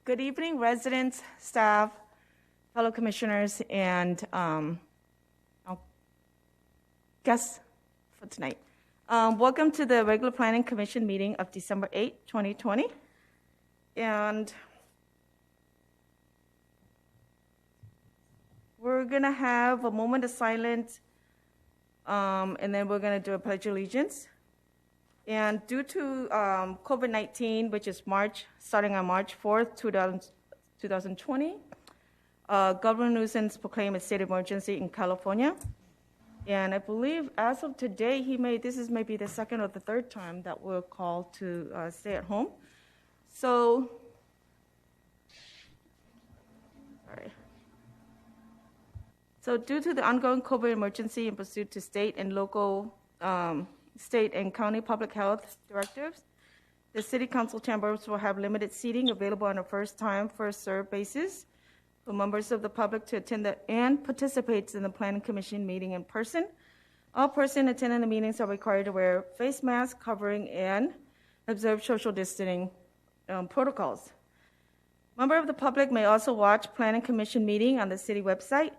Good evening, residents, staff, fellow commissioners, and guests for tonight. Welcome to the regular Planning Commission meeting of December 8, 2020. And we're going to have a moment of silence, and then we're going to do a Pledge of Allegiance. And due to COVID-19, which is starting on March 4th, 2020, Governor Newsom's proclaimed a state of emergency in California. And I believe as of today, this is maybe the second or the third time that we're called to stay at home. So, due to the ongoing COVID emergency in pursuit to state and local state and county public health directives, the City Council chambers will have limited seating available on a first-time, first-served basis for members of the public to attend and participate in the Planning Commission meeting in person. All persons attending the meetings are required to wear face masks, covering, and observe social distancing protocols. Members of the public may also watch Planning Commission meeting on the city website,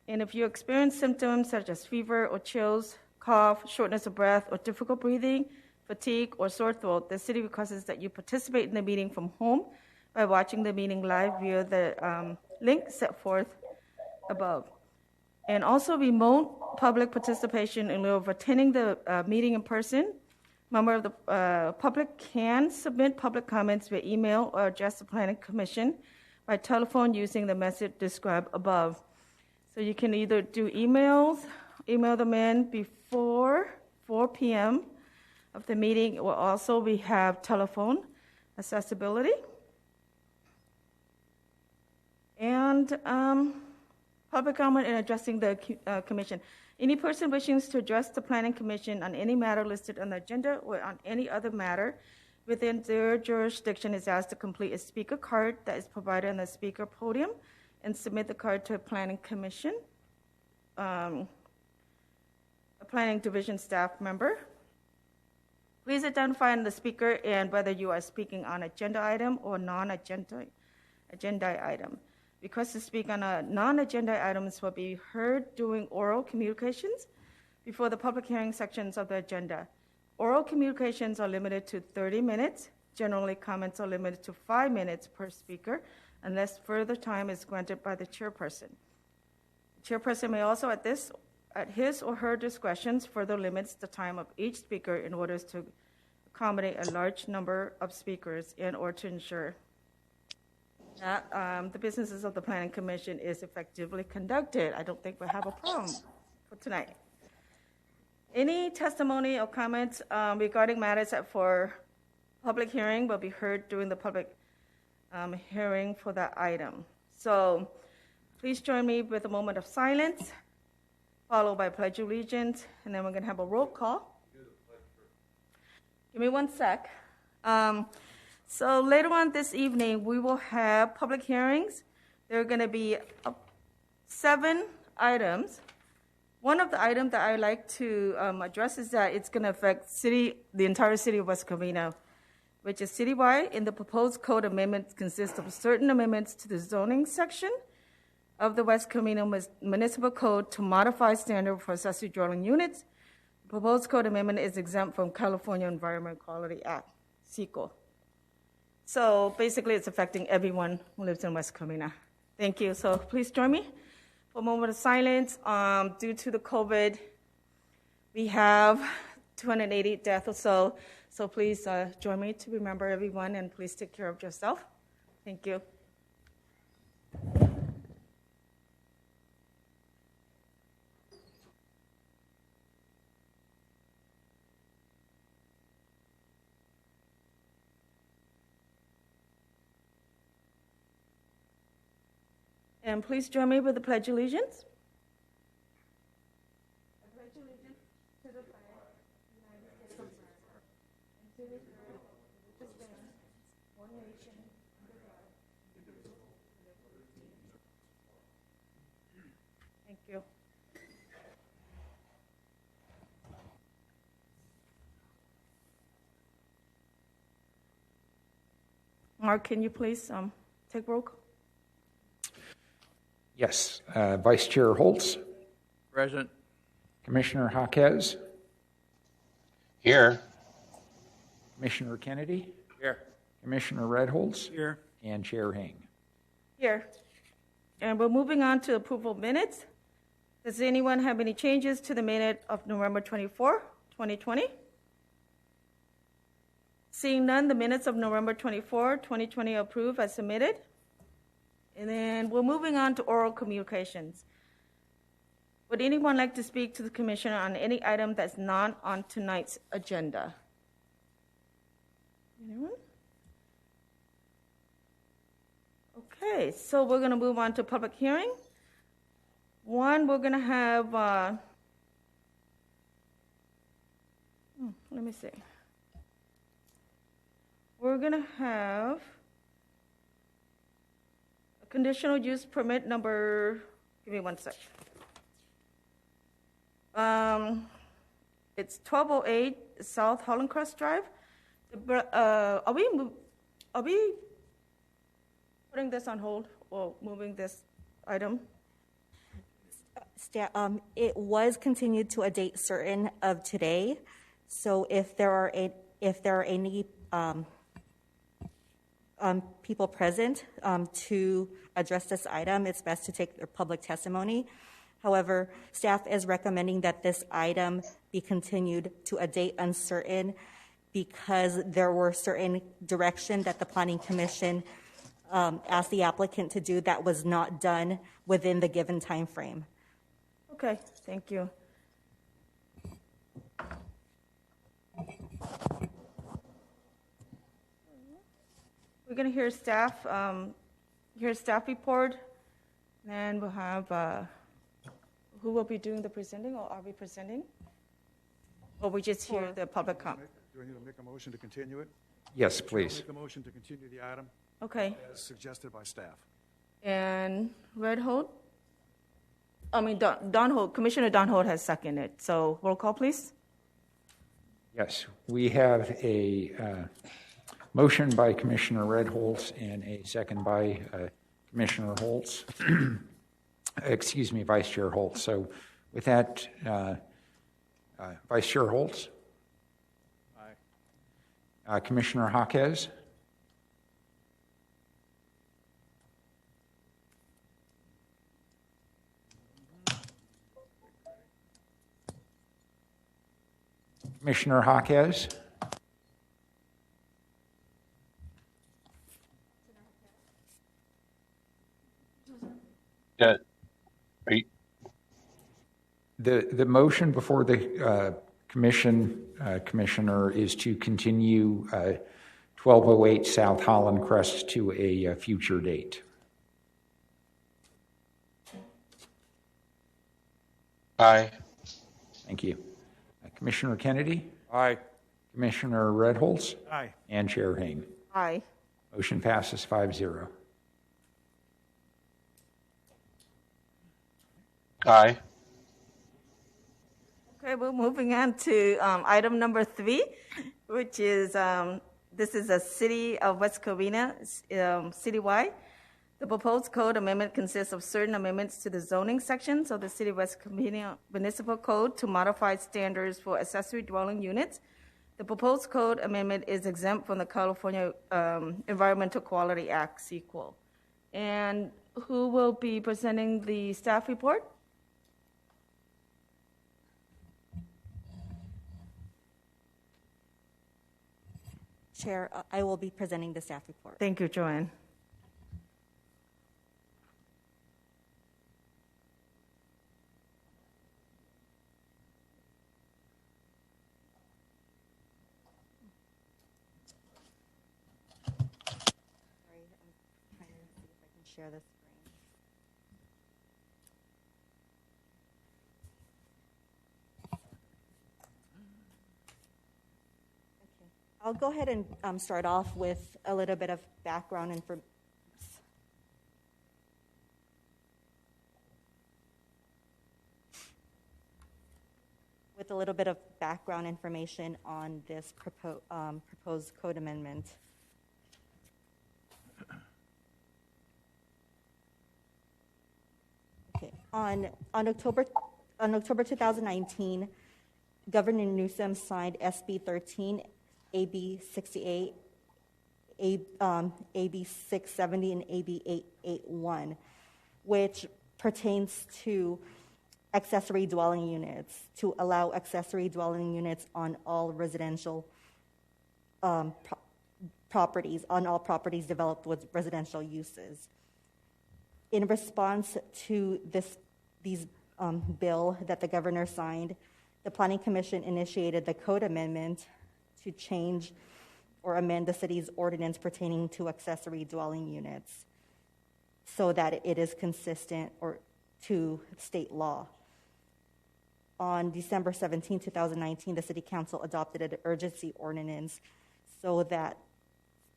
and if you experience symptoms such as fever or chills, cough, shortness of breath, or difficult breathing, fatigue, or sore throat, the city requests that you participate in the meeting from home by watching the meeting live via the link set forth above. And also remote public participation in lieu of attending the meeting in person. Members of the public can submit public comments via email or address the Planning Commission by telephone using the method described above. So you can either do email them in before 4 p.m. of the meeting, or also we have telephone accessibility. And public comment in addressing the commission. Any person wishing to address the Planning Commission on any matter listed on the agenda or on any other matter within their jurisdiction is asked to complete a speaker card that is provided on the speaker podium and submit the card to a Planning Commission, a Planning Division staff member. Please identify the speaker and whether you are speaking on agenda item or non-agenda item. Requests to speak on non-agenda items will be heard during oral communications before the public hearing sections of the agenda. Oral communications are limited to 30 minutes. Generally, comments are limited to 5 minutes per speaker unless further time is granted by the chairperson. The chairperson may also, at his or her discretion, further limits the time of each speaker in order to accommodate a large number of speakers in order to ensure that the businesses of the Planning Commission is effectively conducted. I don't think we'll have a problem for tonight. Any testimony or comments regarding matters set for public hearing will be heard during the public hearing for that item. So please join me with a moment of silence, followed by Pledge of Allegiance, and then we're going to have a roll call. Give me one sec. So later on this evening, we will have public hearings. There are going to be 7 items. One of the items that I like to address is that it's going to affect the entire city of West Covina, which is citywide. And the proposed code amendments consist of certain amendments to the zoning section of the West Covina Municipal Code to modify standard for accessory dwelling units. The proposed code amendment is exempt from California Environmental Quality Act, CEQA. So basically, it's affecting everyone who lives in West Covina. Thank you. So please join me for a moment of silence. Due to the COVID, we have 280 deaths or so. So please join me to remember everyone, and please take care of yourself. Thank you. And please join me with the Pledge of Allegiance. I pledge allegiance to the flag of the United States of America and to the republic which stands one nation under God, indivisible, with liberty and justice. Thank you. Mark, can you please take roll call. Yes. Vice Chair Holtz, Present. Commissioner Jaquez, Here. Commissioner Kennedy, Here. Commissioner Redholz, Here. and Chair Hing. Here. And we're moving on to approval of minutes. Does anyone have any changes to the minute of November 24, 2020? Seeing none, the minutes of November 24, 2020 approved as submitted. And then we're moving on to oral communications. Would anyone like to speak to the commissioner on any item that's not on tonight's agenda? Anyone? Okay, so we're going to move on to public hearing. One, we're going to have, let me see. We're going to have a conditional use permit number, give me one sec. It's 1208 South Holland Crest Drive. Are we putting this on hold or moving this item? It was continued to a date certain of today. So if there are any people present to address this item, it's best to take their public testimony. However, staff is recommending that this item be continued to a date uncertain because there were certain direction that the Planning Commission asked the applicant to do that was not done within the given time frame. Okay, thank you. We're going to hear staff report, and we'll have who will be doing the presenting, or are we presenting? Or we just hear the public comment? Do I need to make a motion to continue it? Yes, please. Make a motion to continue the item Okay, as suggested by staff. and Don Holt, Commissioner Don Holt has seconded, so roll call, please. Yes, we have a motion by Commissioner Redholz and a second by Commissioner Holtz. Excuse me, Vice Chair Holtz. So with that, Vice Chair Holtz? Aye. Commissioner Jaquez? Commissioner Jaquez? The motion before the commissioner is to continue 1208 South Holland Crest to a future date. Aye. Thank you. Commissioner Kennedy? Aye. Commissioner Redholz? Aye. And Chair Hing. Aye. Motion passes 5-0. Aye. Okay, we're moving on to item number 3, which is, this is a City of West Covina, citywide. The proposed code amendment consists of certain amendments to the zoning sections of the City of West Covina Municipal Code to modify standards for accessory dwelling units. The proposed code amendment is exempt from the California Environmental Quality Act sequel. And who will be presenting the staff report? Chair, I will be presenting the staff report. Thank you, Joanne. Sorry, I'm trying to see if I can share this screen. Okay. I'll go ahead and start off with a little bit of background information. With a little bit of background information on this proposed code amendment. On October 2019, Governor Newsom signed SB 13, AB 68, AB 670, and AB 881, which pertains to accessory dwelling units, to allow accessory dwelling units on all residential properties, on all properties developed with residential uses. In response to these bill that the governor signed, the Planning Commission initiated the code amendment to change or amend the city's ordinance pertaining to accessory dwelling units so that it is consistent or to state law. On December 17, 2019, the City Council adopted an urgency ordinance so that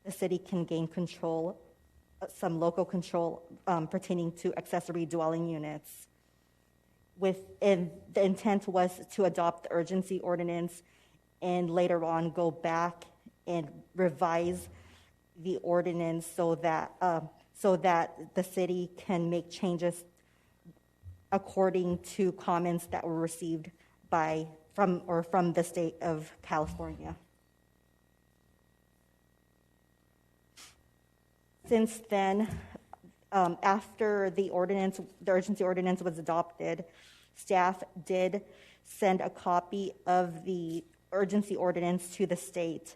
the city can gain control, some local control pertaining to accessory dwelling units. And the intent was to adopt the urgency ordinance and later on go back and revise the ordinance so that the city can make changes according to comments that were received from the state of California. Since then, after the urgency ordinance was adopted, staff did send a copy of the urgency ordinance to the state.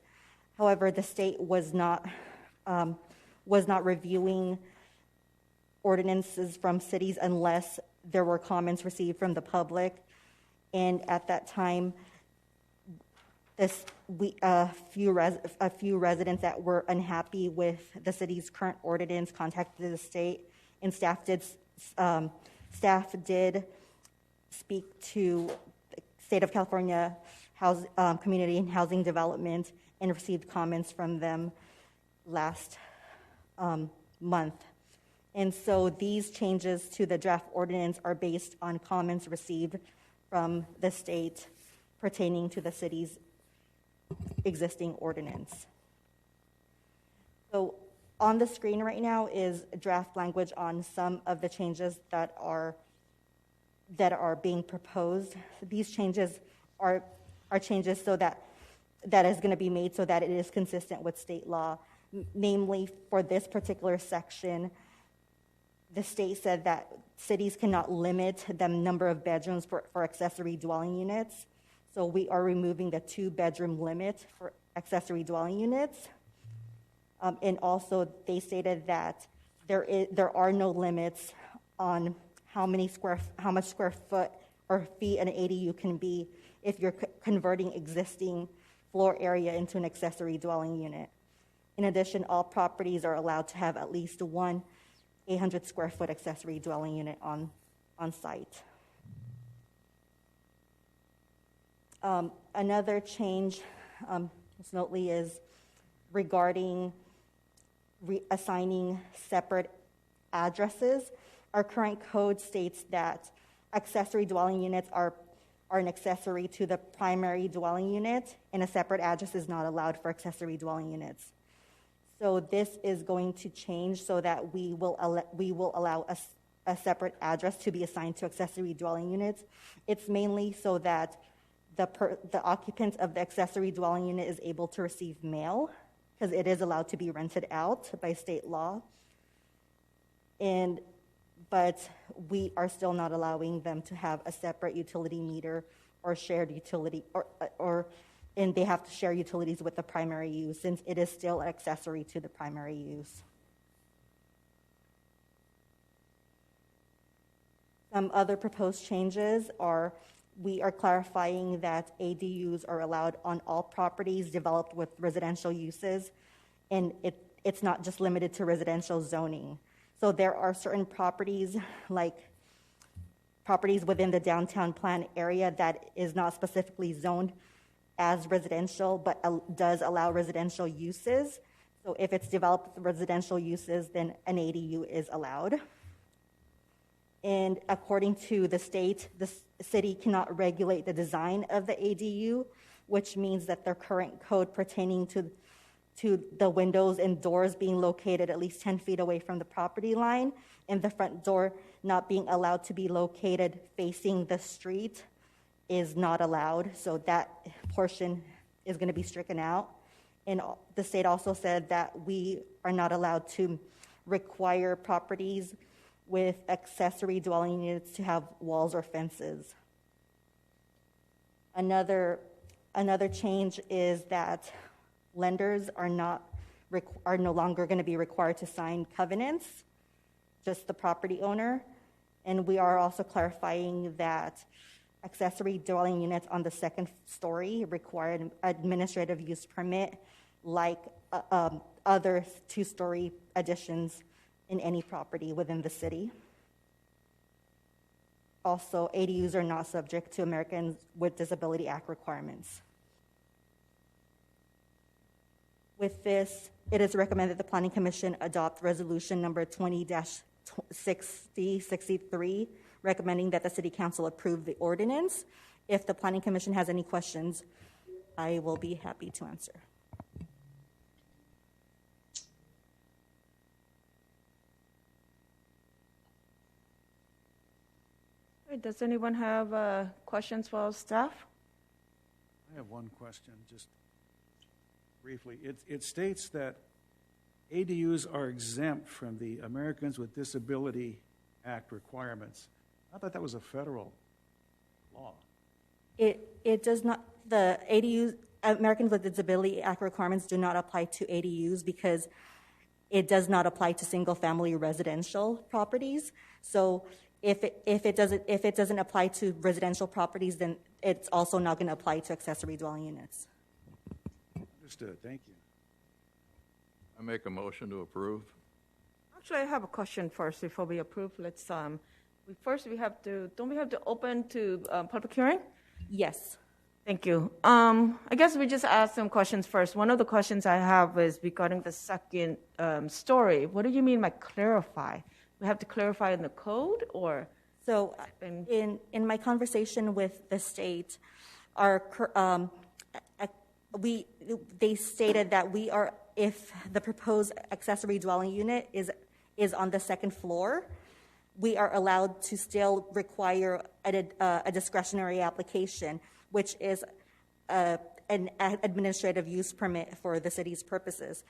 However, the state was not reviewing ordinances from cities unless there were comments received from the public. And at that time, a few residents that were unhappy with the city's current ordinance contacted the state, and staff did speak to the State of California Community and Housing Development and received comments from them last month. And so these changes to the draft ordinance are based on comments received from the state pertaining to the city's existing ordinance. So on the screen right now is draft language on some of the changes that are being proposed. These changes are changes so that is going to be made so that it is consistent with state law. Namely, for this particular section, the state said that cities cannot limit the number of bedrooms for accessory dwelling units. So we are removing the 2-bedroom limit for accessory dwelling units. And also they stated that there are no limits on how much square foot or feet an ADU can be if you're converting existing floor area into an accessory dwelling unit. In addition, all properties are allowed to have at least one 800 square foot accessory dwelling unit on site. Another change, most notably, is regarding assigning separate addresses. Our current code states that accessory dwelling units are an accessory to the primary dwelling unit, and a separate address is not allowed for accessory dwelling units. So this is going to change so that we will allow a separate address to be assigned to accessory dwelling units. It's mainly so that the occupant of the accessory dwelling unit is able to receive mail, because it is allowed to be rented out by state law. But we are still not allowing them to have a separate utility meter or shared utility, and they have to share utilities with the primary use, since it is still accessory to the primary use. Some other proposed changes are, we are clarifying that ADUs are allowed on all properties developed with residential uses, and it's not just limited to residential zoning. So there are certain properties, like properties within the downtown plan area, that is not specifically zoned as residential, but does allow residential uses. So if it's developed with residential uses, then an ADU is allowed. And according to the state, the city cannot regulate the design of the ADU, which means that their current code pertaining to to the windows and doors being located at least 10 feet away from the property line, and the front door not being allowed to be located facing the street is not allowed. So that portion is going to be stricken out. And the state also said that we are not allowed to require properties with accessory dwelling units to have walls or fences. Another change is that lenders are no longer going to be required to sign covenants, just the property owner. And we are also clarifying that accessory dwelling units on the second story require an administrative use permit like other two-story additions in any property within the city. Also, ADUs are not subject to Americans with Disability Act requirements. With this, it is recommended the Planning Commission adopt resolution number 20-6063, recommending that the City Council approve the ordinance. If the Planning Commission has any questions, I will be happy to answer. Does anyone have questions for our staff? I have one question, just briefly. It states that ADUs are exempt from the Americans with Disability Act requirements. I thought that was a federal law. It does not, the ADUs, Americans with Disability Act requirements do not apply to ADUs because it does not apply to single-family residential properties. So if it doesn't apply to residential properties, then it's also not going to apply to accessory dwelling units. Understood, thank you. I make a motion to approve. Actually, I have a question first before we approve. Let's, don't we have to open to public hearing? Yes. Thank you. I guess we just ask some questions first. One of the questions I have is regarding the second story. What do you mean by clarify? We have to clarify in the code, or? So in my conversation with the state, they stated that if the proposed accessory dwelling unit is on the second floor, we are allowed to still require a discretionary application, which is an administrative use permit for the city's purposes,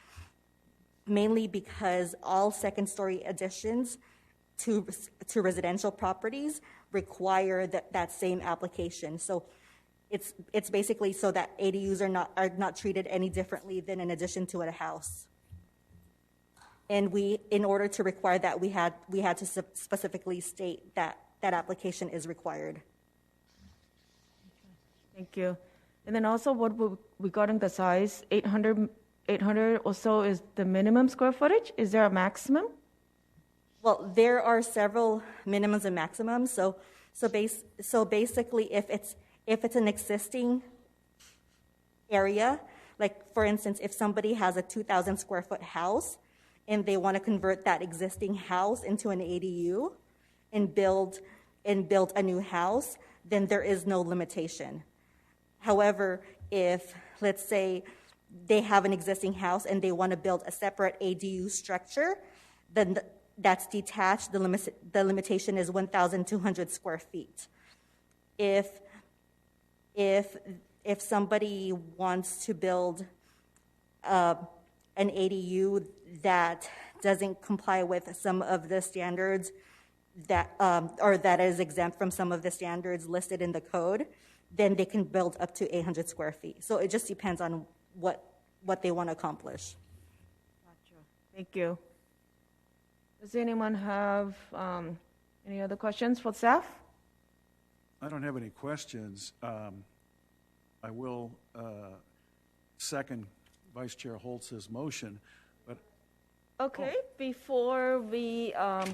mainly because all second-story additions to residential properties require that same application. So it's basically so that ADUs are not treated any differently than an addition to a house. And in order to require that, we had to specifically state that application is required. Thank you. And then also, regarding the size, 800 or so is the minimum square footage? Is there a maximum? Well, there are several minimums and maximums. So basically, if it's an existing area, like for instance, if somebody has a 2,000 square foot house and they want to convert that existing house into an ADU and build a new house, then there is no limitation. However, if, let's say, they have an existing house and they want to build a separate ADU structure, then that's detached. The limitation is 1,200 square feet. If somebody wants to build an ADU that doesn't comply with some of the standards or that is exempt from some of the standards listed in the code, then they can build up to 800 square feet. So it just depends on what they want to accomplish. Gotcha. Thank you. Does anyone have any other questions for staff? I don't have any questions. I will second Vice Chair Holtz's motion, but Okay, before we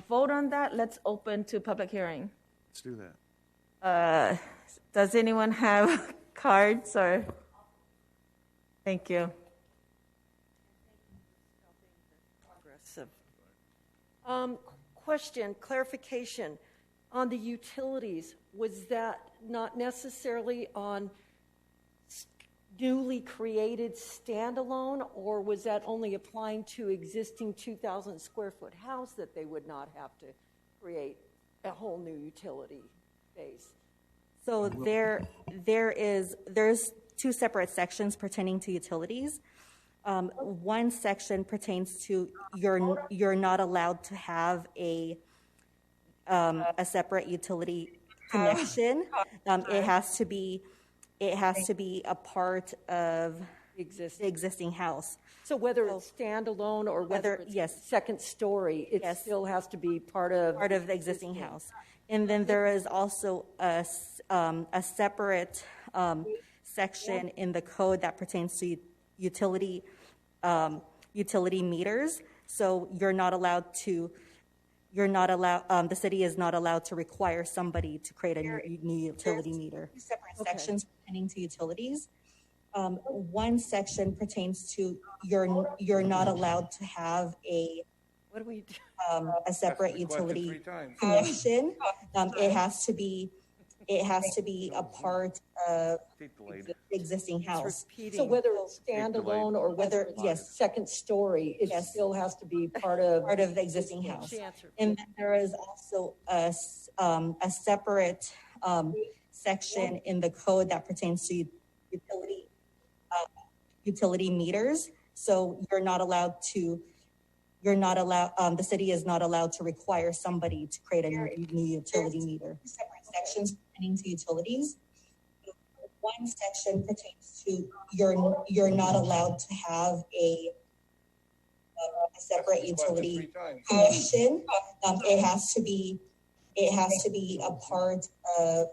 vote on that, let's open to public hearing. let's do that. Does anyone have cards or? Thank you. Question, clarification. On the utilities, was that not necessarily on newly created standalone, or was that only applying to existing 2,000 square foot house that they would not have to create a whole new utility base? So there's two separate sections pertaining to utilities. One section pertains to you're not allowed to have a separate utility connection. It has to be a part of the existing house. So whether it's standalone or whether it's yes. second story, it Yes. still has to be part of The existing house. And then there is also a separate section in the code that pertains to utility meters. So the city is not allowed to require somebody to create a new utility meter. Separate sections pertaining to utilities. One section pertains to you're not allowed to have a separate utility connection. It has to be a part of the existing house. So whether it's standalone or whether it's yes. second story, it Yes. still has to be part of The existing house. She answered. And then there is also a separate section in the code that pertains to utility meters. So the city is not allowed to require somebody to create a new utility meter. Separate sections pertaining to utilities. One section pertains to you're not allowed to have a separate utility connection. It has to be a part of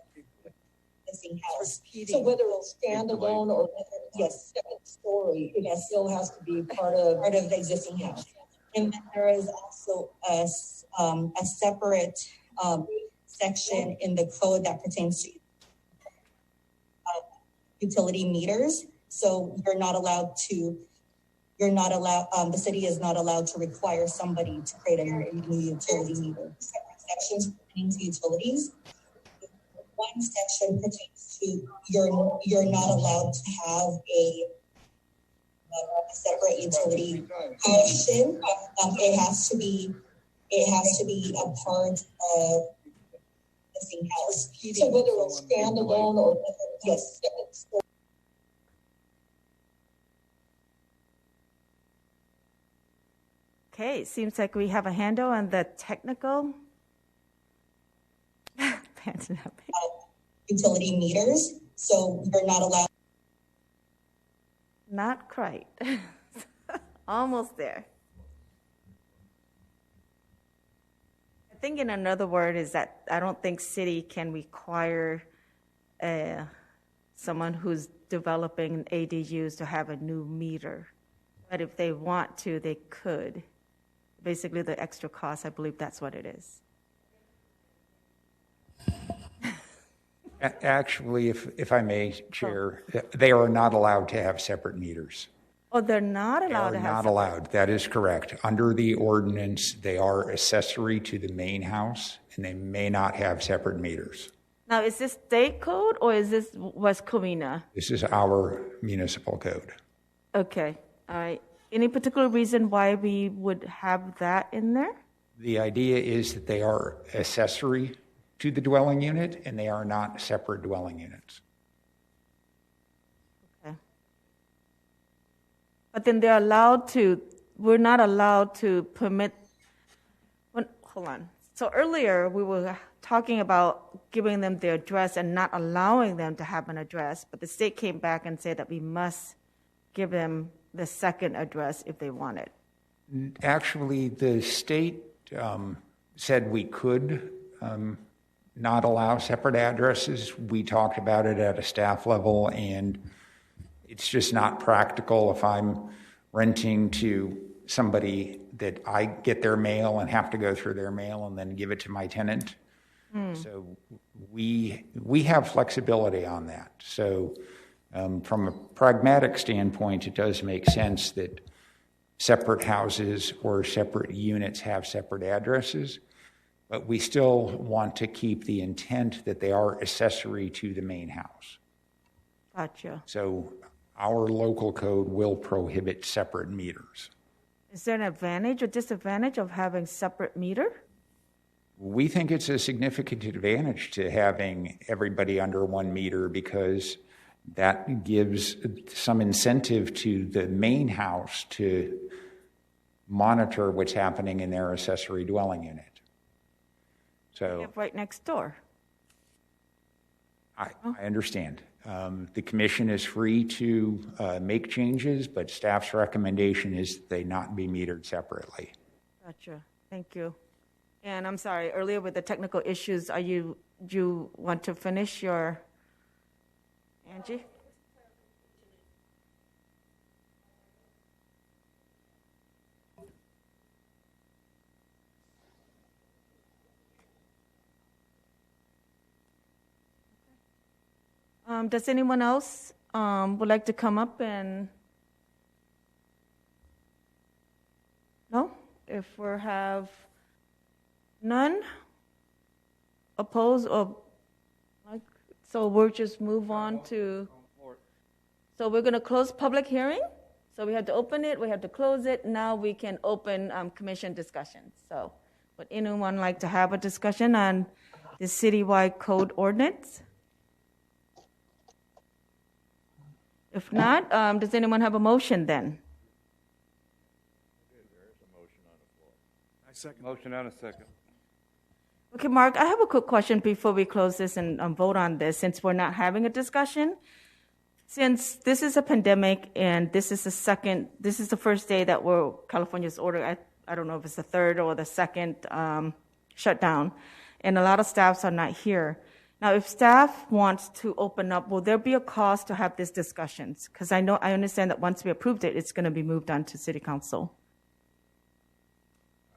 the existing house. So whether it's standalone or whether it's Yes. second story, it Yes. still has to be part of The existing house. And then there is also a separate section in the code that pertains to utility meters. So the city is not allowed to require somebody to create a new utility meter. Separate sections pertaining to utilities. One section pertains to you're not allowed to have a separate utility connection. It has to be a part of the existing house. so whether it's standalone or whether it's Yes. second story. Okay, seems like we have a handle on the technical. Utility meters. So you're not allowed. Not quite. Almost there. I think in another word is that I don't think city can require someone who's developing ADUs to have a new meter. But if they want to, they could. Basically, the extra cost, I believe that's what it is. Actually, if I may, Chair, they are not allowed to have separate meters. Oh, they're not They allowed are to have. not allowed. That is correct. Under the ordinance, they are accessory to the main house, and they may not have separate meters. Now, is this state code or is this West Covina? This is our municipal code. Okay, all right. Any particular reason why we would have that in there? The idea is that they are accessory to the dwelling unit, and they are not separate dwelling units. Okay. But then they're allowed to, we're not allowed to permit, hold on. So earlier, we were talking about giving them their address and not allowing them to have an address, but the state came back and said that we must give them the second address if they want it. Actually, the state said we could not allow separate addresses. We talked about it at a staff level, and it's just not practical if I'm renting to somebody that I get their mail and have to go through their mail and then give it to my tenant. So we have flexibility on that. So from a pragmatic standpoint, it does make sense that separate houses or separate units have separate addresses, but we still want to keep the intent that they are accessory to the main house. Gotcha. So our local code will prohibit separate meters. Is there an advantage or disadvantage of having separate meter? We think it's a significant advantage to having everybody under one meter because that gives some incentive to the main house to monitor what's happening in their accessory dwelling unit. So Right next door. I understand. The commission is free to make changes, but staff's recommendation is that they not be metered separately. Gotcha. Thank you. And I'm sorry, earlier with the technical issues, do you want to finish your, Angie? Does anyone else would like to come up and? No? If we have none opposed or like, so we'll just move on to. So we're going to close public hearing. So we have to open it, we have to close it. Now we can open commission discussion. So would anyone like to have a discussion on the citywide code ordinance? If not, does anyone have a motion then? I second. Motion and a second. Okay, Mark, I have a quick question before we close this and vote on this, since we're not having a discussion. Since this is a pandemic and this is the first day that California's ordered, I don't know if it's the third or the second shutdown, and a lot of staffs are not here. Now, if staff wants to open up, will there be a cost to have these discussions? Because I understand that once we approved it, it's going to be moved on to City Council.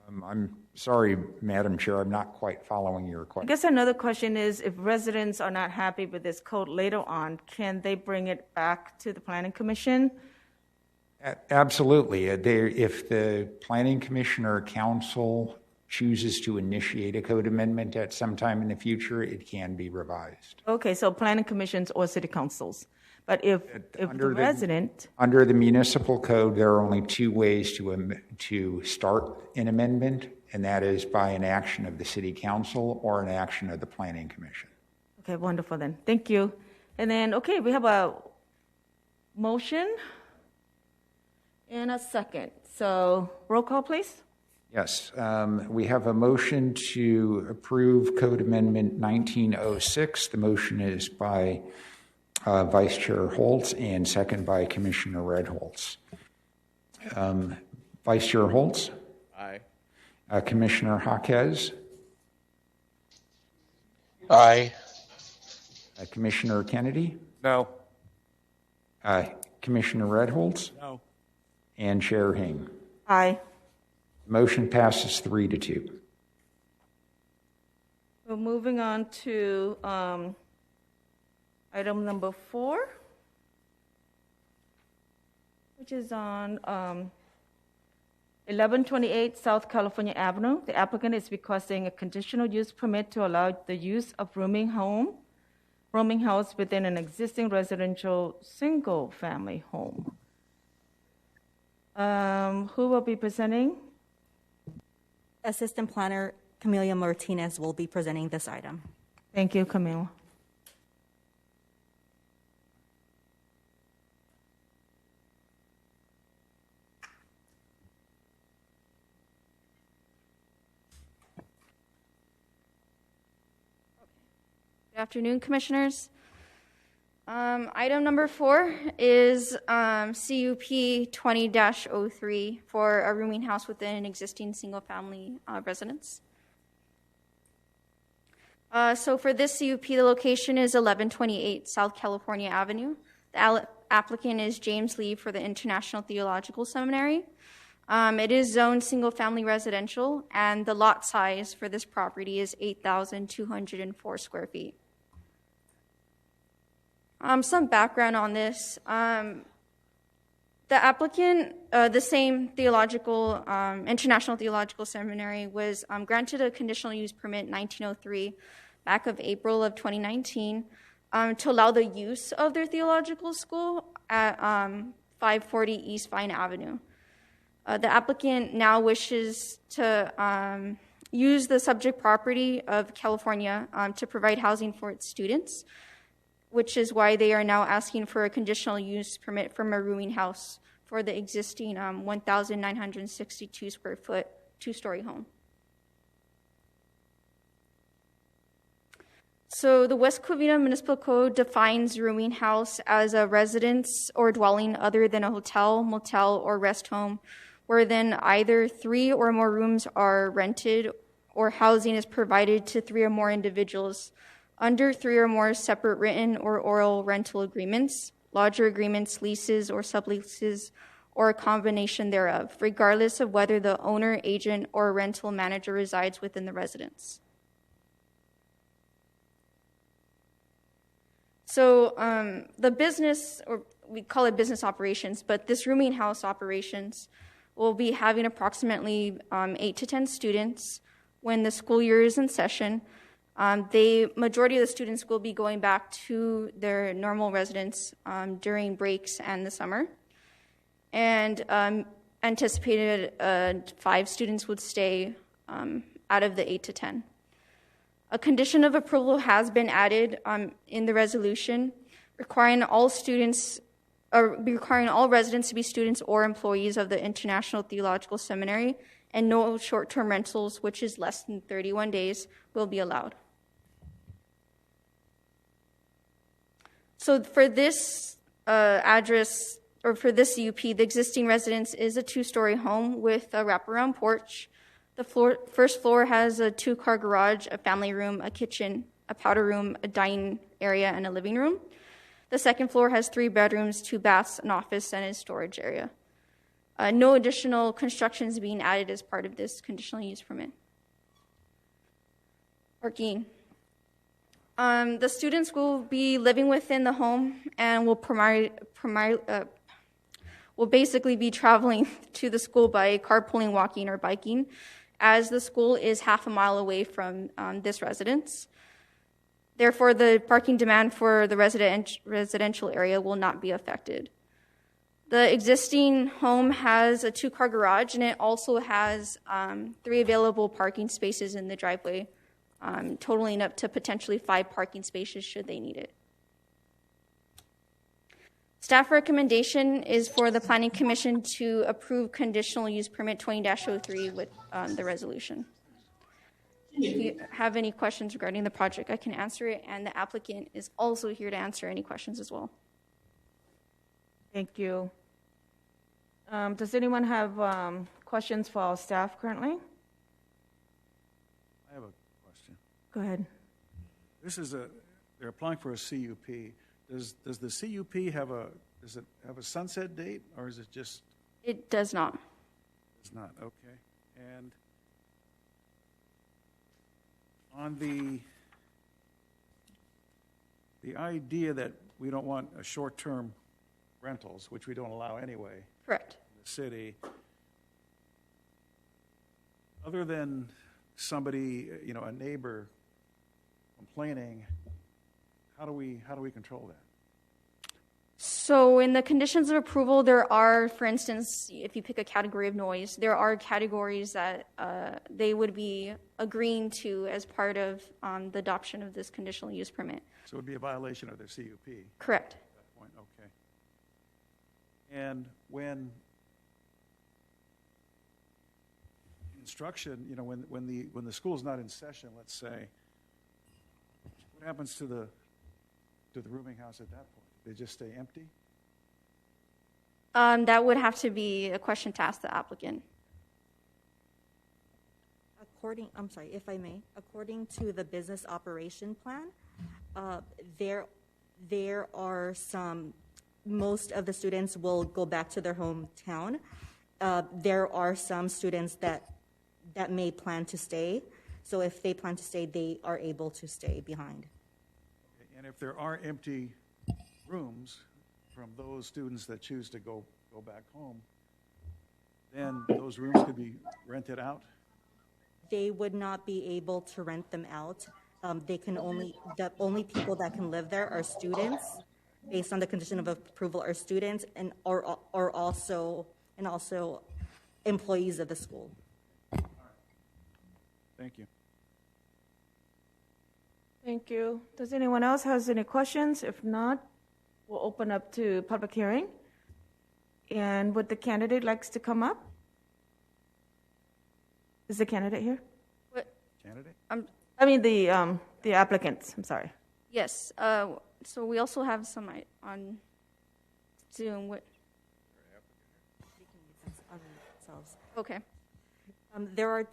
I'm sorry, Madam Chair, I'm not quite following your I question. guess another question is, if residents are not happy with this code later on, can they bring it back to the Planning Commission? Absolutely. If the Planning Commission or Council chooses to initiate a code amendment at some time in the future, it can be revised. Okay, so Planning Commissions or City Councils. But if the resident... Under the municipal code, there are only two ways to start an amendment, and that is by an action of the City Council or an action of the Planning Commission. Okay, wonderful then. Thank you. And then, okay, we have a motion and a second. So roll call, please. Yes, we have a motion to approve Code Amendment 1906. The motion is by Vice Chair Holtz and second by Commissioner Redholz. Vice Chair Holtz? Aye. Commissioner Jaquez? Aye. Commissioner Kennedy? No. Commissioner Redholz? No. And Chair Hing. Aye. Motion passes 3-2. We're moving on to item number 4, which is on 1128 South California Avenue. The applicant is requesting a conditional use permit to allow the use of rooming house within an existing residential single-family home. Who will be presenting? Assistant Planner Camelia Martinez will be presenting this item. Thank you, Camille. Good afternoon, Commissioners. Item number 4 is CUP 20-03 for a rooming house within an existing single-family residence. So for this CUP, the location is 1128 South California Avenue. The applicant is James Lee for the International Theological Seminary. It is zoned single-family residential, and the lot size for this property is 8,204 square feet. Some background on this. The applicant, the same theological, International Theological Seminary, was granted a conditional use permit in 1903, back of April of 2019. to allow the use of their theological school at 540 East Vine Avenue. The applicant now wishes to use the subject property of California to provide housing for its students, which is why they are now asking for a conditional use permit from a rooming house for the existing 1,962 square foot two-story home. So the West Covina Municipal Code defines rooming house as a residence or dwelling other than a hotel, motel, or rest home, where then either 3 or more rooms are rented or housing is provided to 3 or more individuals under 3 or more separate written or oral rental agreements, lodger agreements, leases, or subleases, or a combination thereof, regardless of whether the owner, agent, or rental manager resides within the residence. So the business, or we call it business operations, but this rooming house operations will be having approximately 8 to 10 students when the school year is in session. The majority of the students will be going back to their normal residence during breaks and the summer. And anticipated 5 students would stay out of the 8 to 10. A condition of approval has been added in the resolution, requiring all residents to be students or employees of the International Theological Seminary, and no short-term rentals, which is less than 31 days, will be allowed. So for this address, or for this CUP, the existing residence is a 2-story home with a wraparound porch. The first floor has a 2-car garage, a family room, a kitchen, a powder room, a dining area, and a living room. The second floor has 3 bedrooms, 2 baths, an office, and a storage area. No additional construction is being added as part of this conditional use permit. Parking. The students will be living within the home and will basically be traveling to the school by carpooling, walking, or biking, as the school is half a mile away from this residence. Therefore, the parking demand for the residential area will not be affected. The existing home has a 2-car garage, and it also has 3 available parking spaces in the driveway, totaling up to potentially 5 parking spaces should they need it. Staff recommendation is for the Planning Commission to approve Conditional Use Permit 20-03 with the resolution. If you have any questions regarding the project, I can answer it, and the applicant is also here to answer any questions as well. Thank you. Does anyone have questions for our staff currently? I have a question. Go ahead. They're applying for a CUP. Does the CUP have a sunset date, or is it just? It does not. It's not, okay. And on the idea that we don't want a short-term rentals, which we don't allow anyway. Correct. In the city, other than somebody, a neighbor complaining, how do we control that? So in the conditions of approval, there are, for instance, if you pick a category of noise, there are categories that they would be agreeing to as part of the adoption of this conditional use permit. So it would be a violation of their CUP at Correct. that point, okay. And when instruction, when the school is not in session, let's say, what happens to the rooming house at that point? They just stay empty? That would have to be a question to ask the applicant. I'm sorry, if I may, according to the business operation plan, there are most of the students will go back to their hometown. There are some students that may plan to stay. So if they plan to stay, they are able to stay behind. And if there are empty rooms from those students that choose to go back home, then those rooms could be rented out? They would not be able to rent them out. the only people that can live there are students, based on the condition of approval are students and also employees of the school. Thank you. Thank you. Does anyone else has any questions? If not, we'll open up to public hearing. And would the candidate likes to come up? Is the candidate here? What, Candidate? I mean the applicants. I'm sorry. yes, so we also have some on Zoom. Okay. There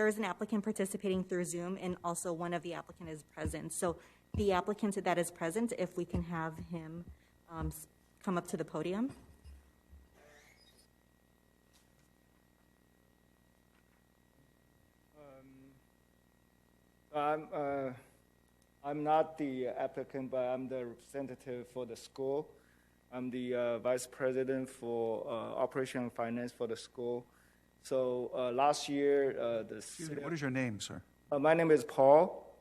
is an applicant participating through Zoom, and also one of the applicant is present. So the applicant that is present, if we can have him come up to the podium. I'm not the applicant, but I'm the representative for the school. I'm the vice president for operation and finance for the school. So last year, What is your name, sir? my name is Paul.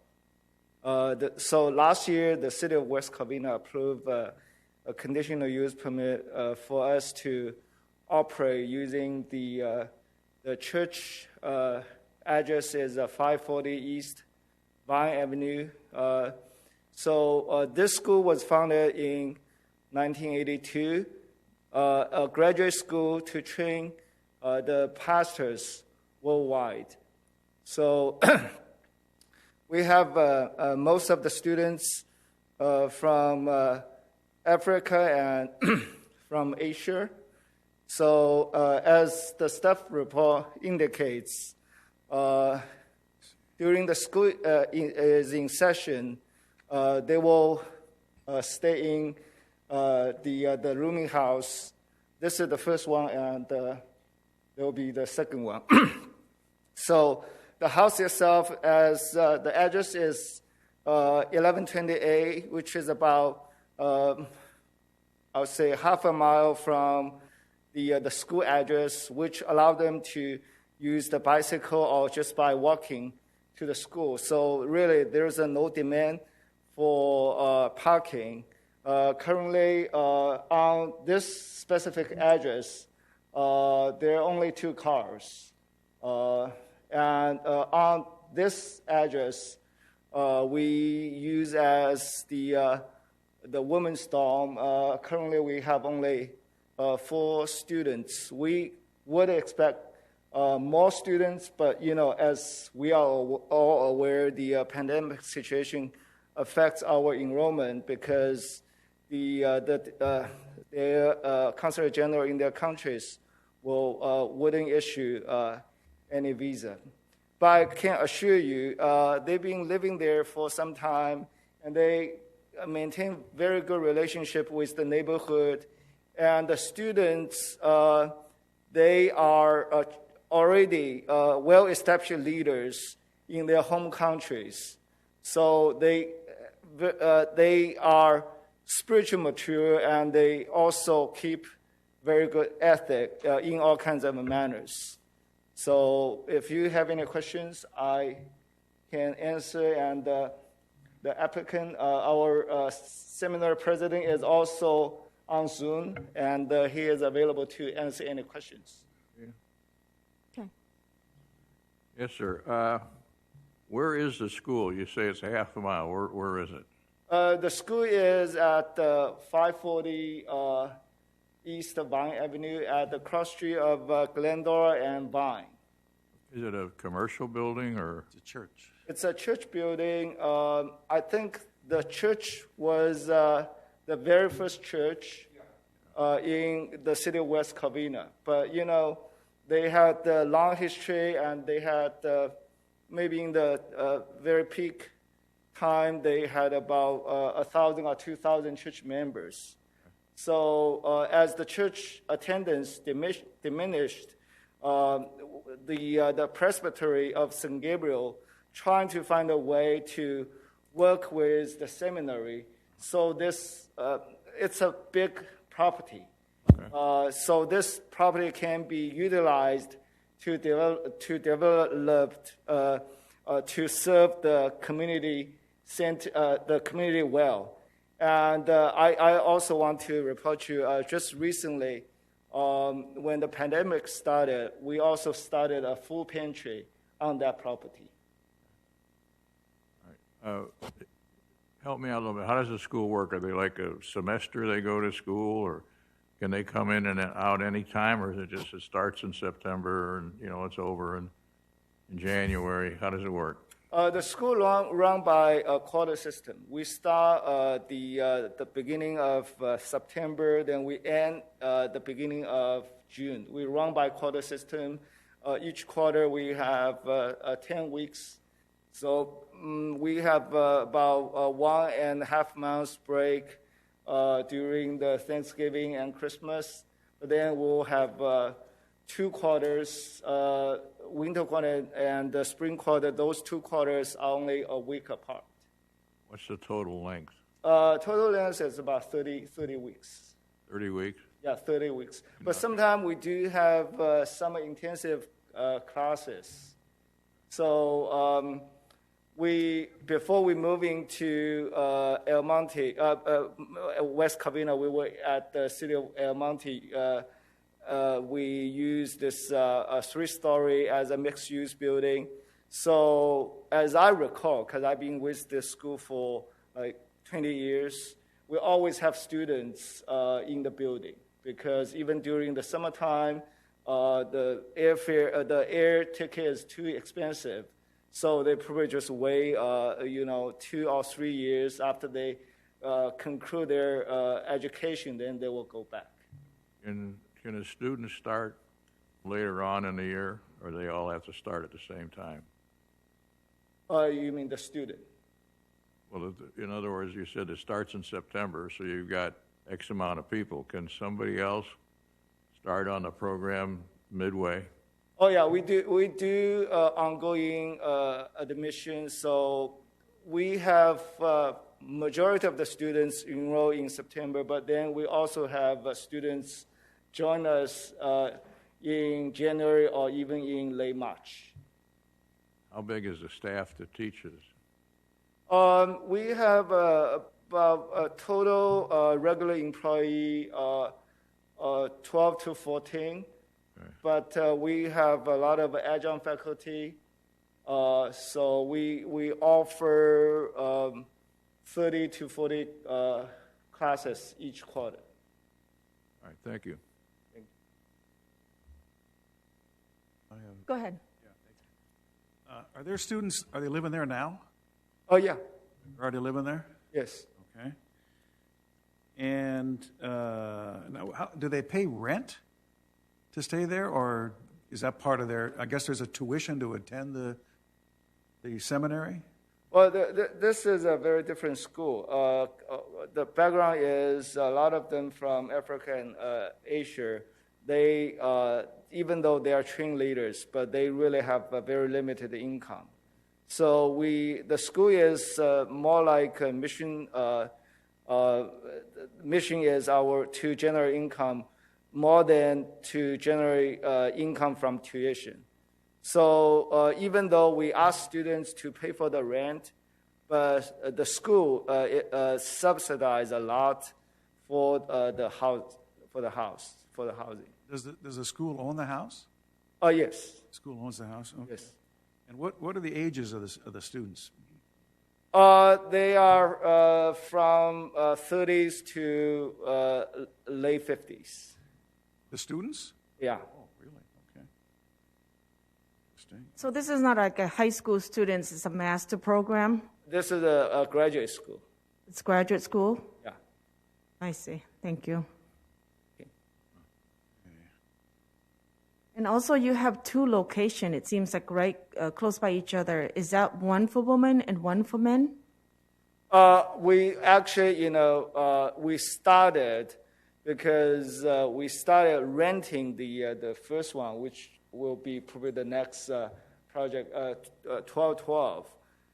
So last year, the city of West Covina approved a conditional use permit for us to operate using the church address is 540 East Vine Avenue. So this school was founded in 1982, a graduate school to train the pastors worldwide. So we have most of the students from Africa and from Asia. So as the staff report indicates, during the school is in session, they will stay in the rooming house. This is the first one, and there will be the second one. So the house itself, as the address is 1120A, which is about, I would say, half a mile from the school address, which allowed them to use the bicycle or just by walking to the school. So really, there's no demand for parking. Currently, on this specific address, there are only 2 cars. And on this address, we use as the women's dorm. Currently, we have only 4 students. We would expect more students, but as we are all aware, the pandemic situation affects our enrollment because the consul general in their countries wouldn't issue any visa. But I can assure you, they've been living there for some time, and they maintain very good relationship with the neighborhood. And the students, they are already well-established leaders in their home countries. So they are spiritually mature, and they also keep very good ethic in all kinds of manners. So if you have any questions, I can answer. And the applicant, our seminar president, is also on Zoom, and he is available to answer any questions. Okay. Yes, sir. Where is the school? You say it's a half a mile. Where is it? The school is at 540 East Vine Avenue at the cross street of Glendora and Vine. Is it a commercial building or? It's a church. It's a church building. I think the church was the very first church in the city of West Covina. But, they had a long history, and they had maybe in the very peak time, they had about 1,000 or 2,000 church members. So as the church attendance diminished, the presbytery of St. Gabriel trying to find a way to work with the seminary. So this it's a big property. Okay. So this property can be utilized to develop to serve the community well. And I also want to report to you, just recently, when the pandemic started, we also started a food pantry on that property. Help me out a little bit. How does the school work? Are they like a semester they go to school, or can they come in and out any time, or is it just it starts in September and it's over in January? How does it work? The school run by a quarter system. We start the beginning of September, then we end the beginning of June. We run by quarter system. Each quarter we have 10 weeks. So we have about 1.5 months break during the Thanksgiving and Christmas. But then we'll have 2 quarters, winter quarter and the spring quarter. Those 2 quarters are only a week apart. What's the total length? Total length is about 30 weeks. 30 weeks? Yeah, 30 weeks. But sometimes we do have summer intensive classes. So before we moving to El Monte, West Covina, we were at the city of El Monte. We used this 3-story as a mixed-use building. So as I recall, because I've been with this school for like 20 years, we always have students in the building because even during the summertime, the air ticket is too expensive. So they probably just wait, 2 or 3 years after they conclude their education, then they will go back. And can a student start later on in the year, or they all have to start at the same time? You mean the student? Well, in other words, you said it starts in September, so you've got X amount of people. Can somebody else start on the program midway? Oh yeah, we do ongoing admission. So we have majority of the students enroll in September, but then we also have students join us in January or even in late March. How big is the staff that teaches? We have about a total regular employee 12 to 14. But we have a lot of adjunct faculty, so we offer 30 to 40 classes each quarter. All right, thank you. Go ahead. Are there students, are they living there now? Oh, yeah. Are they living there? Yes. Okay. And now, do they pay rent to stay there, or is that part of their, I guess there's a tuition to attend the seminary? Well, this is a very different school. The background is a lot of them from Africa and Asia. They, even though they are trained leaders, but they really have a very limited income. So the school is more like a mission. Mission is to generate income more than to generate income from tuition. So even though we ask students to pay for the rent, but the school subsidize a lot for the housing. Does the school own the house? Oh yes. The school owns the house. Okay. Yes. And what are the ages of the students? They are from 30s to late 50s. The students? Yeah. Oh, really? Okay. Interesting. So this is not like a high school students, it's a master program? This is a graduate school. It's graduate school? Yeah. I see, thank you. Okay. And also you have 2 locations, it seems like right close by each other. Is that one for women and one for men? We actually, we started because we started renting the first one, which will be probably the next project, 1212.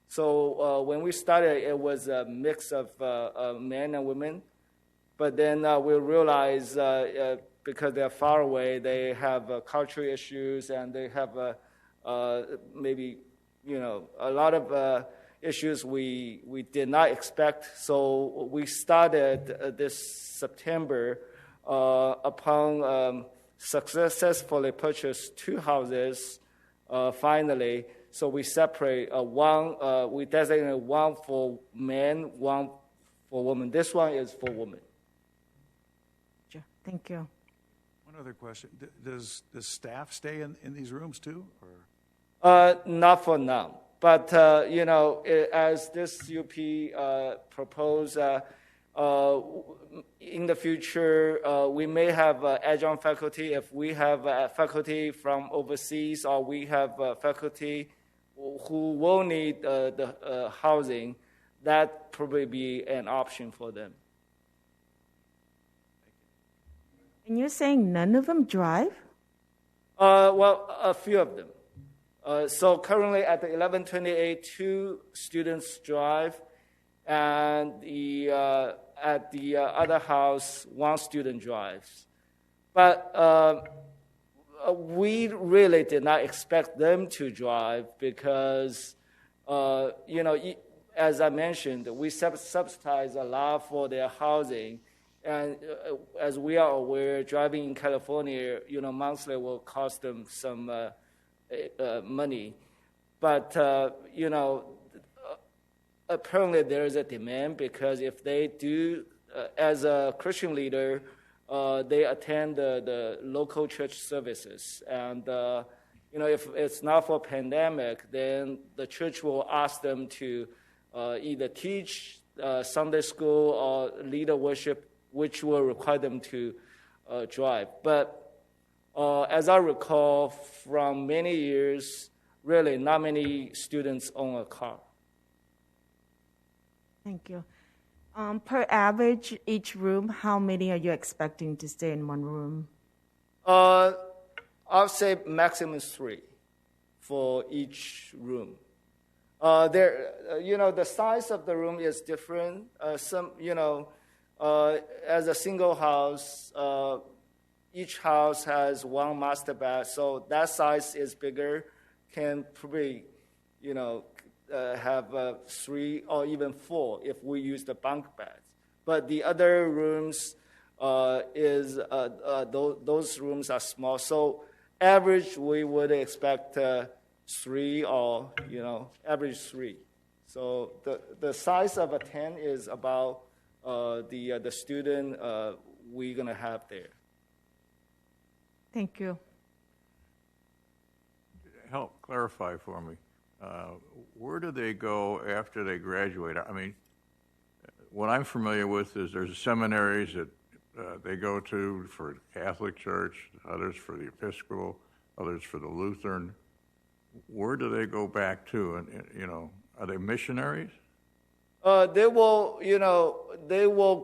So when we started, it was a mix of men and women. But then we realized because they're far away, they have cultural issues and they have maybe a lot of issues we did not expect. So we started this September upon successfully purchased 2 houses finally. So we separate we designated one for men, one for women. This one is for women. Thank you. One other question. Does staff stay in these rooms too? Or? Not for now. But, as this UP proposed, in the future, we may have adjunct faculty if we have faculty from overseas, or we have faculty who will need the housing. That probably be an option for them. And you're saying none of them drive? Well, a few of them. So currently at the 1128, 2 students drive, and at the other house, 1 student drives. But we really did not expect them to drive because, as I mentioned, we subsidize a lot for their housing. And as we are aware, driving in California, monthly will cost them some money. But, apparently there is a demand because if they do, as a Christian leader, they attend the local church services. And, if it's not for pandemic, then the church will ask them to either teach Sunday school or lead a worship, which will require them to drive. But as I recall, from many years, really not many students own a car. Thank you. Per average, each room, how many are you expecting to stay in one room? I'll say maximum 3 for each room. The size of the room is different. As a single house, each house has 1 master bath, so that size is bigger, can probably, have 3 or even 4 if we use the bunk beds. But the other rooms those rooms are small. So average, we would expect 3 or, average 3. So the size of a tent is about the student we're going to have there. Thank you. Help clarify for me. Where do they go after they graduate? I mean, what I'm familiar with is there's seminaries that they go to for Catholic Church, others for the Episcopal, others for the Lutheran. Where do they go back to? And are they missionaries? They will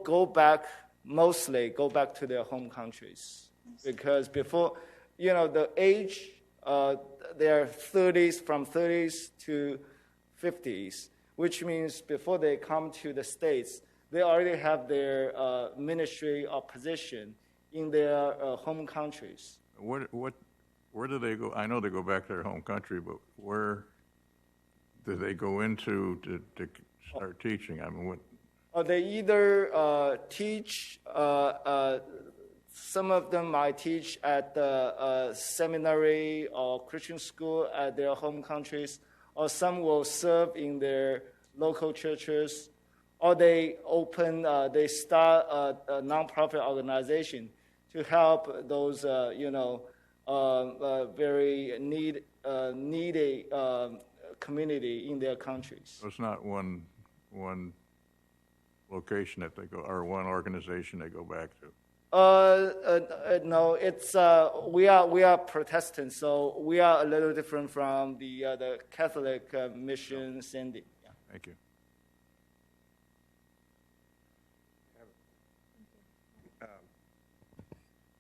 go back, mostly go back to their home countries. Because before, the age, they're 30s, from 30s to 50s, which means before they come to the States, they already have their ministry or position in their home countries. Where do they go? I know they go back to their home country, but where do they go into to start teaching? I mean, what? They either teach. Some of them might teach at the seminary or Christian school at their home countries, or some will serve in their local churches, or they start a nonprofit organization to help those very needy community in their countries. So it's not one location that they go, or one organization they go back to. No, it's we are Protestant, so we are a little different from the Catholic mission sending. Yeah. Thank you.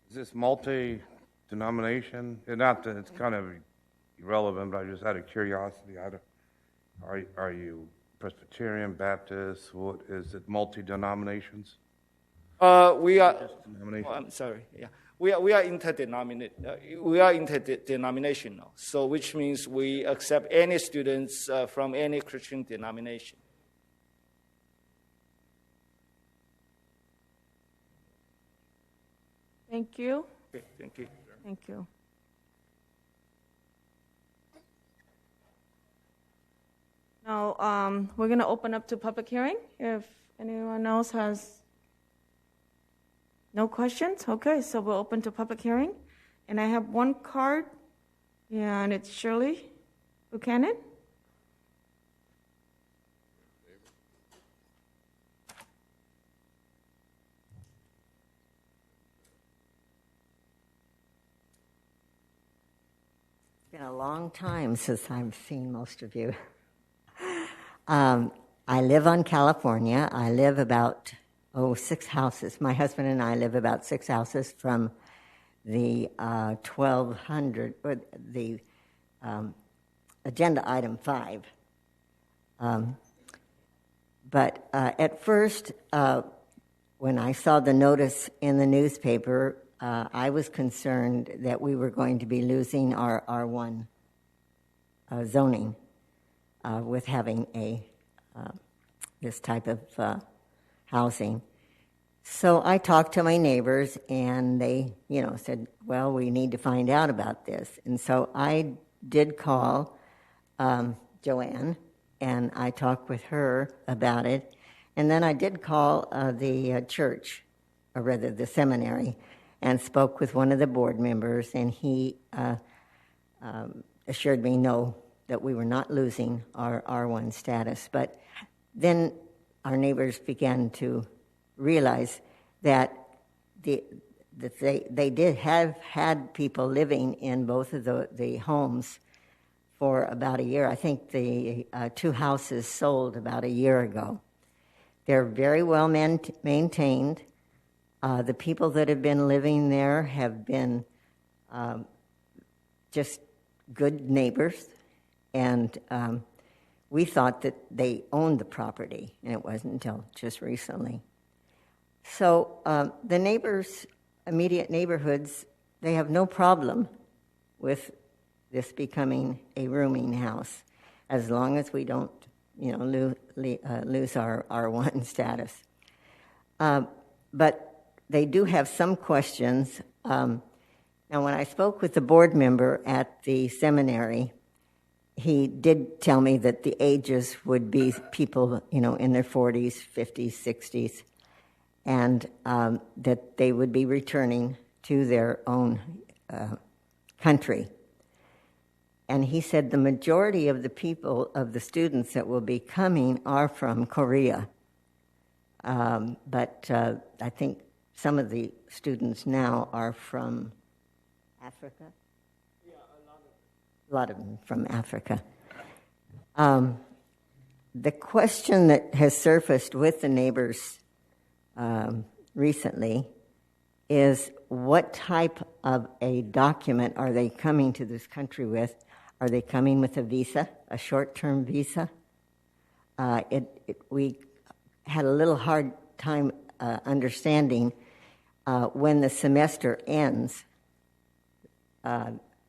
Is this multi-denomination? Not that it's kind of irrelevant, but I just out of curiosity, are you Presbyterian, Baptist? What is it? Multi-denominations? We are. I'm sorry. Yeah, we are interdenominational, so which means we accept any students from any Christian denomination. Thank you. Okay, thank you. Thank you. Now, we're going to open up to public hearing. If anyone else has no questions, okay, so we'll open to public hearing. And I have one card, and it's Shirley Buchanan. It's been a long time since I've seen most of you. I live on California. I live about, 6 houses. My husband and I live about 6 houses from the 1200, or the agenda item 5. But at first, when I saw the notice in the newspaper, I was concerned that we were going to be losing our R1 zoning with having this type of housing. So I talked to my neighbors, and they, said, well, we need to find out about this. And so I did call Joanne, and I talked with her about it. And then I did call the church, or rather the seminary, and spoke with one of the board members, and he assured me that we were not losing our R1 status. But then our neighbors began to realize that they did have had people living in both of the homes for about a year. I think the 2 houses sold about a year ago. They're very well maintained. The people that have been living there have been just good neighbors, and we thought that they owned the property, and it wasn't until just recently. So the neighbors, immediate neighborhoods, they have no problem with this becoming a rooming house, as long as we don't, lose our R1 status. But they do have some questions. Now, when I spoke with the board member at the seminary, he did tell me that the ages would be people, in their 40s, 50s, 60s, and that they would be returning to their own country. And he said the majority of the people, of the students that will be coming, are from Korea. But I think some of the students now are from Africa. A lot of them from Africa. The question that has surfaced with the neighbors recently is, what type of a document are they coming to this country with? Are they coming with a visa, a short-term visa? We had a little hard time understanding when the semester ends,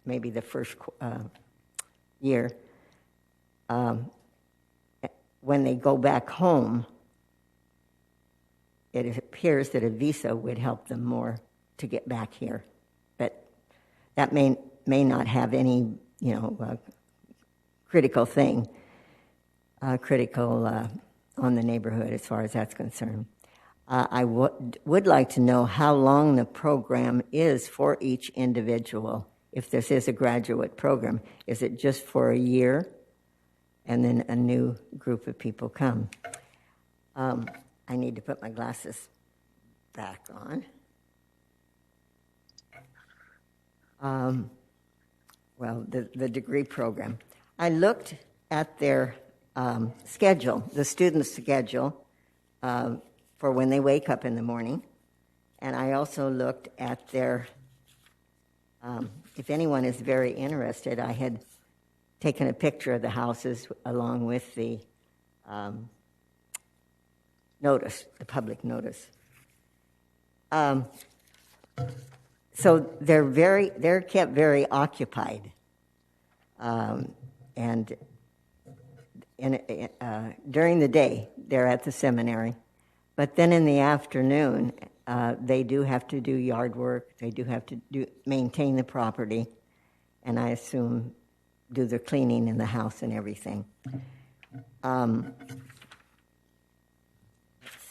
maybe the first year, when they go back home, it appears that a visa would help them more to get back here. But that may not have any, critical on the neighborhood as far as that's concerned. I would like to know how long the program is for each individual. If this is a graduate program, is it just for a year and then a new group of people come? I need to put my glasses back on. The degree program. I looked at their schedule, the student schedule, for when they wake up in the morning. And I also looked at their, if anyone is very interested, I had taken a picture of the houses along with the notice, the public notice. So they're kept very occupied. And during the day, they're at the seminary. But then in the afternoon, they do have to do yard work. They do have to maintain the property, and I assume do the cleaning in the house and everything. Let's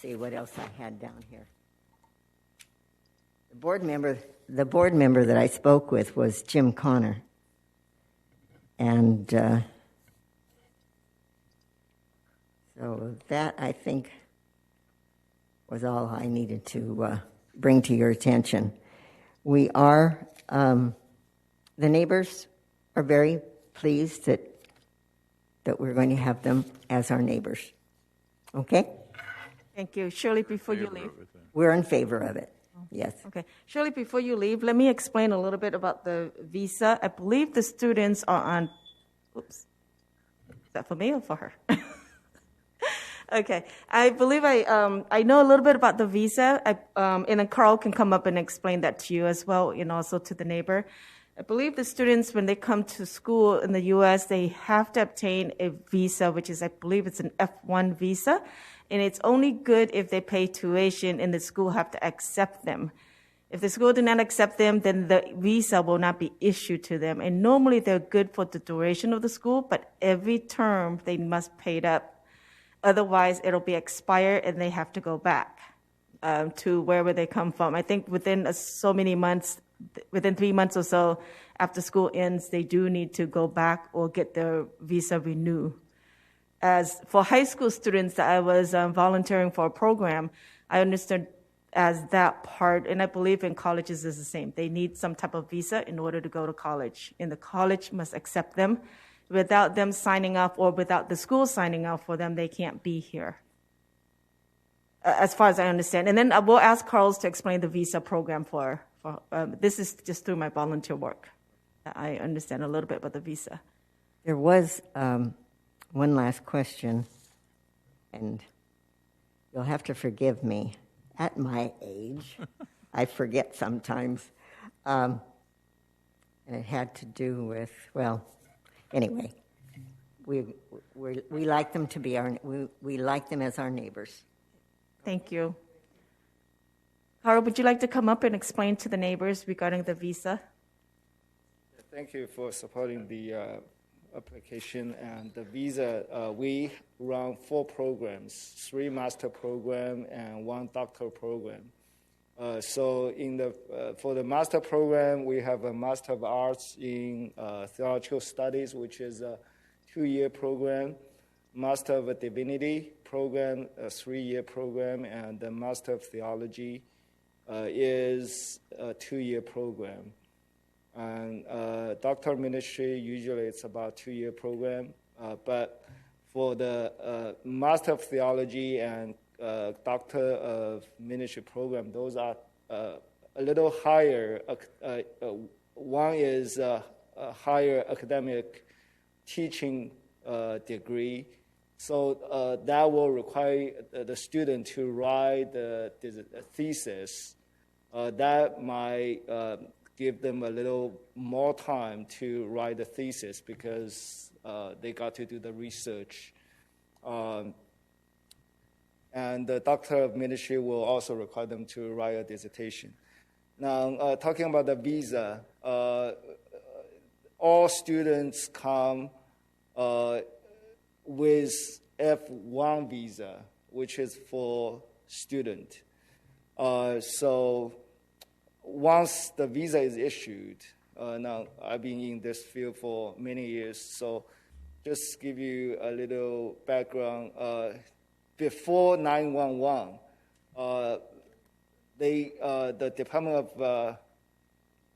see what else I had down here. The board member that I spoke with was Jim Connor, and so that, I think, was all I needed to bring to your attention. We are, the neighbors are very pleased that we're going to have them as our neighbors. Okay? Thank you. Shirley, before you leave. We're in favor of it. Yes. Okay. Shirley, before you leave, let me explain a little bit about the visa. I believe the students are on, oops, is that for me or for her? Okay. I believe I know a little bit about the visa, and then Carl can come up and explain that to you as well, and also to the neighbor. I believe the students, when they come to school in the U.S., they have to obtain a visa, which is, I believe it's an F1 visa, and it's only good if they pay tuition and the school have to accept them. If the school do not accept them, then the visa will not be issued to them. And normally they're good for the duration of the school, but every term they must pay it up. Otherwise, it'll be expired and they have to go back to wherever they come from. I think within so many months, within 3 months or so after school ends, they do need to go back or get their visa renewed. As for high school students that I was volunteering for a program, I understood as that part, and I believe in colleges is the same. They need some type of visa in order to go to college, and the college must accept them. Without them signing up or without the school signing up for them, they can't be here, as far as I understand. And then I will ask Carlos to explain the visa program for this is just through my volunteer work. I understand a little bit about the visa. There was one last question, and you'll have to forgive me. At my age, I forget sometimes. And it had to do with, well, anyway, we like them to be we like them as our neighbors. Thank you. Carl, would you like to come up and explain to the neighbors regarding the visa? Thank you for supporting the application and the visa. We run 4 programs, 3 master program and 1 doctoral program. So for the master program, we have a Master of Arts in Theological Studies, which is a 2-year program, Master of Divinity program, a 3-year program, and the Master of Theology is a 2-year program. And doctoral ministry, usually it's about 2-year program. But for the Master of Theology and Doctor of Ministry program, those are a little higher. One is a higher academic teaching degree. So that will require the student to write the thesis. That might give them a little more time to write the thesis because they got to do the research. And the Doctor of Ministry will also require them to write a dissertation. Now, talking about the visa, all students come with F1 visa, which is for student. So once the visa is issued, now I've been in this field for many years, so just give you a little background. Before 911, the Department of,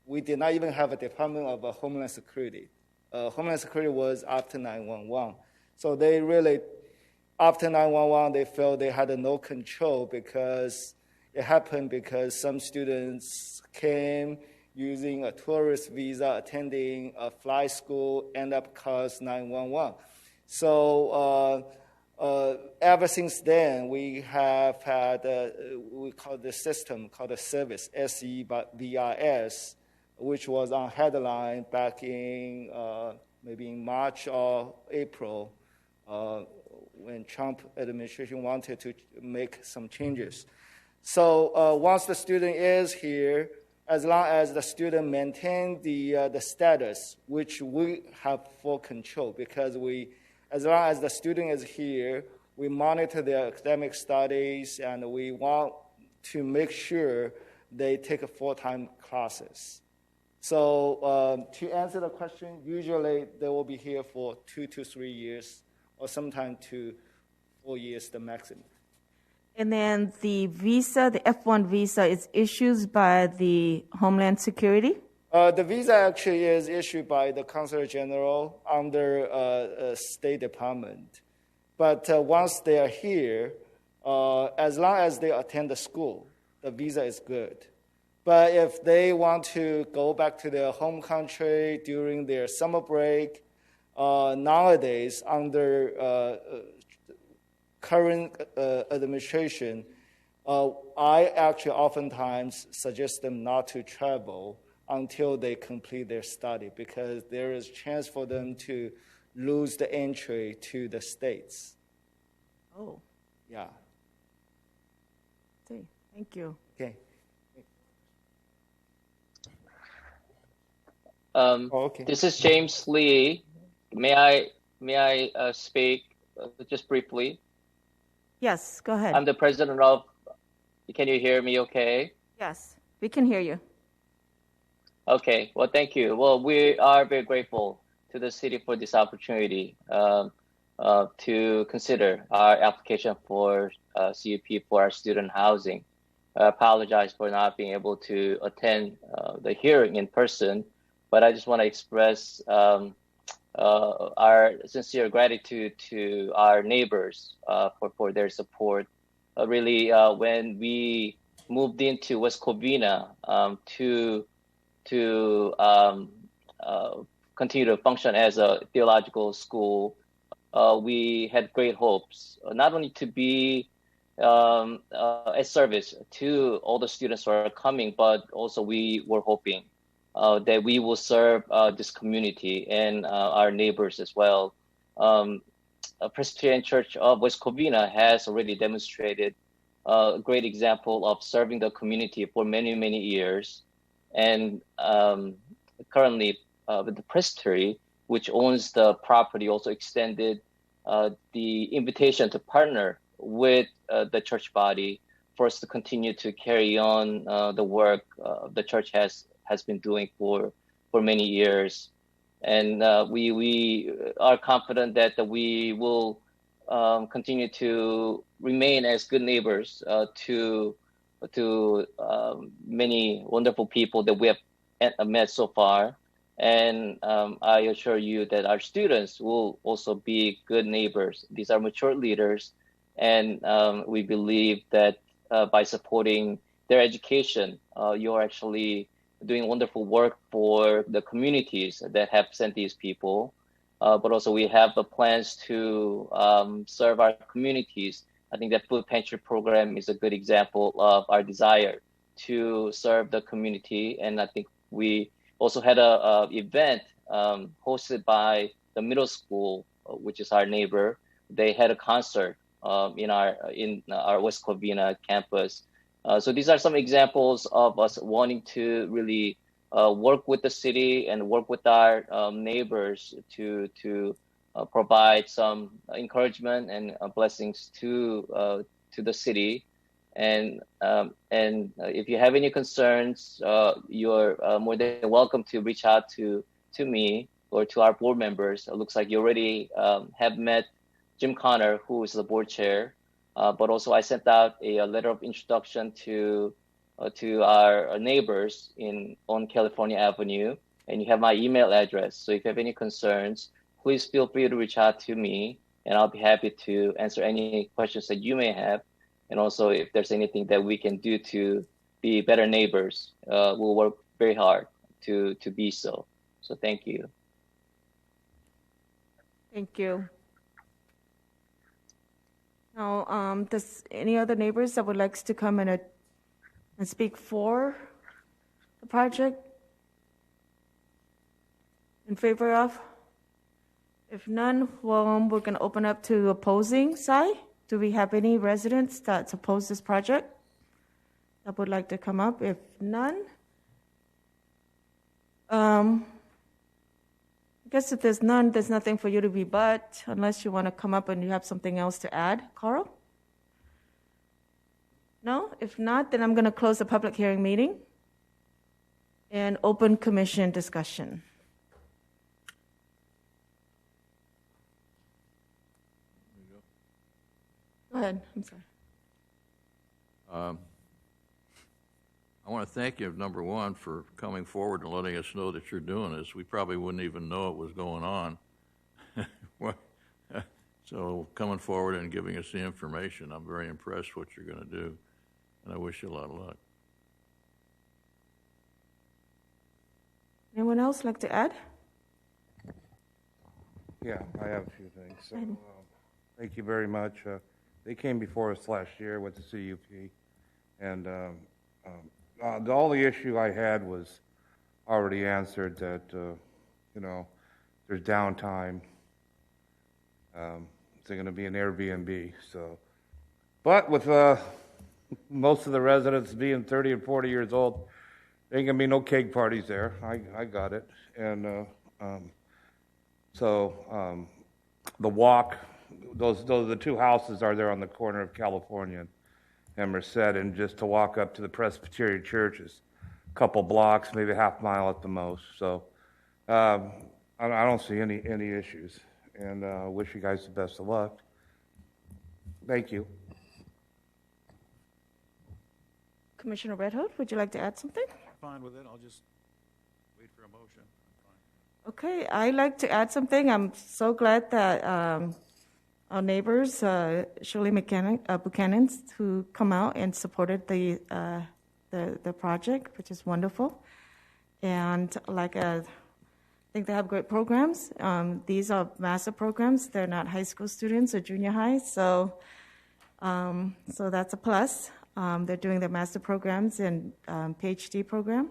we did not even have a Department of Homeland Security. Homeland Security was after 911. So they really, after 911, they felt they had no control because it happened because some students came using a tourist visa, attending a flight school, end up cause 911. So ever since then, we have had, we call the system called the service, SEVRS, which was on headline back in maybe in March or April when Trump administration wanted to make some changes. So once the student is here, as long as the student maintain the status, which we have full control, because as long as the student is here, we monitor their academic studies, and we want to make sure they take full-time classes. So to answer the question, usually they will be here for 2 to 3 years, or sometimes to 4 years, the maximum. And then the visa, the F1 visa, is issued by the Homeland Security? The visa actually is issued by the Consul General under State Department. But once they are here, as long as they attend the school, the visa is good. But if they want to go back to their home country during their summer break, nowadays under current administration, I actually oftentimes suggest them not to travel until they complete their study, because there is chance for them to lose the entry to the States. Oh, Yeah. okay. Thank you. Okay. Okay. This is James Lee. May I speak just briefly? Yes, go ahead. I'm the president of. Can you hear me? Okay. Yes, we can hear you. Okay. Well, thank you. Well, we are very grateful to the city for this opportunity to consider our application for CUP for our student housing. I apologize for not being able to attend the hearing in person, but I just want to express our sincere gratitude to our neighbors for their support. Really, when we moved into West Covina to continue to function as a theological school, we had great hopes, not only to be a service to all the students who are coming, but also we were hoping that we will serve this community and our neighbors as well. Presbyterian Church of West Covina has already demonstrated a great example of serving the community for many, many years. And currently, the Presbytery, which owns the property, also extended the invitation to partner with the church body for us to continue to carry on the work the church has been doing for many years. And we are confident that we will continue to remain as good neighbors to many wonderful people that we have met so far. And I assure you that our students will also be good neighbors. These are mature leaders, and we believe that by supporting their education, you're actually doing wonderful work for the communities that have sent these people. But also we have the plans to serve our communities. I think that food pantry program is a good example of our desire to serve the community. And I think we also had a event hosted by the middle school, which is our neighbor. They had a concert in our West Covina campus. So these are some examples of us wanting to really work with the city and work with our neighbors to provide some encouragement and blessings to the city. And if you have any concerns, you're more than welcome to reach out to me or to our board members. It looks like you already have met Jim Connor, who is the board chair. But also I sent out a letter of introduction to our neighbors on California Avenue, and you have my email address. So if you have any concerns, please feel free to reach out to me, and I'll be happy to answer any questions that you may have. And also, if there's anything that we can do to be better neighbors, we'll work very hard to be so. So thank you. Thank you. Now, does any other neighbors that would like to come and speak for the project? In favor of? If none, well, we're going to open up to the opposing side. Do we have any residents that oppose this project that would like to come up? If none, I guess if there's none, there's nothing for you to rebut unless you want to come up and you have something else to add. Carl? No? If not, then I'm going to close the public hearing meeting and open commission discussion. Go ahead. I'm sorry. I want to thank you, number one, for coming forward and letting us know that you're doing this. We probably wouldn't even know it was going on. So coming forward and giving us the information, I'm very impressed what you're going to do, and I wish you a lot of luck. Anyone else like to add? Yeah, I have a few things. So, thank you very much. They came before us last year with the CUP, and all the issue I had was already answered, that, there's downtime. It's going to be an Airbnb, so. But with most of the residents being 30 and 40 years old, there ain't going to be no cake parties there. I got it. And the walk, those the two houses are there on the corner of California and Merced, and just to walk up to the Presbyterian Church is a couple blocks, maybe a half mile at the most. So I don't see any issues, and wish you guys the best of luck. Thank you. Commissioner Red Hood, would you like to add something? Fine with it, I'll just wait for a motion. I'm fine. Okay, I'd like to add something. I'm so glad that our neighbors, Shirley Buchanan, who come out and supported the project, which is wonderful. And I think they have great programs. These are master programs. They're not high school students or junior high, so that's a plus. They're doing their master programs and PhD program.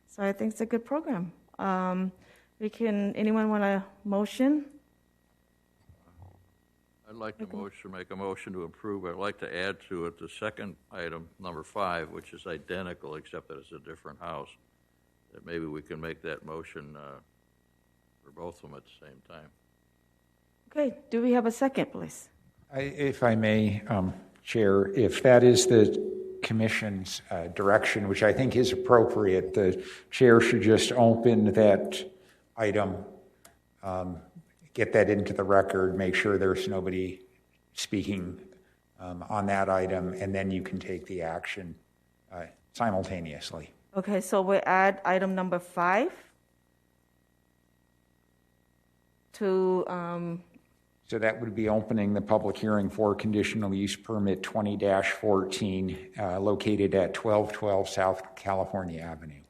So I think it's a good program. Anyone want a motion? I'd like to make a motion to approve. I'd like to add to it the second item, number 5, which is identical, except that it's a different house. That maybe we can make that motion for both of them at the same time. Okay, do we have a second, please? If I may, Chair, if that is the Commission's direction, which I think is appropriate, the Chair should just open that item, get that into the record, make sure there's nobody speaking on that item, and then you can take the action simultaneously. Okay, so we add item number 5 to... So that would be opening the public hearing for conditional use permit 20-14 located at 1212 South California Avenue.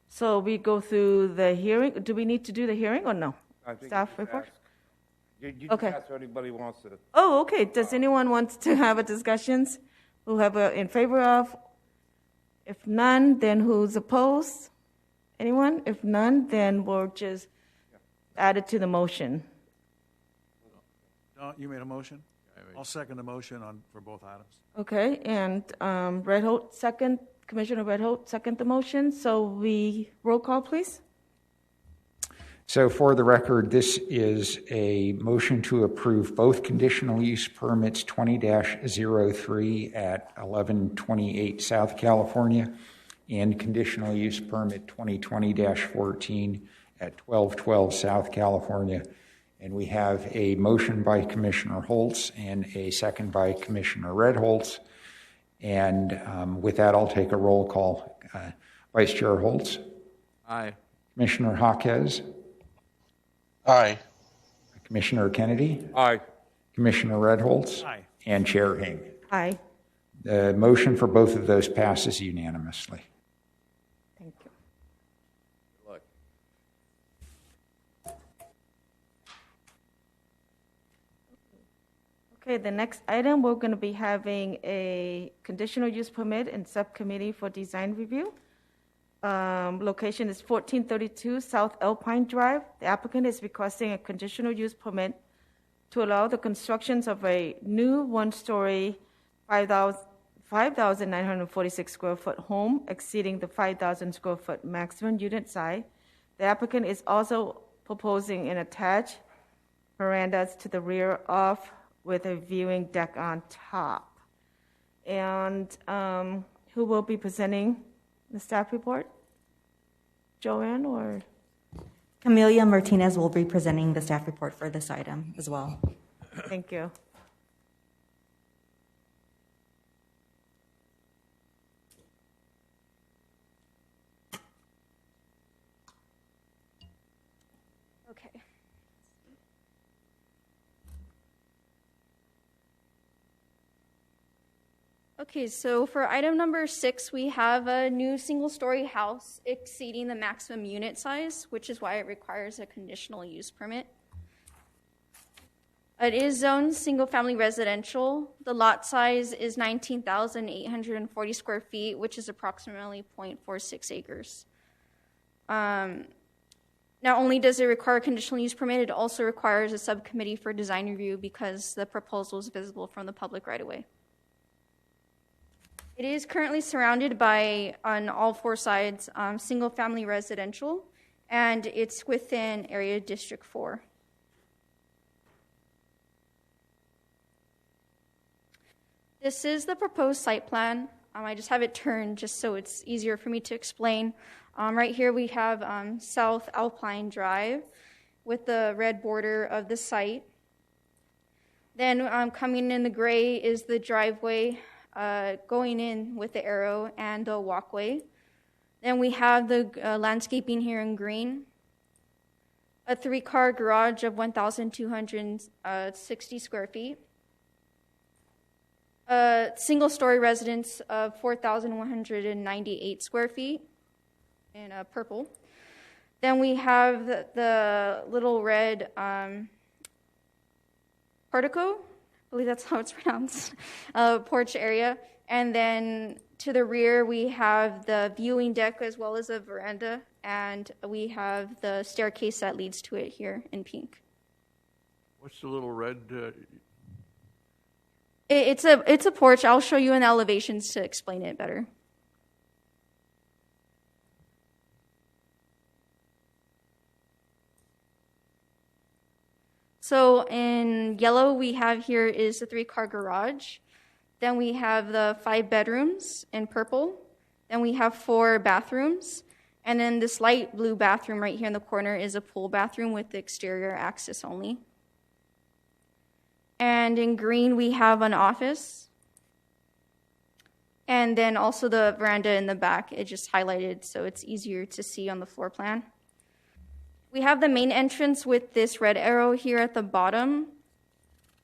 So we go through the hearing. Do we need to do the hearing or no? I think Staff report? You just Okay. ask if anybody wants to. Oh, okay. Does anyone want to have a discussions? Who have in favor of? If none, then who's opposed? Anyone? If none, then we'll just add it to the motion. No, you made a motion? I'll second the motion for both items. Okay, and Red Holt second, Commissioner Red Holt second the motion. So we roll call, please. So for the record, this is a motion to approve both conditional use permits 20-03 at 1128 South California and conditional use permit 2020-14 at 1212 South California. And we have a motion by Commissioner Holtz and a second by Commissioner Red Holtz. And with that, I'll take a roll call. Vice Chair Holtz? Aye. Commissioner Jaquez? Aye. Commissioner Kennedy? Aye. Commissioner Red Holtz? Aye. And Chair Hing. Aye. The motion for both of those passes unanimously. Thank you. Good luck. Okay, the next item, we're going to be having a conditional use permit and subcommittee for design review. Location is 1432 South Alpine Drive. The applicant is requesting a conditional use permit to allow the constructions of a new one-story 5,946 square foot home exceeding the 5,000 square foot maximum unit size. The applicant is also proposing an attached verandas to the rear of with a viewing deck on top. And who will be presenting the staff report? Joanne or? Camelia Martinez will be presenting the staff report for this item as well. Thank you. Okay. Okay, so for item number 6, we have a new single-story house exceeding the maximum unit size, which is why it requires a conditional use permit. It is zoned single-family residential. The lot size is 19,840 square feet, which is approximately 0.46 acres. Not only does it require a conditional use permit, it also requires a subcommittee for design review because the proposal is visible from the public right-of-way. It is currently surrounded by, on all 4 sides, single-family residential, and it's within Area District 4. This is the proposed site plan. I just have it turned just so it's easier for me to explain. Right here we have South Alpine Drive with the red border of the site. Then coming in the gray is the driveway going in with the arrow and the walkway. Then we have the landscaping here in green. A 3-car garage of 1,260 square feet. A single-story residence of 4,198 square feet in purple. Then we have the little red portico, I believe that's how it's pronounced, porch area. And then to the rear, we have the viewing deck as well as a veranda, and we have the staircase that leads to it here in pink. What's the little red? It's a porch. I'll show you in elevations to explain it better. So in yellow, we have here is the 3-car garage. Then we have the 5 bedrooms in purple. Then we have 4 bathrooms. And then this light blue bathroom right here in the corner is a pool bathroom with the exterior access only. And in green, we have an office. And then also the veranda in the back, it just highlighted so it's easier to see on the floor plan. We have the main entrance with this red arrow here at the bottom,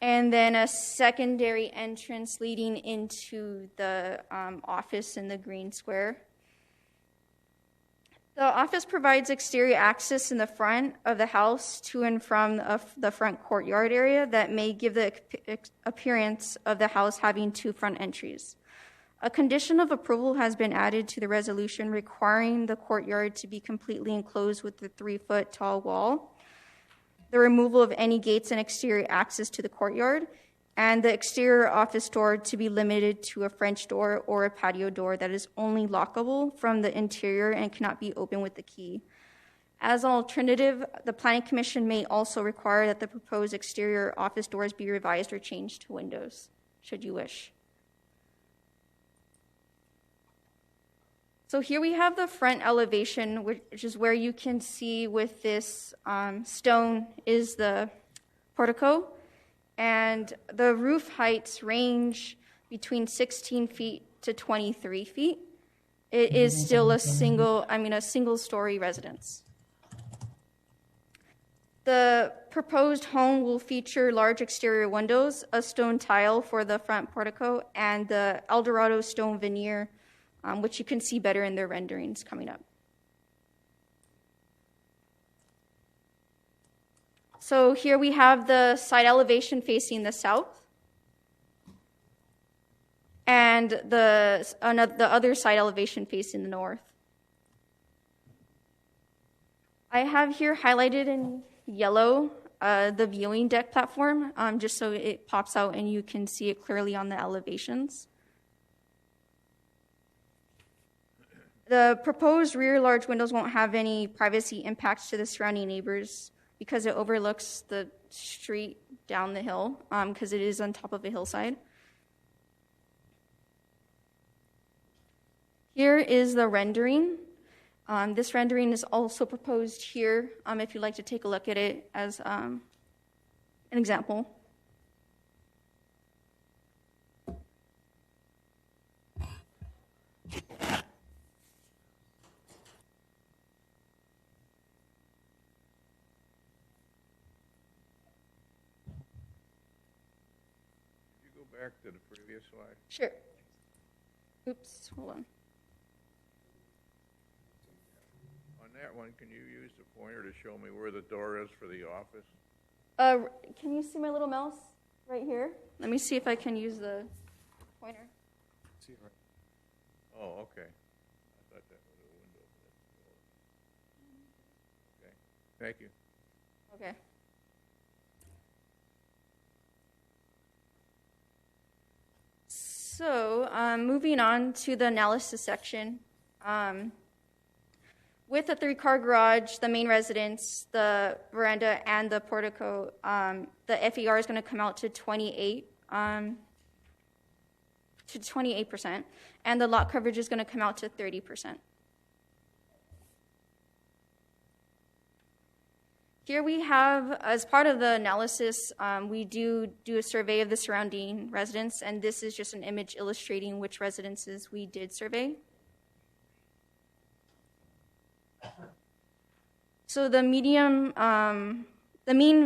and then a secondary entrance leading into the office in the green square. The office provides exterior access in the front of the house to and from the front courtyard area that may give the appearance of the house having 2 front entries. A condition of approval has been added to the resolution requiring the courtyard to be completely enclosed with the 3-foot tall wall, the removal of any gates and exterior access to the courtyard, and the exterior office door to be limited to a French door or a patio door that is only lockable from the interior and cannot be opened with the key. As an alternative, the Planning Commission may also require that the proposed exterior office doors be revised or changed to windows, should you wish. So here we have the front elevation, which is where you can see with this stone is the portico. And the roof heights range between 16 feet to 23 feet. It is still a single-story residence. The proposed home will feature large exterior windows, a stone tile for the front portico, and the Eldorado stone veneer, which you can see better in their renderings coming up. So here we have the side elevation facing the south. and the other side elevation facing the north. I have here highlighted in yellow the viewing deck platform, just so it pops out and you can see it clearly on the elevations. The proposed rear large windows won't have any privacy impacts to the surrounding neighbors because it overlooks the street down the hill, because it is on top of a hillside. Here is the rendering. This rendering is also proposed here, if you'd like to take a look at it as an example. Back to the previous slide. Sure. Oops, hold on. On that one, can you use the pointer to show me where the door is for the office? Can you see my little mouse right here? Let me see if I can use the pointer. See it right. Oh, okay. I thought that was a window for that door. Okay, thank you. Okay. So, moving on to the analysis section. With the 3-car garage, the main residence, the veranda, and the portico, the FAR is going to come out to 28%, and the lot coverage is going to come out to 30%. Here we have, as part of the analysis, we do a survey of the surrounding residents, and this is just an image illustrating which residences we did survey. So the median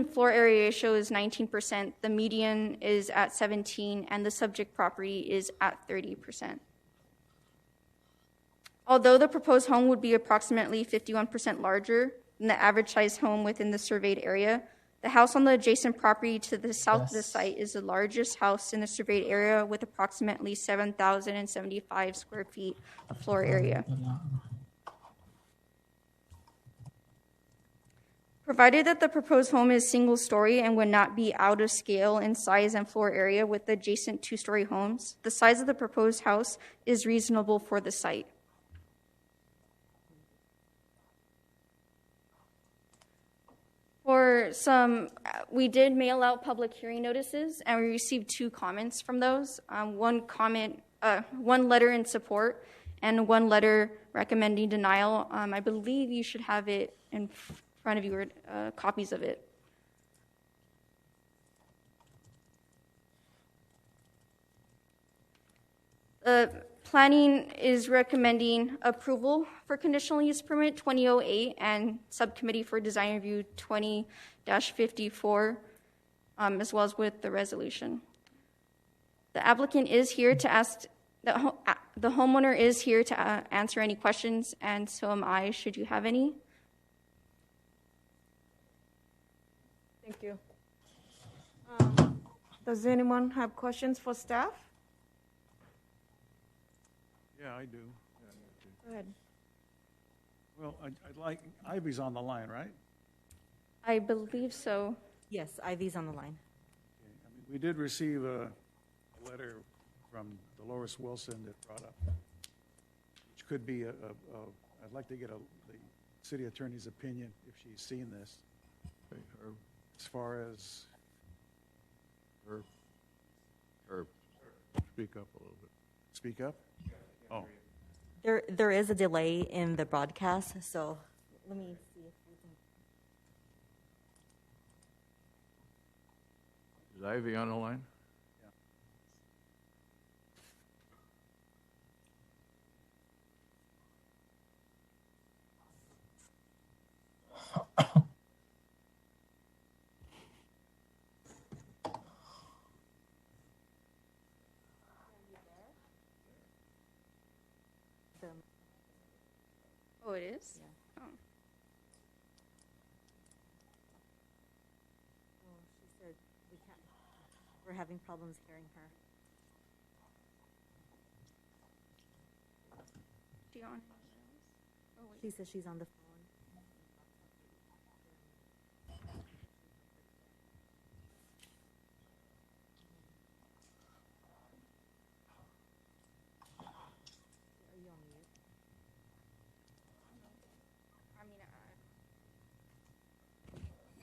floor area ratio is 19%, the median is at 17%, and the subject property is at 30%. Although the proposed home would be approximately 51% larger than the average size home within the surveyed area, the house on the adjacent property to the south of the site is the largest house in the surveyed area with approximately 7,075 square feet of floor area. Provided that the proposed home is single-story and would not be out of scale in size and floor area with the adjacent 2-story homes, the size of the proposed house is reasonable for the site. We did mail out public hearing notices, and we received 2 comments from those. One letter in support, and 1 letter recommending denial. I believe you should have it in front of you, or copies of it. Planning is recommending approval for conditional use permit 2008 and subcommittee for design review 20-54, as well as with the resolution. The applicant is here to ask, the homeowner is here to answer any questions, and so am I, should you have any. Thank you. Does anyone have questions for staff? Yeah, I do. Go ahead. Well, I'd like, Ivy's on the line, right? I believe so. Yes, Ivy's on the line. Okay. I mean, we did receive a letter from Dolores Wilson that brought up, which could be I'd like to get the city attorney's opinion if she's seen this, as far as. Or speak up a little bit. Speak up? Oh. There is a delay in the broadcast, so let me see if we can. Is Ivy on the line? Oh, it is? Yeah. Oh. Well, she said we're having problems hearing her. she on? She says she's on the phone.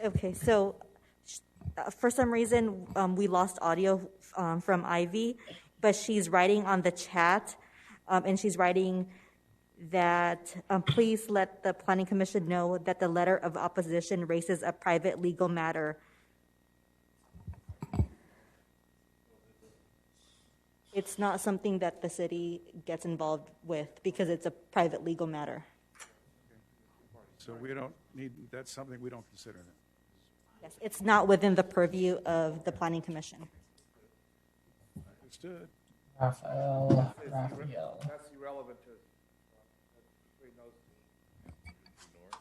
Okay, so for some reason, we lost audio from Ivy, but she's writing on the chat, and she's writing that please let the Planning Commission know that the letter of opposition raises a private legal matter. It's not something that the city gets involved with because it's a private legal matter. So we don't need, that's something we don't consider then. Yes, it's not within the purview of the Planning Commission. Understood. Raphael. That's irrelevant to between those two.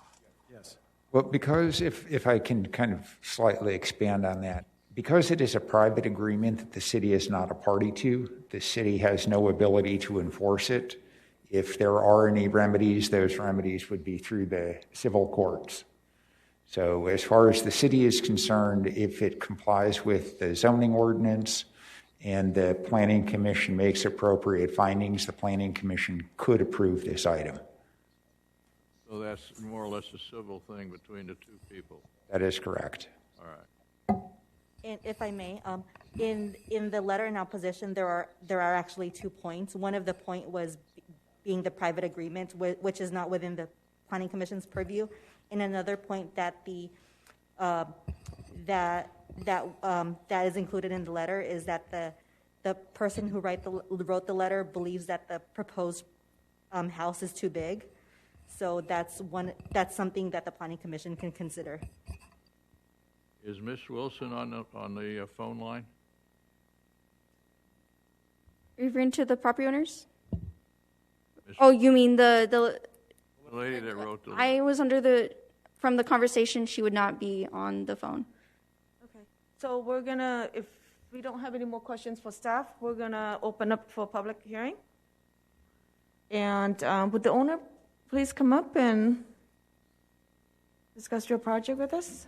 Yes. Well, because if I can kind of slightly expand on that, because it is a private agreement that the city is not a party to, the city has no ability to enforce it. If there are any remedies, those remedies would be through the civil courts. So as far as the city is concerned, if it complies with the zoning ordinance and the Planning Commission makes appropriate findings, the Planning Commission could approve this item. So that's more or less a civil thing between the two people. That is correct. All right. And if I may, in the letter in opposition, there are actually 2 points. One of the point was being the private agreement, which is not within the Planning Commission's purview. And another point that that is included in the letter is that the person who wrote the letter believes that the proposed house is too big. So that's something that the Planning Commission can consider. Is Miss Wilson on the phone line? Referring to the property owners? Oh, you mean the lady that wrote the I was from the conversation, she would not be on the phone. Okay, so we're gonna, if we don't have any more questions for staff, we're gonna open up for public hearing. And would the owner please come up and discuss your project with us?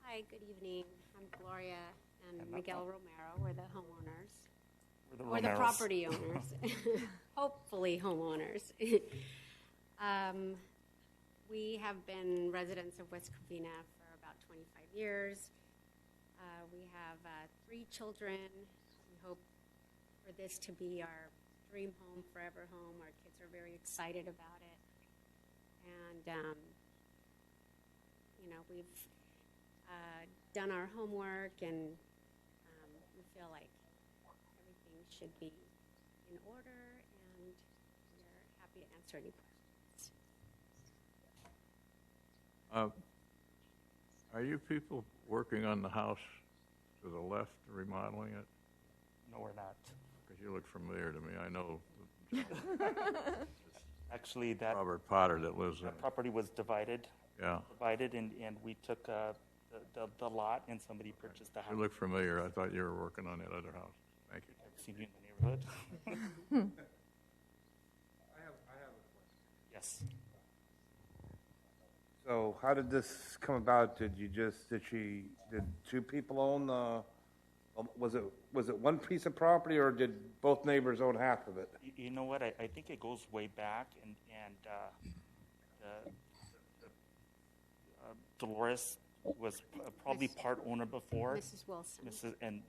Hi, good evening. I'm Gloria and Miguel Romero. We're the homeowners. We're the property owners. Hopefully homeowners. We have been residents of West Covina for about 25 years. We have 3 children. We hope for this to be our dream home, forever home. Our kids are very excited about it. And, we've done our homework, and we feel like everything should be in order, and we're happy to answer any questions. Are you people working on the house to the left, remodeling it? No, we're not. Because you look familiar to me. I know Actually, that Robert Potter that lives there. property was divided. Yeah. And we took the lot, and somebody purchased the house. You look familiar. I thought you were working on that other house. Thank you. I've seen you in the neighborhood. I have a question. Yes. So how did this come about? Did 2 people own the, was it one piece of property, or did both neighbors own half of it? You know what? I think it goes way back, and Dolores was probably part owner before. Mrs. Wilson.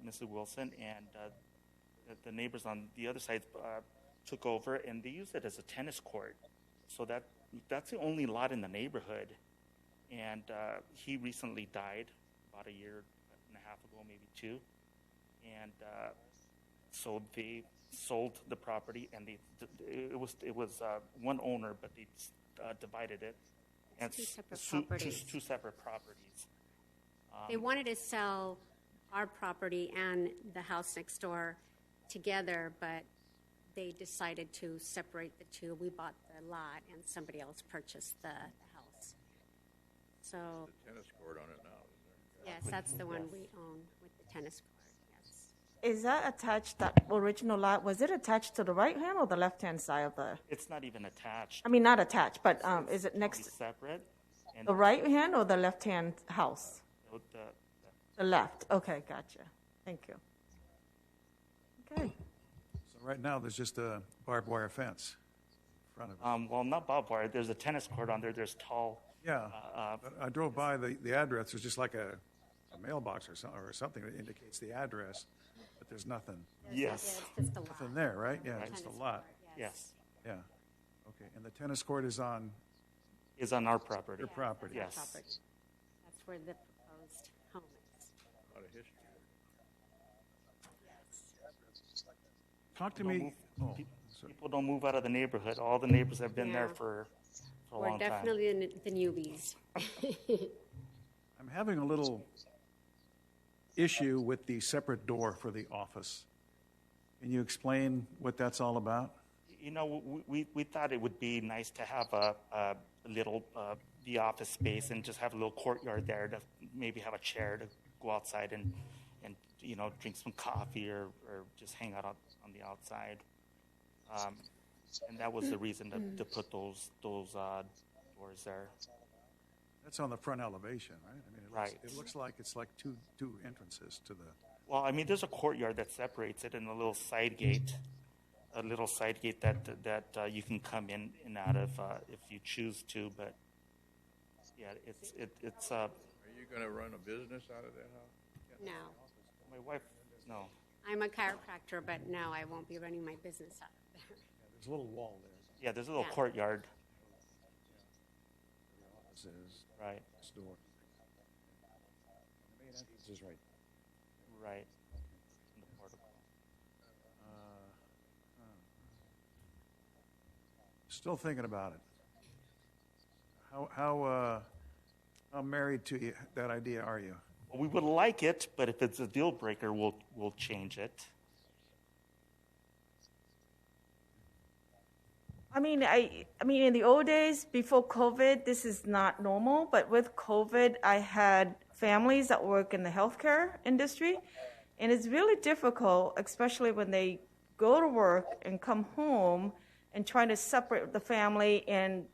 Mrs. Wilson, and the neighbors on the other side took over, and they used it as a tennis court. So that's the only lot in the neighborhood. And he recently died about a year and a half ago, maybe 2. And so they sold the property, and it was one owner, but they divided it. And 2 separate properties. 2 separate properties. They wanted to sell our property and the house next door together, but they decided to separate the two. We bought the lot, and somebody else purchased the house. So, Tennis court on it now, is there? yes, that's the one we own with the tennis court, yes. Is that attached, that original lot, was it attached to the right-hand or the left-hand side of the, It's not even attached. I mean, not attached, but is it next, It's separate. And the right-hand or the left-hand house? the, The left, okay, gotcha. Thank you. Okay. So right now, there's just a barbed wire fence in front of it. well, not barbed wire. There's a tennis court on there. There's tall. Yeah, but I drove by the address. There's just like a mailbox or something that indicates the address, but there's nothing. Yes. Yeah, it's just a lot. Nothing there, right? Yeah, Right. just a Tennis lot. court, Yes. Yeah. Okay, and the tennis court is on Is on our property. your property? Yes. Property. That's where the proposed home is. A lot of history. Talk to me. Oh, sorry. People don't move out of the neighborhood. All the neighbors have been there Yeah. for a We're long time. definitely the newbies. I'm having a little issue with the separate door for the office. Can you explain what that's all about? You know, we thought it would be nice to have a little the office space and just have a little courtyard there to maybe have a chair to go outside and you know, drink some coffee or just hang out on the outside. And that was the reason to put those doors there. That's on the front elevation, right? I mean, Right. It looks like it's like two entrances to the. Well, I mean, there's a courtyard that separates it and a little side gate that you can come in and out of if you choose to. But yeah, it's Are you going to run a business out of that house? No. my wife. No, I'm a chiropractor, but no, I won't be running my business out of there. There's a little wall there. yeah, there's a little Yeah. courtyard. The office is Right, next door. The main entrance is right. right. In the portico. Still thinking about it. How married to that idea are you? We would like it, but if it's a deal breaker, we'll change it. I mean, in the old days, before COVID, this is not normal, but with COVID, I had families that work in the healthcare industry, and it's really difficult, especially when they go to work and come home and trying to separate the family and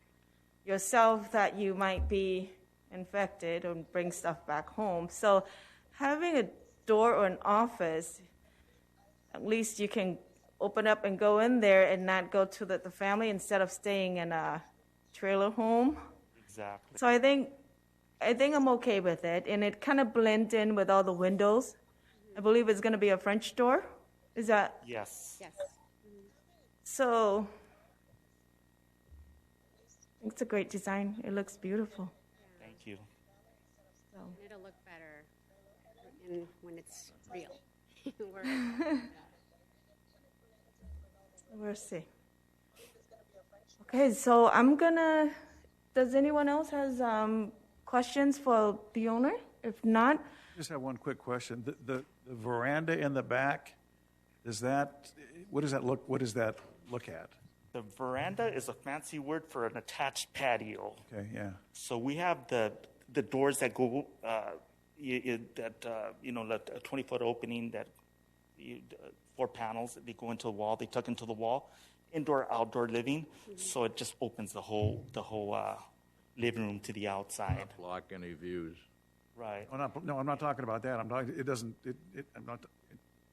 yourself that you might be infected or bring stuff back home. So having a door or an office, at least you can open up and go in there and not go to the family instead of staying in a trailer home. Exactly. So I think I'm okay with it, and it kind of blends in with all the windows. I believe it's going to be a French door. Is that Yes. Yes. so? It's a great design. It looks beautiful. Thank you. So. It'll look better when it's real. We're- We'll see. Okay, so does anyone else has questions for the owner? If not, Just have one quick question. The veranda in the back, what does that look at? The veranda is a fancy word for an attached patio. Okay, yeah. So we have the doors that go a 20-foot opening that 4 panels. They go into the wall. They tuck into the wall. Indoor, outdoor living. So it just opens the whole living room to the outside. Not block any views. Right. No, I'm not talking about that. I'm talking. It doesn't.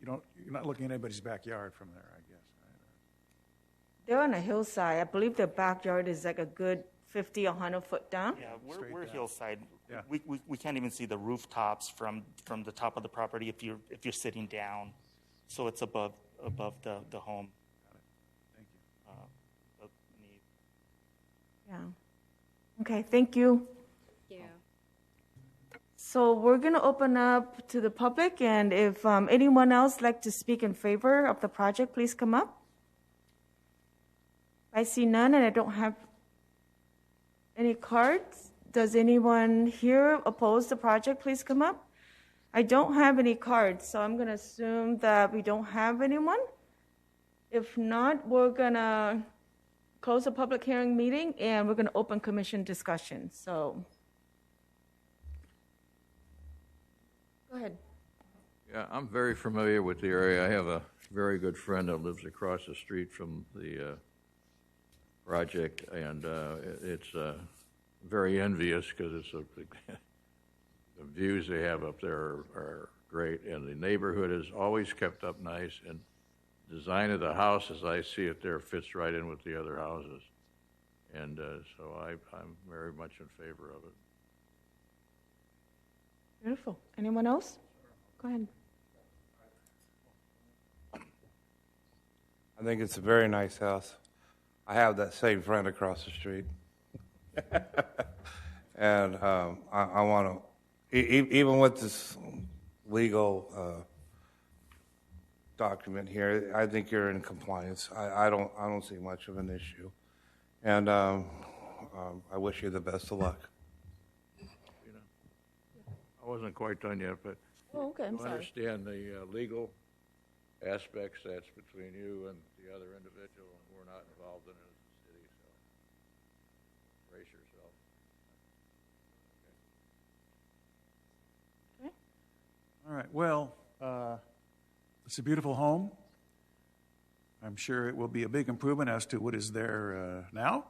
You're not looking at anybody's backyard from there, I guess. Right? they're on a hillside. I believe their backyard is like a good 50, 100 foot down. Yeah, Straight we're down. hillside. Yeah. We can't even see the rooftops from the top of the property if you're sitting down. So it's above the home. Thank you. But neat. Yeah. Okay, thank you. Thank you. So we're going to open up to the public, and if anyone else like to speak in favor of the project, please come up. I see none, and I don't have any cards. Does anyone here oppose the project? Please come up. I don't have any cards, so I'm going to assume that we don't have anyone. If not, we're gonna close the public hearing meeting and we're gonna open commission discussion, so. Go ahead. Yeah, I'm very familiar with the area. I have a very good friend that lives across the street from the project, and it's very envious because it's the views they have up there are great, and the neighborhood is always kept up nice, and design of the house, as I see it there, fits right in with the other houses. And so I'm very much in favor of it. Beautiful. Anyone else? Go ahead. I think it's a very nice house. I have that same friend across the street. And I want to, even with this legal document here, I think you're in compliance. I don't see much of an issue. And I wish you the best of luck. I wasn't quite done yet, but Oh, okay, I'm I sorry. understand the legal aspects. That's between you and the other individual, and we're not involved in it as a city, so brace yourself. All right, well, it's a beautiful home. I'm sure it will be a big improvement as to what is there now.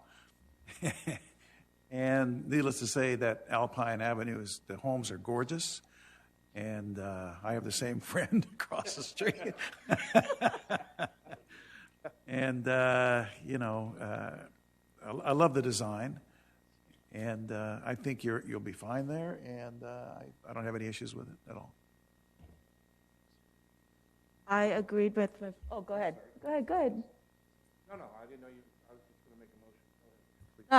And needless to say that Alpine Avenue, the homes are gorgeous. And I have the same friend across the street. And, I love the design. And I think you'll be fine there. And I don't have any issues with it at all. I agreed with, oh, go ahead. Go ahead. No, I didn't know you, I was just going to make a motion. No,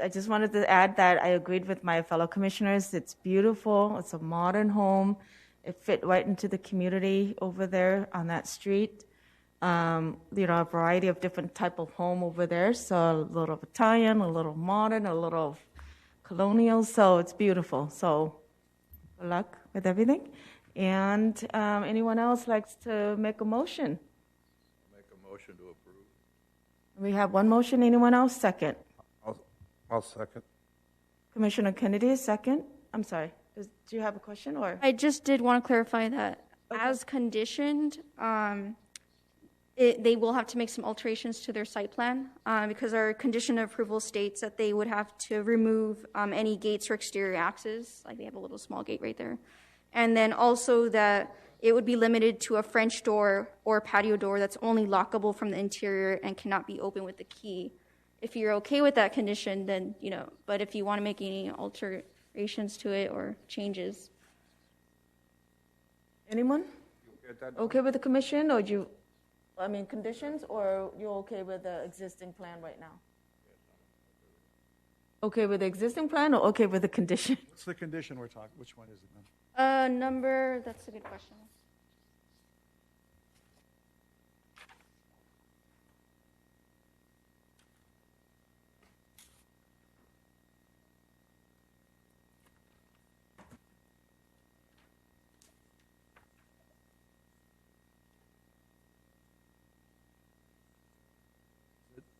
I just wanted to add that I agreed with my fellow commissioners. It's beautiful. It's a modern home. It fit right into the community over there on that street. A variety of different type of home over there. So a little Italian, a little modern, a little colonial. So it's beautiful. So good luck with everything. And anyone else likes to make a motion? Make a motion to approve. We have one motion. Anyone else? Second. I'll second. Commissioner Kennedy, second. I'm sorry. Do you have a question or? I just did want to clarify that as conditioned, they will have to make some alterations to their site plan because our condition of approval states that they would have to remove any gates or exterior access, like they have a little small gate right there. And then also that it would be limited to a French door or patio door that's only lockable from the interior and cannot be opened with the key. If you're okay with that condition, then, but if you want to make any alterations to it or changes. Anyone? Okay with the commission or conditions, or you're okay with the existing plan right now? Okay with the existing plan or okay with the condition? What's the condition we're talking? Which one is it then? That's a good question.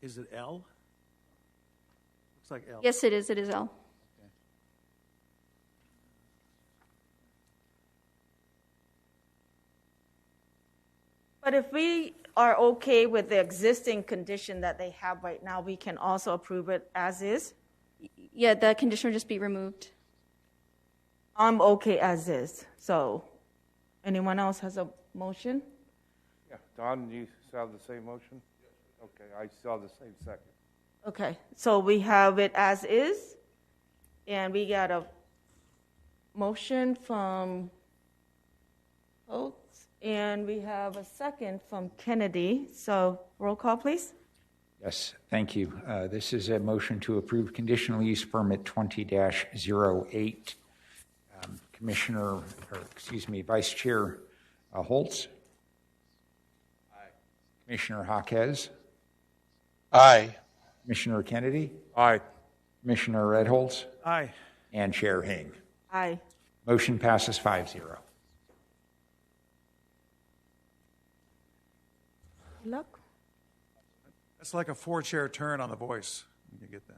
Is it L? Looks like L. Yes, it is. It is L. But if we are okay with the existing condition that they have right now, we can also approve it as is? Yeah, the condition would just be removed. I'm okay as is. So anyone else has a motion? Yeah, Don, you still have the same motion? Okay, I still have the same second. Okay, so we have it as is, and we got a motion from Oates, and we have a second from Kennedy. So roll call, please. Yes, thank you. This is a motion to approve conditional use permit 20-08. Vice Chair Holtz. Aye. Commissioner Jaquez. Aye. Commissioner Kennedy. Aye. Commissioner Redholz. Aye. And Chair Hing. Aye. Motion passes 5-0. Luck? That's like a four-chair turn on the voice when you get that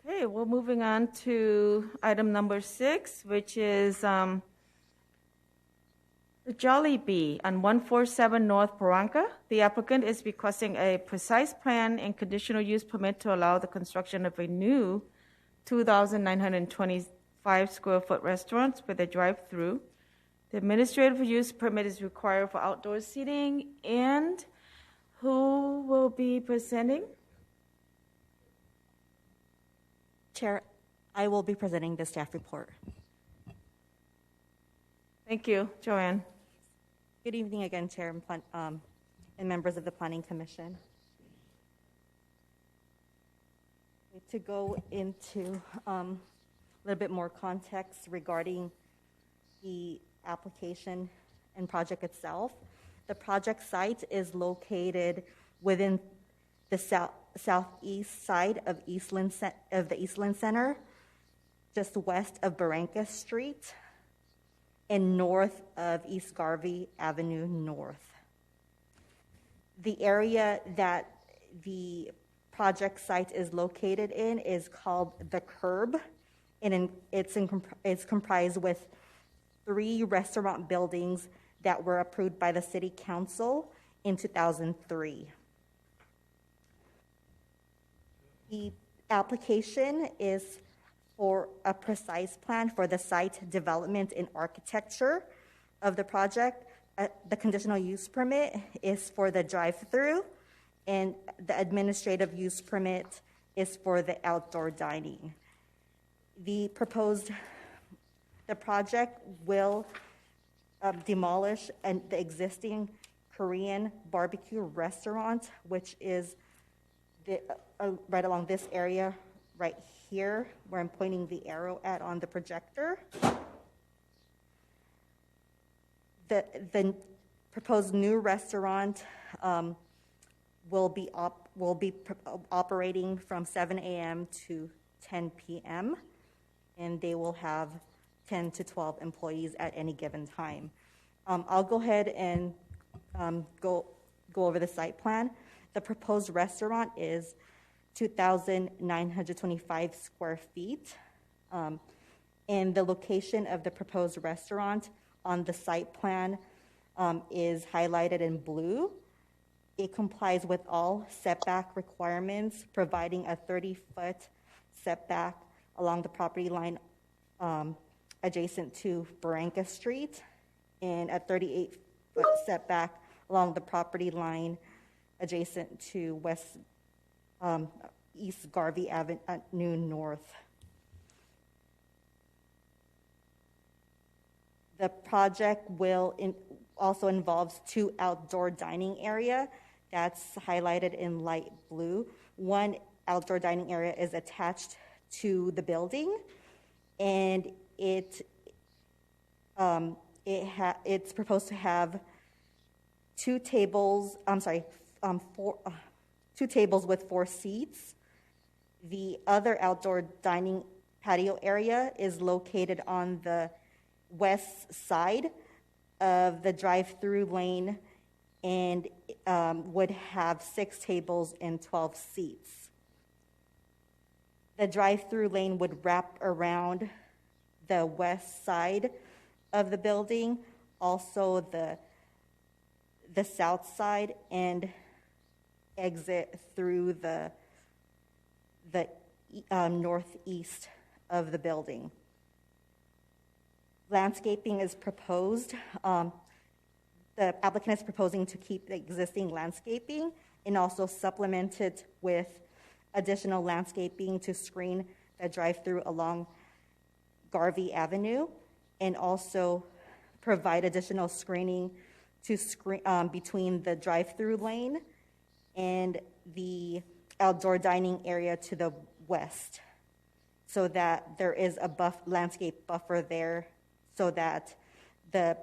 5-0. Okay, well, moving on to item number 6, which is the Jollibee on 147 North Barranca. The applicant is requesting a precise plan and conditional use permit to allow the construction of a new 2,925 square foot restaurant with a drive-through. The administrative use permit is required for outdoor seating. And who will be presenting? Chair, I will be presenting the staff report. Thank you, Joanne. Good evening again, Chair and members of the Planning Commission. To go into a little bit more context regarding the application and project itself, the project site is located within the southeast side of the Eastland Center, just west of Barranca Street, and north of East Garvey Avenue North. The area that the project site is located in is called the Curb, and it's comprised with 3 restaurant buildings that were approved by the City Council in 2003. The application is for a precise plan for the site development and architecture of the project. The conditional use permit is for the drive-through, and the administrative use permit is for the outdoor dining. The project will demolish the existing Korean barbecue restaurant, which is right along this area right here, where I'm pointing the arrow at on the projector. The proposed new restaurant will be operating from 7 a.m. to 10 p.m., and they will have 10 to 12 employees at any given time. I'll go ahead and go over the site plan. The proposed restaurant is 2,925 square feet, and the location of the proposed restaurant on the site plan is highlighted in blue. It complies with all setback requirements, providing a 30-foot setback along the property line adjacent to Barranca Street, and a 38-foot setback along the property line adjacent to East Garvey Avenue North. The project also involves 2 outdoor dining area that's highlighted in light blue. One outdoor dining area is attached to the building, and it's proposed to have 2 tables. Two tables with 4 seats. The other outdoor dining patio area is located on the west side of the drive-through lane, and would have 6 tables and 12 seats. The drive-through lane would wrap around the west side of the building, also the south side, and exit through the northeast of the building. Landscaping is proposed. The applicant is proposing to keep the existing landscaping and also supplement it with additional landscaping to screen the drive-through along Garvey Avenue, and also provide additional screening to between the drive-through lane and the outdoor dining area to the west, so that there is a landscape buffer there, so that the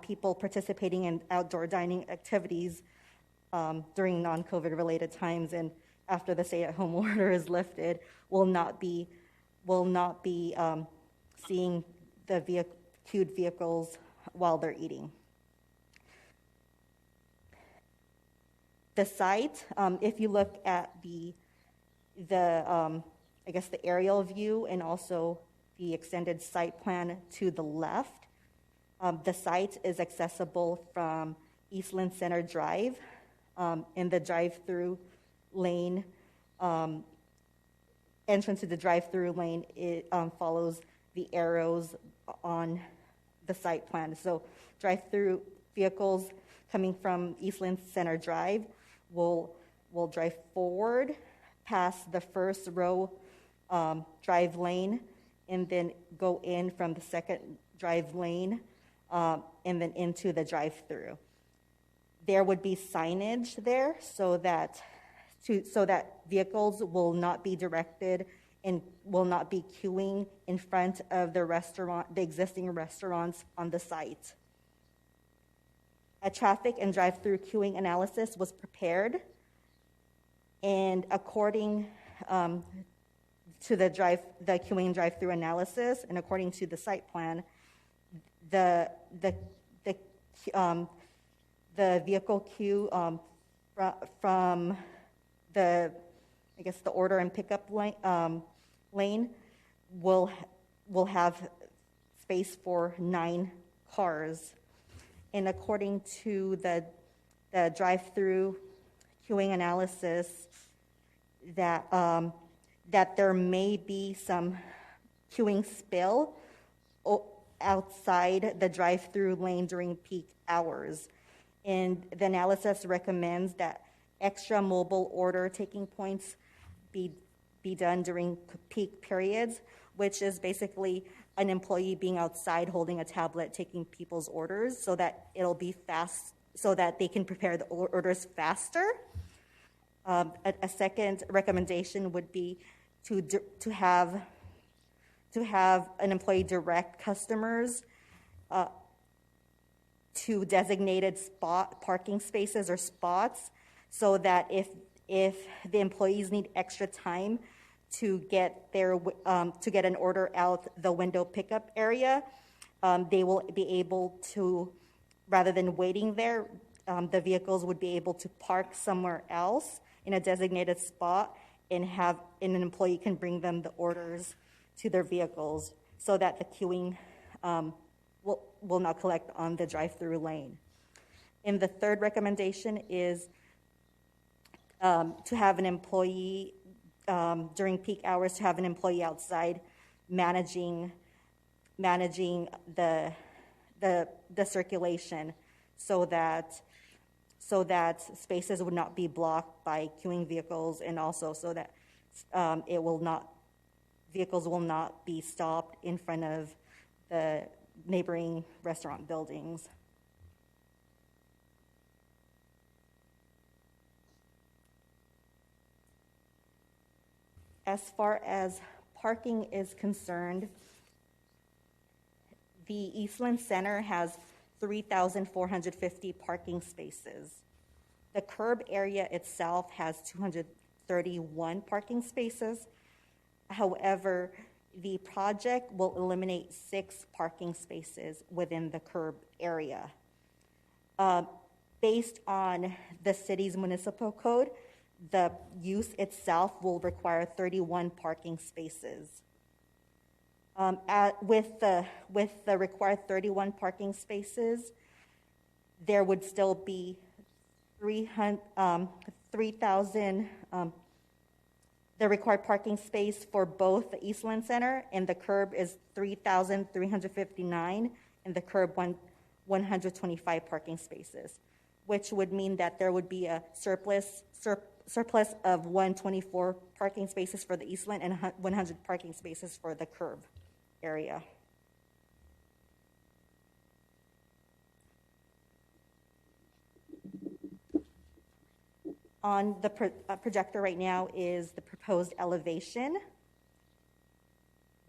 people participating in outdoor dining activities during non-COVID related times and after the stay-at-home order is lifted will not be seeing the queued vehicles while they're eating. The site, if you look at the aerial view and also the extended site plan to the left, the site is accessible from Eastland Center Drive. In the drive-through lane, entrance to the drive-through lane, it follows the arrows on the site plan. So drive-through vehicles coming from Eastland Center Drive will drive forward past the first row drive lane and then go in from the second drive lane and then into the drive-through. There would be signage there so that vehicles will not be directed and will not be queuing in front of the existing restaurants on the site. A traffic and drive-through queuing analysis was prepared, and according to the queuing and drive-through analysis, and according to the site plan, the vehicle queue from the order and pickup lane will have space for 9 cars. And according to the drive-through queuing analysis, that there may be some queuing spill outside the drive-through lane during peak hours. And the analysis recommends that extra mobile order taking points be done during peak periods, which is basically an employee being outside holding a tablet taking people's orders so that it'll be fast, so that they can prepare the orders faster. A second recommendation would be to have an employee direct customers to designated parking spaces or spots, so that if the employees need extra time to get an order out the window pickup area, they will be able to, rather than waiting there, the vehicles would be able to park somewhere else in a designated spot, and an employee can bring them the orders to their vehicles, so that the queuing will not collect on the drive-through lane. And the third recommendation is to have an employee during peak hours, to have an employee outside managing the circulation, so that spaces would not be blocked by queuing vehicles, and also so that vehicles will not be stopped in front of the neighboring restaurant buildings. As far as parking is concerned, the Eastland Center has 3,450 parking spaces. The curb area itself has 231 parking spaces. However, the project will eliminate 6 parking spaces within the curb area. Based on the city's municipal code, the use itself will require 31 parking spaces. With the required 31 parking spaces, there would still be 3,000. The required parking space for both the Eastland Center and the curb is 3,359, and the curb 125 parking spaces, which would mean that there would be a surplus of 124 parking spaces for the Eastland and 100 parking spaces for the curb area. On the projector right now is the proposed elevation.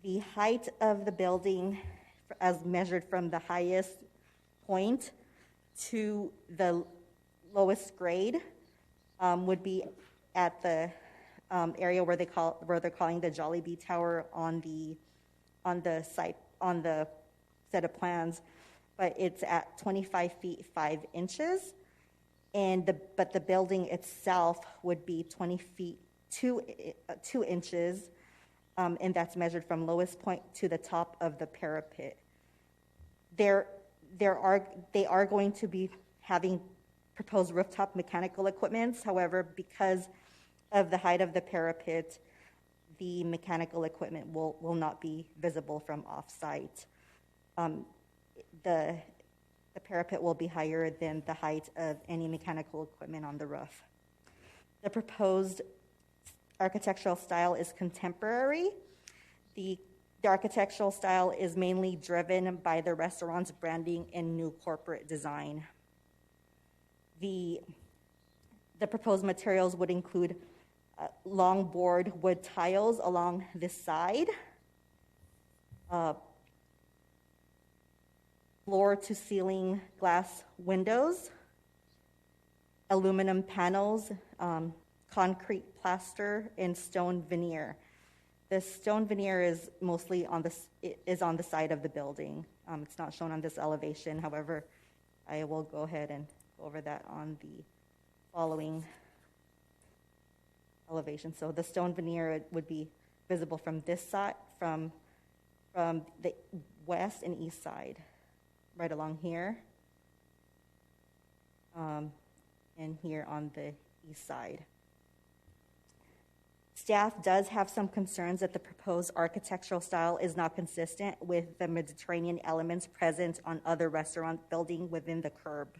The height of the building, as measured from the highest point to the lowest grade, would be at the area where they're calling the Jollibee Tower on the site on the set of plans, but it's at 25 feet 5 inches, but the building itself would be 20 feet 2 inches, and that's measured from lowest point to the top of the parapet. They are going to be having proposed rooftop mechanical equipment. However, because of the height of the parapet, the mechanical equipment will not be visible from off-site. The parapet will be higher than the height of any mechanical equipment on the roof. The proposed architectural style is contemporary. The architectural style is mainly driven by the restaurant's branding and new corporate design. The proposed materials would include long board wood tiles along this side, floor to ceiling glass windows, aluminum panels, concrete plaster, and stone veneer. The stone veneer is mostly on the side of the building. It's not shown on this elevation. However, I will go ahead and go over that on the following elevation. So the stone veneer would be visible from this side, from the west and east side, right along here, and here on the east side. Staff does have some concerns that the proposed architectural style is not consistent with the Mediterranean elements present on other restaurant building within the curb.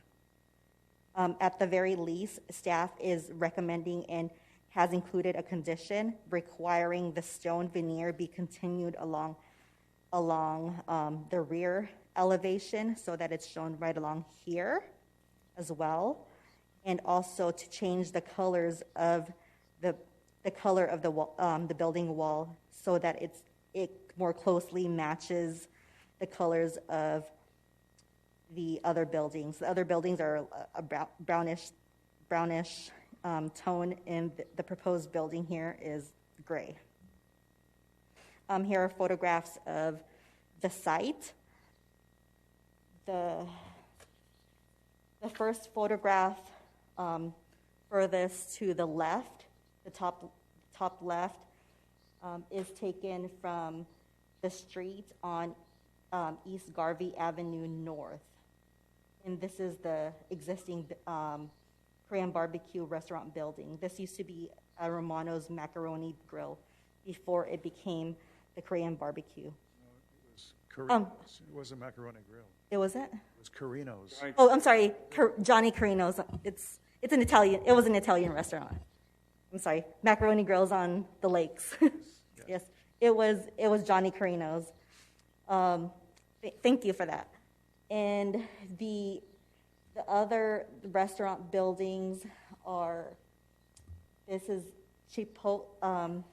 At the very least, staff is recommending and has included a condition requiring the stone veneer be continued along the rear elevation so that it's shown right along here as well, and also to change the colors of the color of the building wall so that it more closely matches the colors of the other buildings. The other buildings are a brownish tone, and the proposed building here is gray. Here are photographs of the site. The first photograph furthest to the left, the top left, is taken from the street on East Garvey Avenue North. And this is the existing Korean barbecue restaurant building. This used to be a Romano's Macaroni Grill before it became the Korean barbecue. No, it was Carino's. It wasn't Macaroni Grill. It wasn't? It was Carino's. Oh, I'm sorry, Johnny Carino's. It's an Italian. It was an Italian restaurant. I'm sorry, Macaroni Grill's on the lakes. Yes, it was Johnny Carino's. Thank you for that. And the other restaurant buildings are, this is Chipotle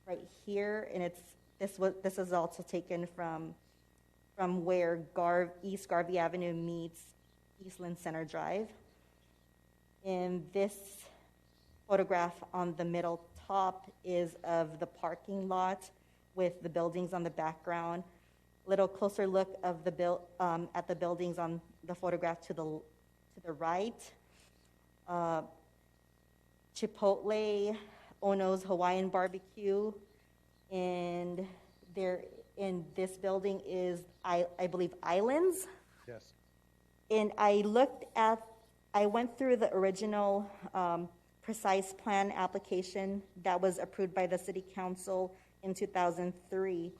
right here, and this is also taken from where East Garvey Avenue meets Eastland Center Drive. And this photograph on the middle top is of the parking lot with the buildings on the background. Little closer look of at the buildings on the photograph to the right. Chipotle, Ono's Hawaiian Barbecue, and there in this building is I believe Islands. Yes. And I went through the original precise plan application that was approved by the City Council in 2003.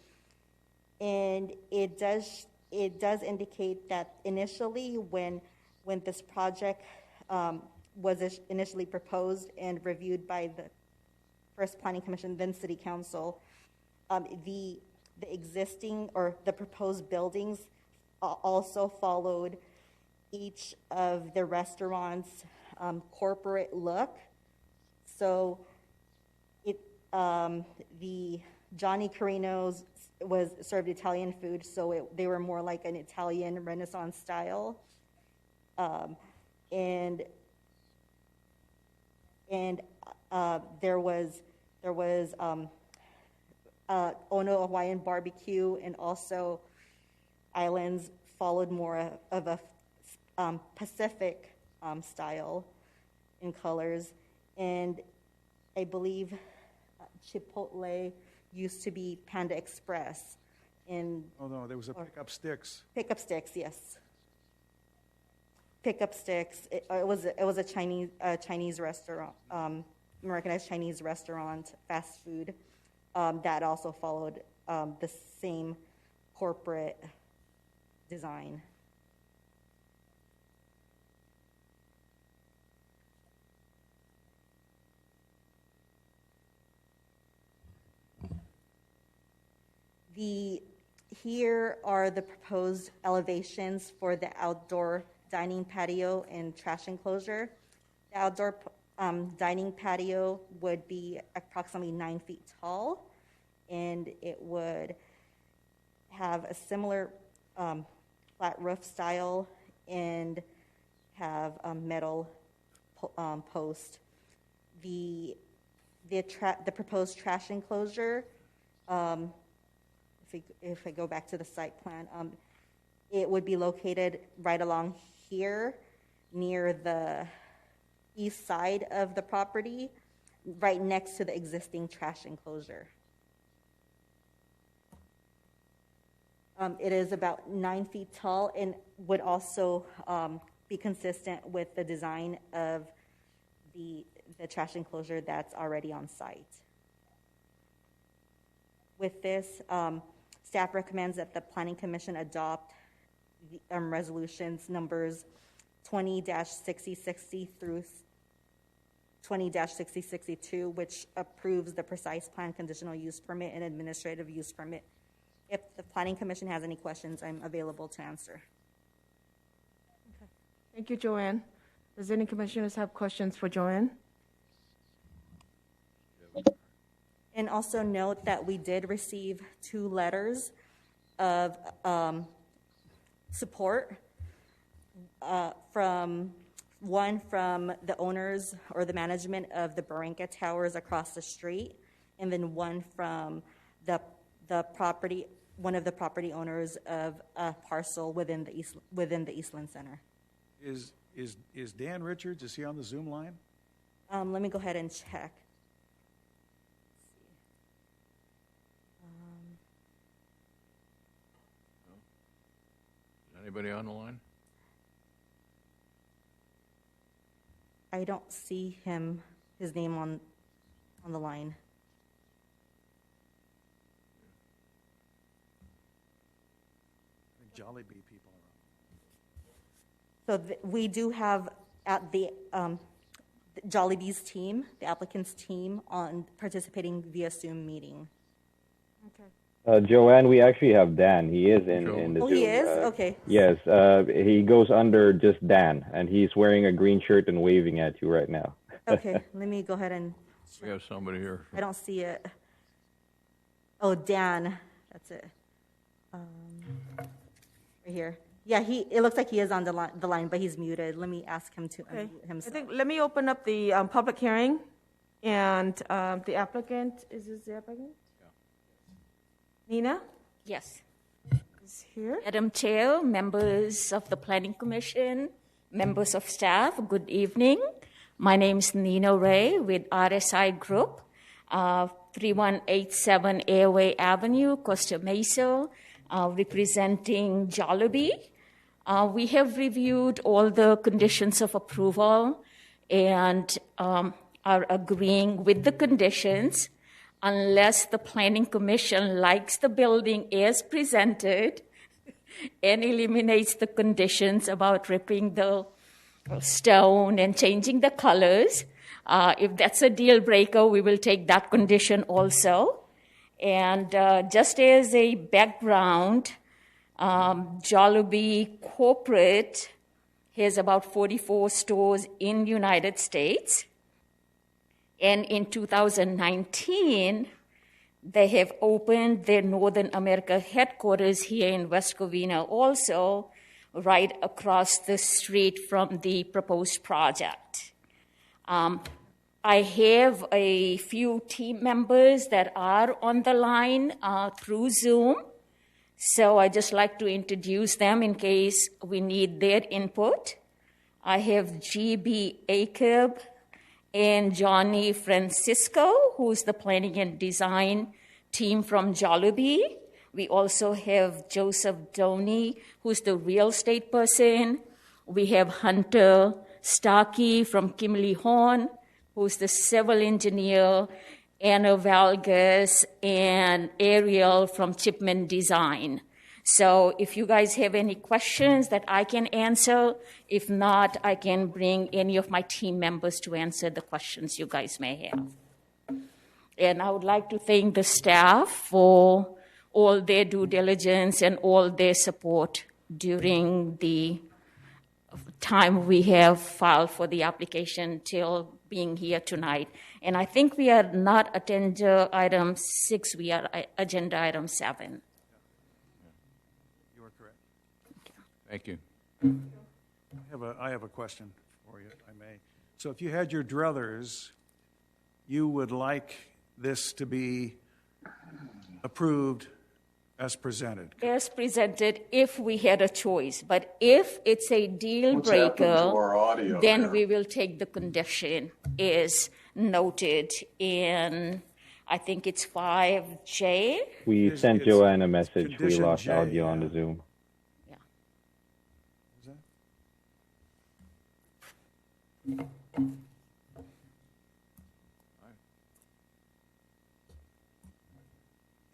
And it does indicate that initially when this project was initially proposed and reviewed by the first Planning Commission, then City Council, the existing or the proposed buildings also followed each of the restaurants' corporate look. So the Johnny Carino's was served Italian food, so they were more like an Italian Renaissance style. And there was Ono Hawaiian barbecue, and also islands followed more of a Pacific style in colors. And I believe Chipotle used to be Panda Express. Oh, no, there was a Pickup Sticks. Pickup Sticks, yes. Pickup Sticks. It was a Chinese restaurant, Americanized Chinese restaurant, fast food, that also followed the same corporate design. Here are the proposed elevations for the outdoor dining patio and trash enclosure. The outdoor dining patio would be approximately 9 feet tall, and it would have a similar flat roof style and have a metal post. The proposed trash enclosure, if I go back to the site plan, it would be located right along here near the east side of the property, right next to the existing trash enclosure. It is about 9 feet tall and would also be consistent with the design of the trash enclosure that's already on site. With this, staff recommends that the Planning Commission adopt the, resolutions numbers 20-6060 through 20-6062, which approves the precise plan, conditional use permit, and administrative use permit. If the Planning Commission has any questions, I'm available to answer. Okay. Thank you, Joanne. Does any commissioners have questions for Joanne? And also note that we did receive 2 letters of support from the owners or the management of the Barranca Towers across the street, and then one from the property, one of the property owners of a parcel within the Eastland Center. Is Dan Richards, is he on the Zoom line? Let me go ahead and check. Anybody on the line? I don't see his name on the line. I think Jollibee people are on. So we do have at the Jollibee's team, the applicant's team, on participating via Zoom meeting. Okay. Joanne, we actually have Dan. He is in the Oh, Zoom. he is? Okay. Yes, he goes under just Dan, and he's wearing a green shirt and waving at you right now. Okay, let me go ahead and We have somebody here. I don't see it. Oh, Dan, that's it. Right here. Yeah, it looks like he is on the line, but he's muted. Let me ask him to Okay. unmute himself. I think, let me open up the public hearing, and the applicant, is this the applicant? Nina Yes. is here. Madam Chair, members of the Planning Commission, members of staff, good evening. My name is Nina Ray with RSI Group, 3187 Airway Avenue, Costa Mesa, representing Jollibee. We have reviewed all the conditions of approval and are agreeing with the conditions unless the Planning Commission likes the building as presented and eliminates the conditions about ripping the stone and changing the colors. If that's a deal breaker, we will take that condition also. And just as a background, Jollibee Corporate has about 44 stores in the United States. And in 2019, they have opened their Northern America headquarters here in West Covina also, right across the street from the proposed project. I have a few team members that are on the line through Zoom. So I just like to introduce them in case we need their input. I have GB Akeb and Johnny Francisco, who's the planning and design team from Jollibee. We also have Joseph Doney, who's the real estate person. We have Hunter Starkey from Kimley Horn, who's the civil engineer, Anna Valgas, and Ariel from Chipman Design. So if you guys have any questions that I can answer, if not, I can bring any of my team members to answer the questions you guys may have. And I would like to thank the staff for all their due diligence and all their support during the time we have filed for the application till being here tonight. And I think we are not agenda item 6, we are agenda item 7. You are correct. Thank you. I have a question for you, if I may. So if you had your druthers, you would like this to be approved as presented? As presented, if we had a choice. But if it's a deal breaker, then we will take the condition as noted in, I think it's 5J. We sent Joanne a message. We condition lost J, audio yeah. on the Zoom.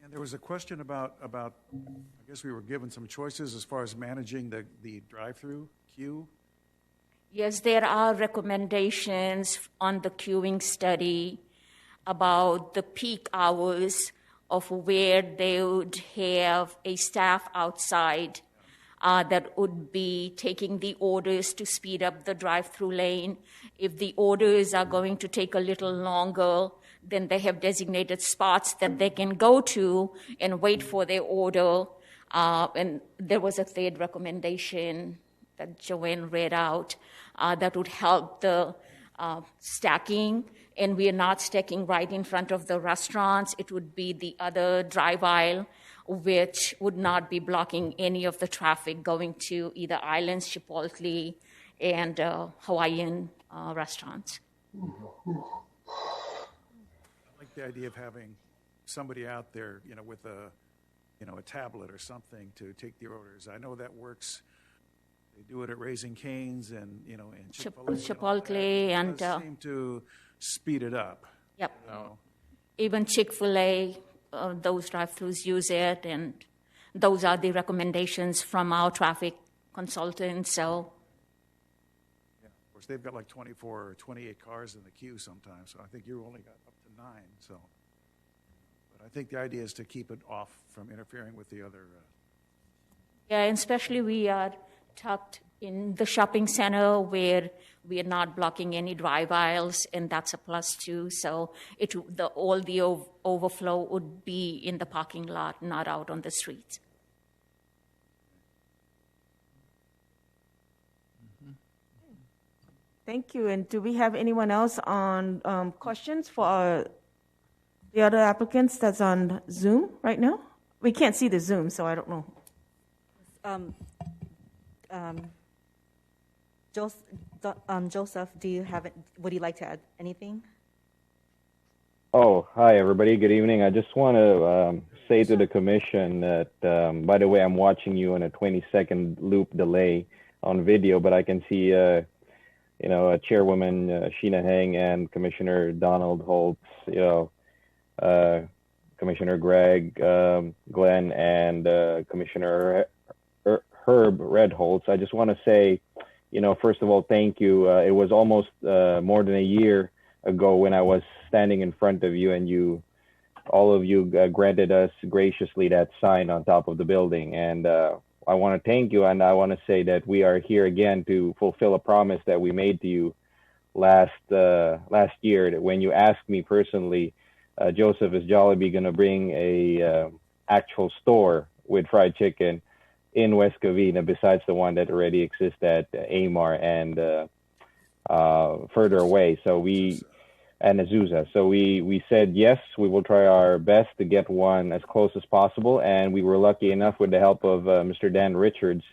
And there was a question about, I guess we were given some choices as far as managing the drive-through queue. Yes, there are recommendations on the queuing study about the peak hours of where they would have a staff outside that would be taking the orders to speed up the drive-through lane. If the orders are going to take a little longer, then they have designated spots that they can go to and wait for their order. And there was a third recommendation that Joanne read out that would help the stacking. And we are not stacking right in front of the restaurants. It would be the other drive aisle, which would not be blocking any of the traffic going to either Islands, Chipotle, and Hawaiian restaurants. I like the idea of having somebody out there, with a tablet or something to take the orders. I know that works. They do it at Raising Cane's and and Chipotle and it does seem to speed it up. Yep. Even Chick-fil-A, those drive-thrus use it, and those are the recommendations from our traffic consultant. So, yeah, of course, they've got like 24 or 28 cars in the queue sometimes. So I think you only got up to 9. So, but I think the idea is to keep it off from interfering with the other. yeah, and especially we are tucked in the shopping center where we are not blocking any drive aisles, and that's a plus too. So all the overflow would be in the parking lot, not out on the streets. Thank you. And do we have anyone else on questions for the other applicants that's on Zoom right now? We can't see the Zoom, so I don't know. Joseph, would you like to add anything? Oh, hi, everybody. Good evening. I just want to say to the commission that, by the way, I'm watching you in a 20-second loop delay on video, but I can see, Chairwoman Sheena Heng and Commissioner Donald Holtz, Commissioner Greg, Glenn, and Commissioner Herb Redholz. I just want to say, first of all, thank you. It was almost more than a year ago when I was standing in front of you, and all of you granted us graciously that sign on top of the building. And I want to thank you, and I want to say that we are here again to fulfill a promise that we made to you last year. That when you asked me personally, Joseph, is Jollibee going to bring a actual store with fried chicken in West Covina besides the one that already exists at Amar and further away? So we and Azusa. So we said, yes, we will try our best to get one as close as possible. And we were lucky enough with the help of Mr. Dan Richards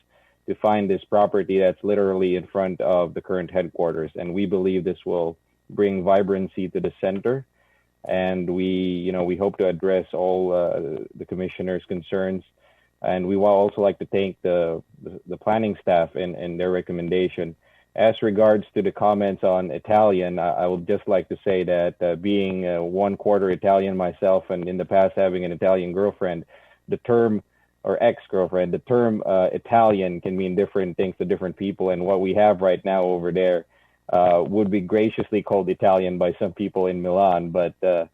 to find this property that's literally in front of the current headquarters. And we believe this will bring vibrancy to the center. And we hope to address all the commissioners' concerns. And we will also like to thank the planning staff and their recommendation. As regards to the comments on Italian, I would just like to say that being 1/4 Italian myself, and in the past having an Italian girlfriend, the term, or ex-girlfriend, the term Italian can mean different things to different people. And what we have right now over there would be graciously called Italian by some people in Milan. But the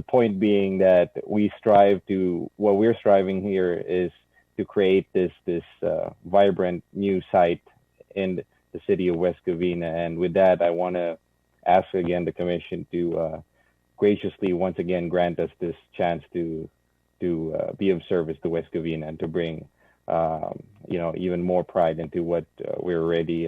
point being that what we're striving here is to create this vibrant new site in the city of West Covina. And with that, I want to ask again the commission to graciously once again grant us this chance to be of service to West Covina and to bring even more pride into what we're already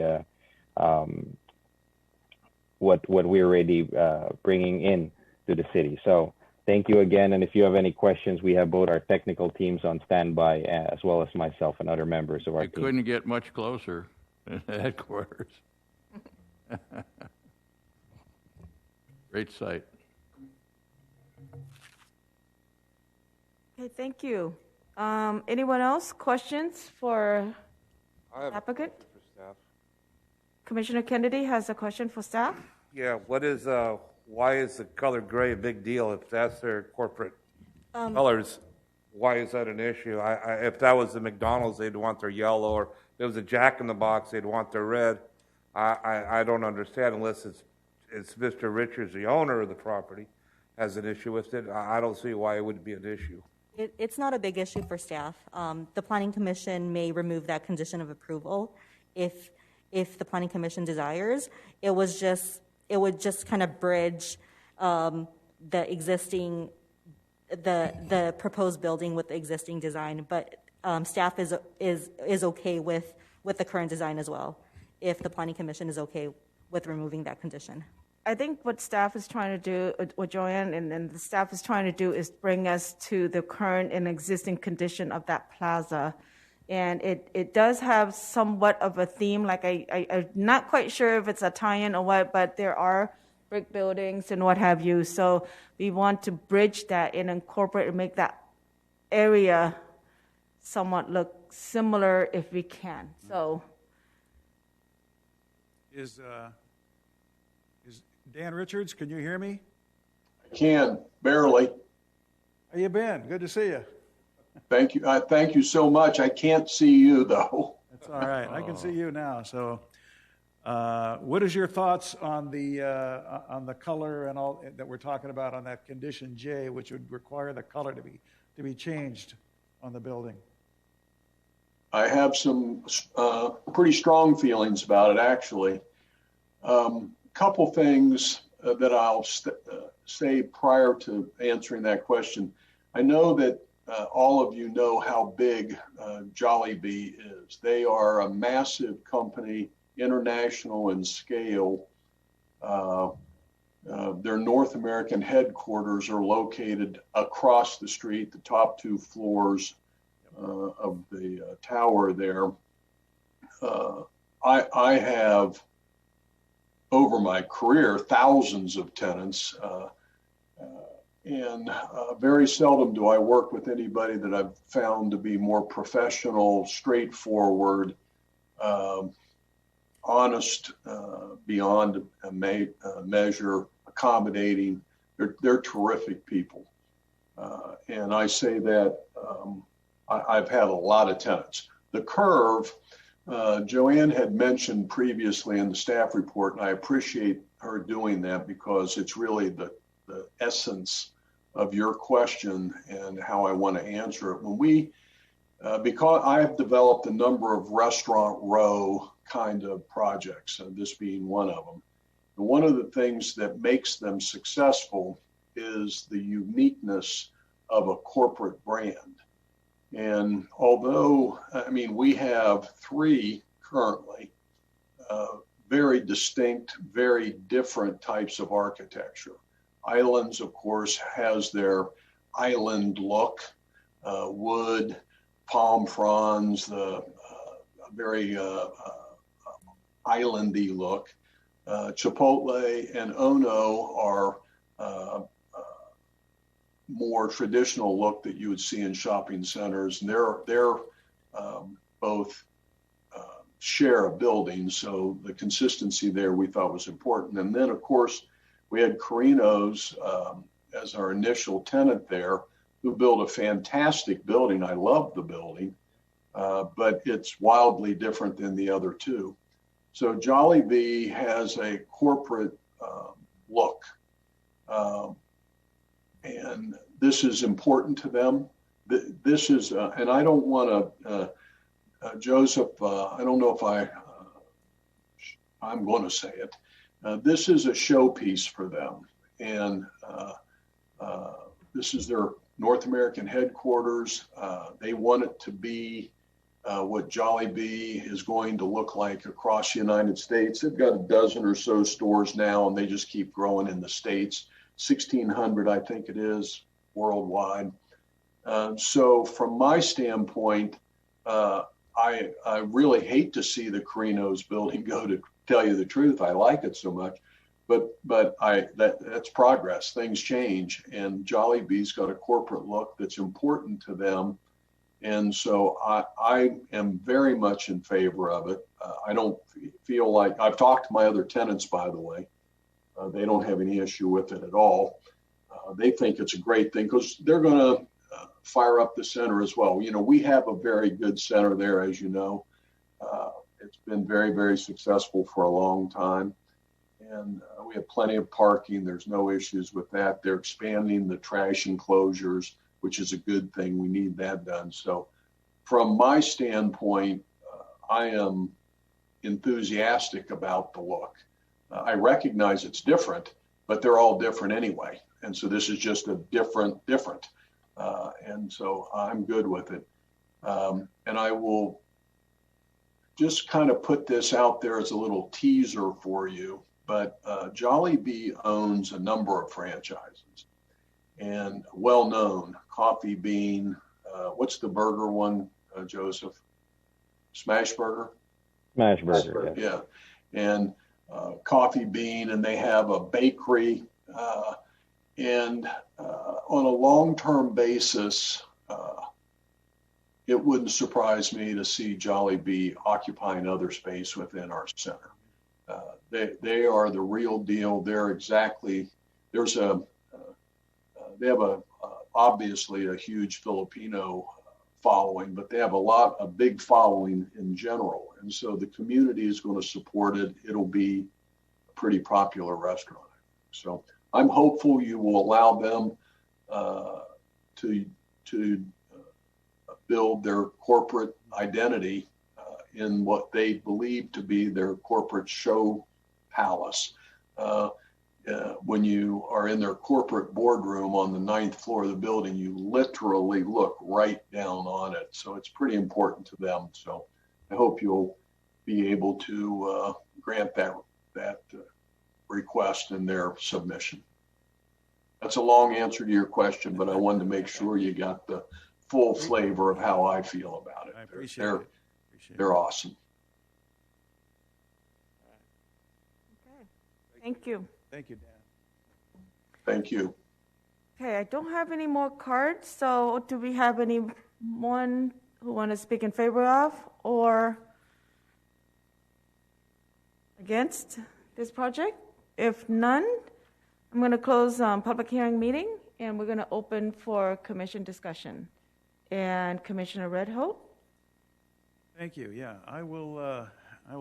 bringing in to the city. So thank you again. And if you have any questions, we have both our technical teams on standby as well as myself and other members of our team. Couldn't get much closer than headquarters. Great site. Okay, thank you. Anyone else? Questions for applicant? For staff. Commissioner Kennedy has a question for staff. Yeah, why is the color gray a big deal? If that's their corporate colors, why is that an issue? If that was the McDonald's, they'd want their yellow, or if there was a Jack in the Box, they'd want their red. I don't understand unless it's Mr. Richards, the owner of the property, has an issue with it. I don't see why it would be an issue. It's not a big issue for staff. The Planning Commission may remove that condition of approval if the Planning Commission desires. It would just kind of bridge the proposed building with the existing design. But staff is okay with the current design as well, if the Planning Commission is okay with removing that condition. I think what staff is trying to do, what Joanne and the staff is trying to do, is bring us to the current and existing condition of that plaza. And it does have somewhat of a theme, like I'm not quite sure if it's Italian or what, but there are brick buildings and what have you. So we want to bridge that and incorporate and make that area somewhat look similar if we can. So Is Dan Richards, can you hear me? I can, barely. How you been? Good to see you. Thank you. Thank you so much. I can't see you, though. That's all right. I can see you now. So what is your thoughts on the color and all that we're talking about on that condition J, which would require the color to be changed on the building? I have some pretty strong feelings about it, actually. Couple things that I'll say prior to answering that question. I know that all of you know how big Jollibee is. They are a massive company, international in scale. Their North American headquarters are located across the street, the top 2 floors of the tower there. I have, over my career, thousands of tenants, and very seldom do I work with anybody that I've found to be more professional, straightforward, honest, beyond a measure, accommodating. They're terrific people. And I say that I've had a lot of tenants. The curve, Joanne had mentioned previously in the staff report, and I appreciate her doing that because it's really the essence of your question and how I want to answer it. When we, because I've developed a number of restaurant row kind of projects, and this being one of them. And one of the things that makes them successful is the uniqueness of a corporate brand. And although, I mean, we have 3 currently, very distinct, very different types of architecture. Islands, of course, has their island look, wood, palm fronds, the very islandy look. Chipotle and Ono are more traditional look that you would see in shopping centers, and they're both share a building, so the consistency there we thought was important. And then, of course, we had Carino's as our initial tenant there, who built a fantastic building. I love the building, but it's wildly different than the other two. So Jollibee has a corporate look, and this is important to them. This is, and I don't want to, Joseph, I don't know if I'm going to say it. This is a showpiece for them, and this is their North American headquarters. They want it to be what Jollibee is going to look like across the United States. They've got a dozen or so stores now, and they just keep growing in the States. 1,600, I think it is, worldwide. So from my standpoint, I really hate to see the Carino's building go, to tell you the truth. I like it so much, but that's progress. Things change, and Jollibee's got a corporate look that's important to them. And so I am very much in favor of it. I don't feel like, I've talked to my other tenants, by the way. They don't have any issue with it at all. They think it's a great thing because they're going to fire up the center as well. You know, we have a very good center there, as you know. It's been very, very successful for a long time. And we have plenty of parking. There's no issues with that. They're expanding the trash enclosures, which is a good thing. We need that done. So from my standpoint, I am enthusiastic about the look. I recognize it's different, but they're all different anyway. And so this is just a different. And so I'm good with it. And I will just kind of put this out there as a little teaser for you. But Jollibee owns a number of franchises, and well-known Coffee Bean. What's the burger one, Joseph? Smash Burger? Smash Burger, yeah. And Coffee Bean, and they have a bakery. And on a long-term basis, it wouldn't surprise me to see Jollibee occupying other space within our center. They are the real deal. They're exactly, they have obviously a huge Filipino following, but they have a big following in general. And so the community is going to support it. It'll be a pretty popular restaurant. So I'm hopeful you will allow them to build their corporate identity in what they believe to be their corporate show palace. When you are in their corporate boardroom on the 9th floor of the building, you literally look right down on it. So it's pretty important to them. So I hope you'll be able to grant that request in their submission. That's a long answer to your question, but I wanted to make sure you got the full flavor of how I feel about it. I appreciate it. They're awesome. Okay. Thank you. Thank you, Dan. Thank you. Okay, I don't have any more cards, so do we have anyone who want to speak in favor of or against this project? If none, I'm going to close public hearing meeting, and we're going to open for commission discussion. And Commissioner Redholt? Thank you. Yeah, I will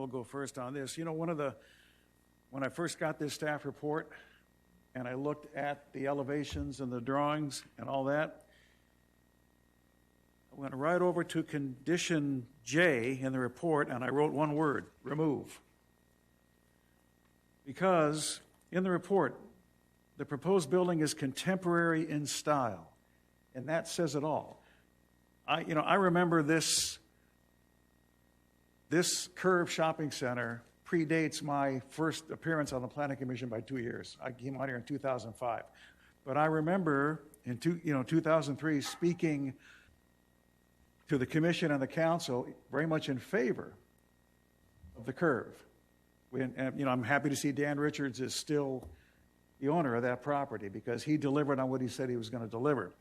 go first on this. You know, when I first got this staff report and I looked at the elevations and the drawings and all that, I went right over to condition J in the report and I wrote one word: remove. Because in the report, the proposed building is contemporary in style, and that says it all. I remember this curved shopping center predates my first appearance on the Planning Commission by 2 years. I came out here in 2005. But I remember in 2003 speaking to the commission and the council very much in favor of the curve. I'm happy to see Dan Richards is still the owner of that property because he delivered on what he said he was going to deliver.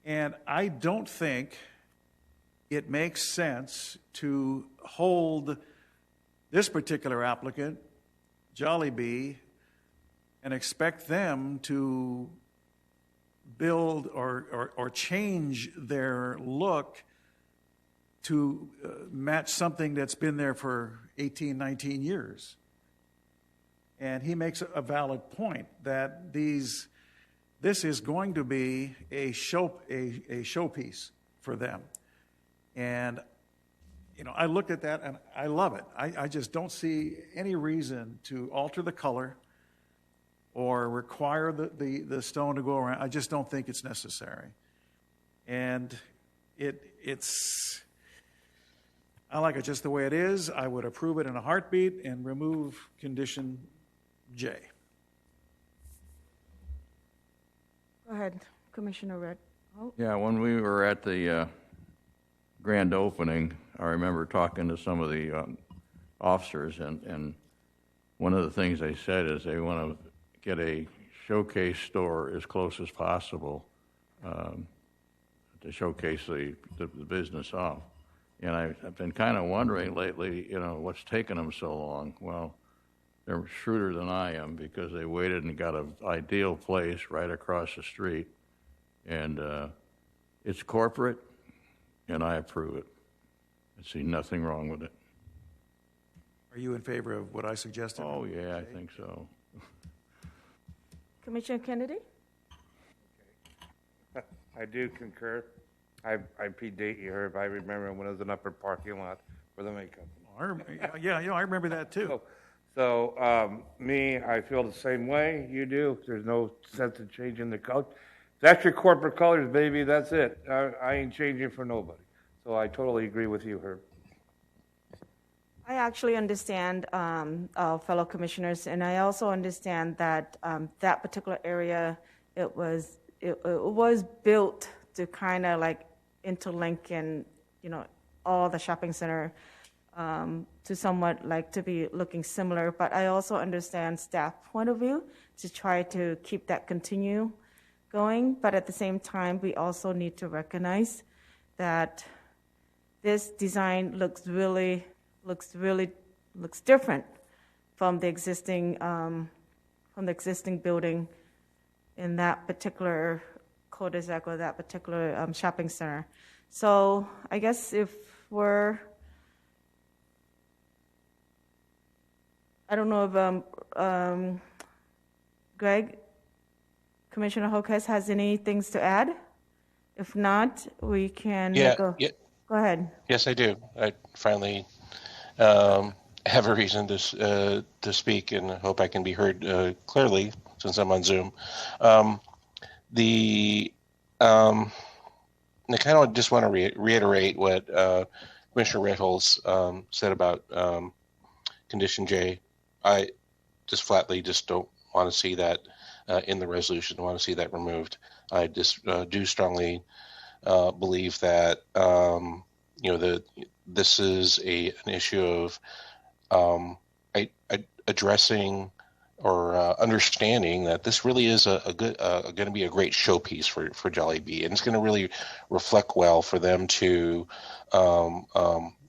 And I don't think it makes sense to hold this particular applicant, Jollibee, and expect them to build or change their look to match something that's been there for 18, 19 years. And he makes a valid point that this is going to be a showpiece for them. And I looked at that and I love it. I just don't see any reason to alter the color or require the stone to go around. I just don't think it's necessary. And I like it just the way it is. I would approve it in a heartbeat and remove condition J. Go ahead, Commissioner Red. Oh. Yeah, when we were at the grand opening, I remember talking to some of the officers, and one of the things they said is they want to get a showcase store as close as possible to showcase the business off. And I've been kind of wondering lately, what's taken them so long? Well, they're shrewder than I am because they waited and got an ideal place right across the street. And it's corporate, and I approve it. I see nothing wrong with it. Are you in favor of what I suggested? Oh, yeah, I think so. Commissioner Kennedy? I do concur. I predate you, Herb. I remember when it was an upper parking lot for the makeup. Yeah, I remember that too. So I feel the same way you do. There's no sense of changing the color. That's your corporate colors, baby. That's it. I ain't changing for nobody. So I totally agree with you, Herb. I actually understand fellow commissioners, and I also understand that that particular area, it was built to kind of like interlink and all the shopping center to somewhat like to be looking similar. But I also understand staff point of view to try to keep that continue going. But at the same time, we also need to recognize that this design looks different from the existing building in that particular cul-de-sac or that particular shopping center. So I guess if I don't know if Greg, Commissioner Hokes has any things to add. If not, we can go. Yeah. Go ahead. Yes, I do. I finally have a reason to speak, and hope I can be heard clearly since I'm on Zoom. I kind of just want to reiterate what Commissioner Ritholtz said about Condition J. I just flatly don't want to see that in the resolution. I want to see that removed. I just do strongly believe that this is an issue of addressing or understanding that this really is going to be a great showpiece for Jollibee, and it's going to really reflect well for them to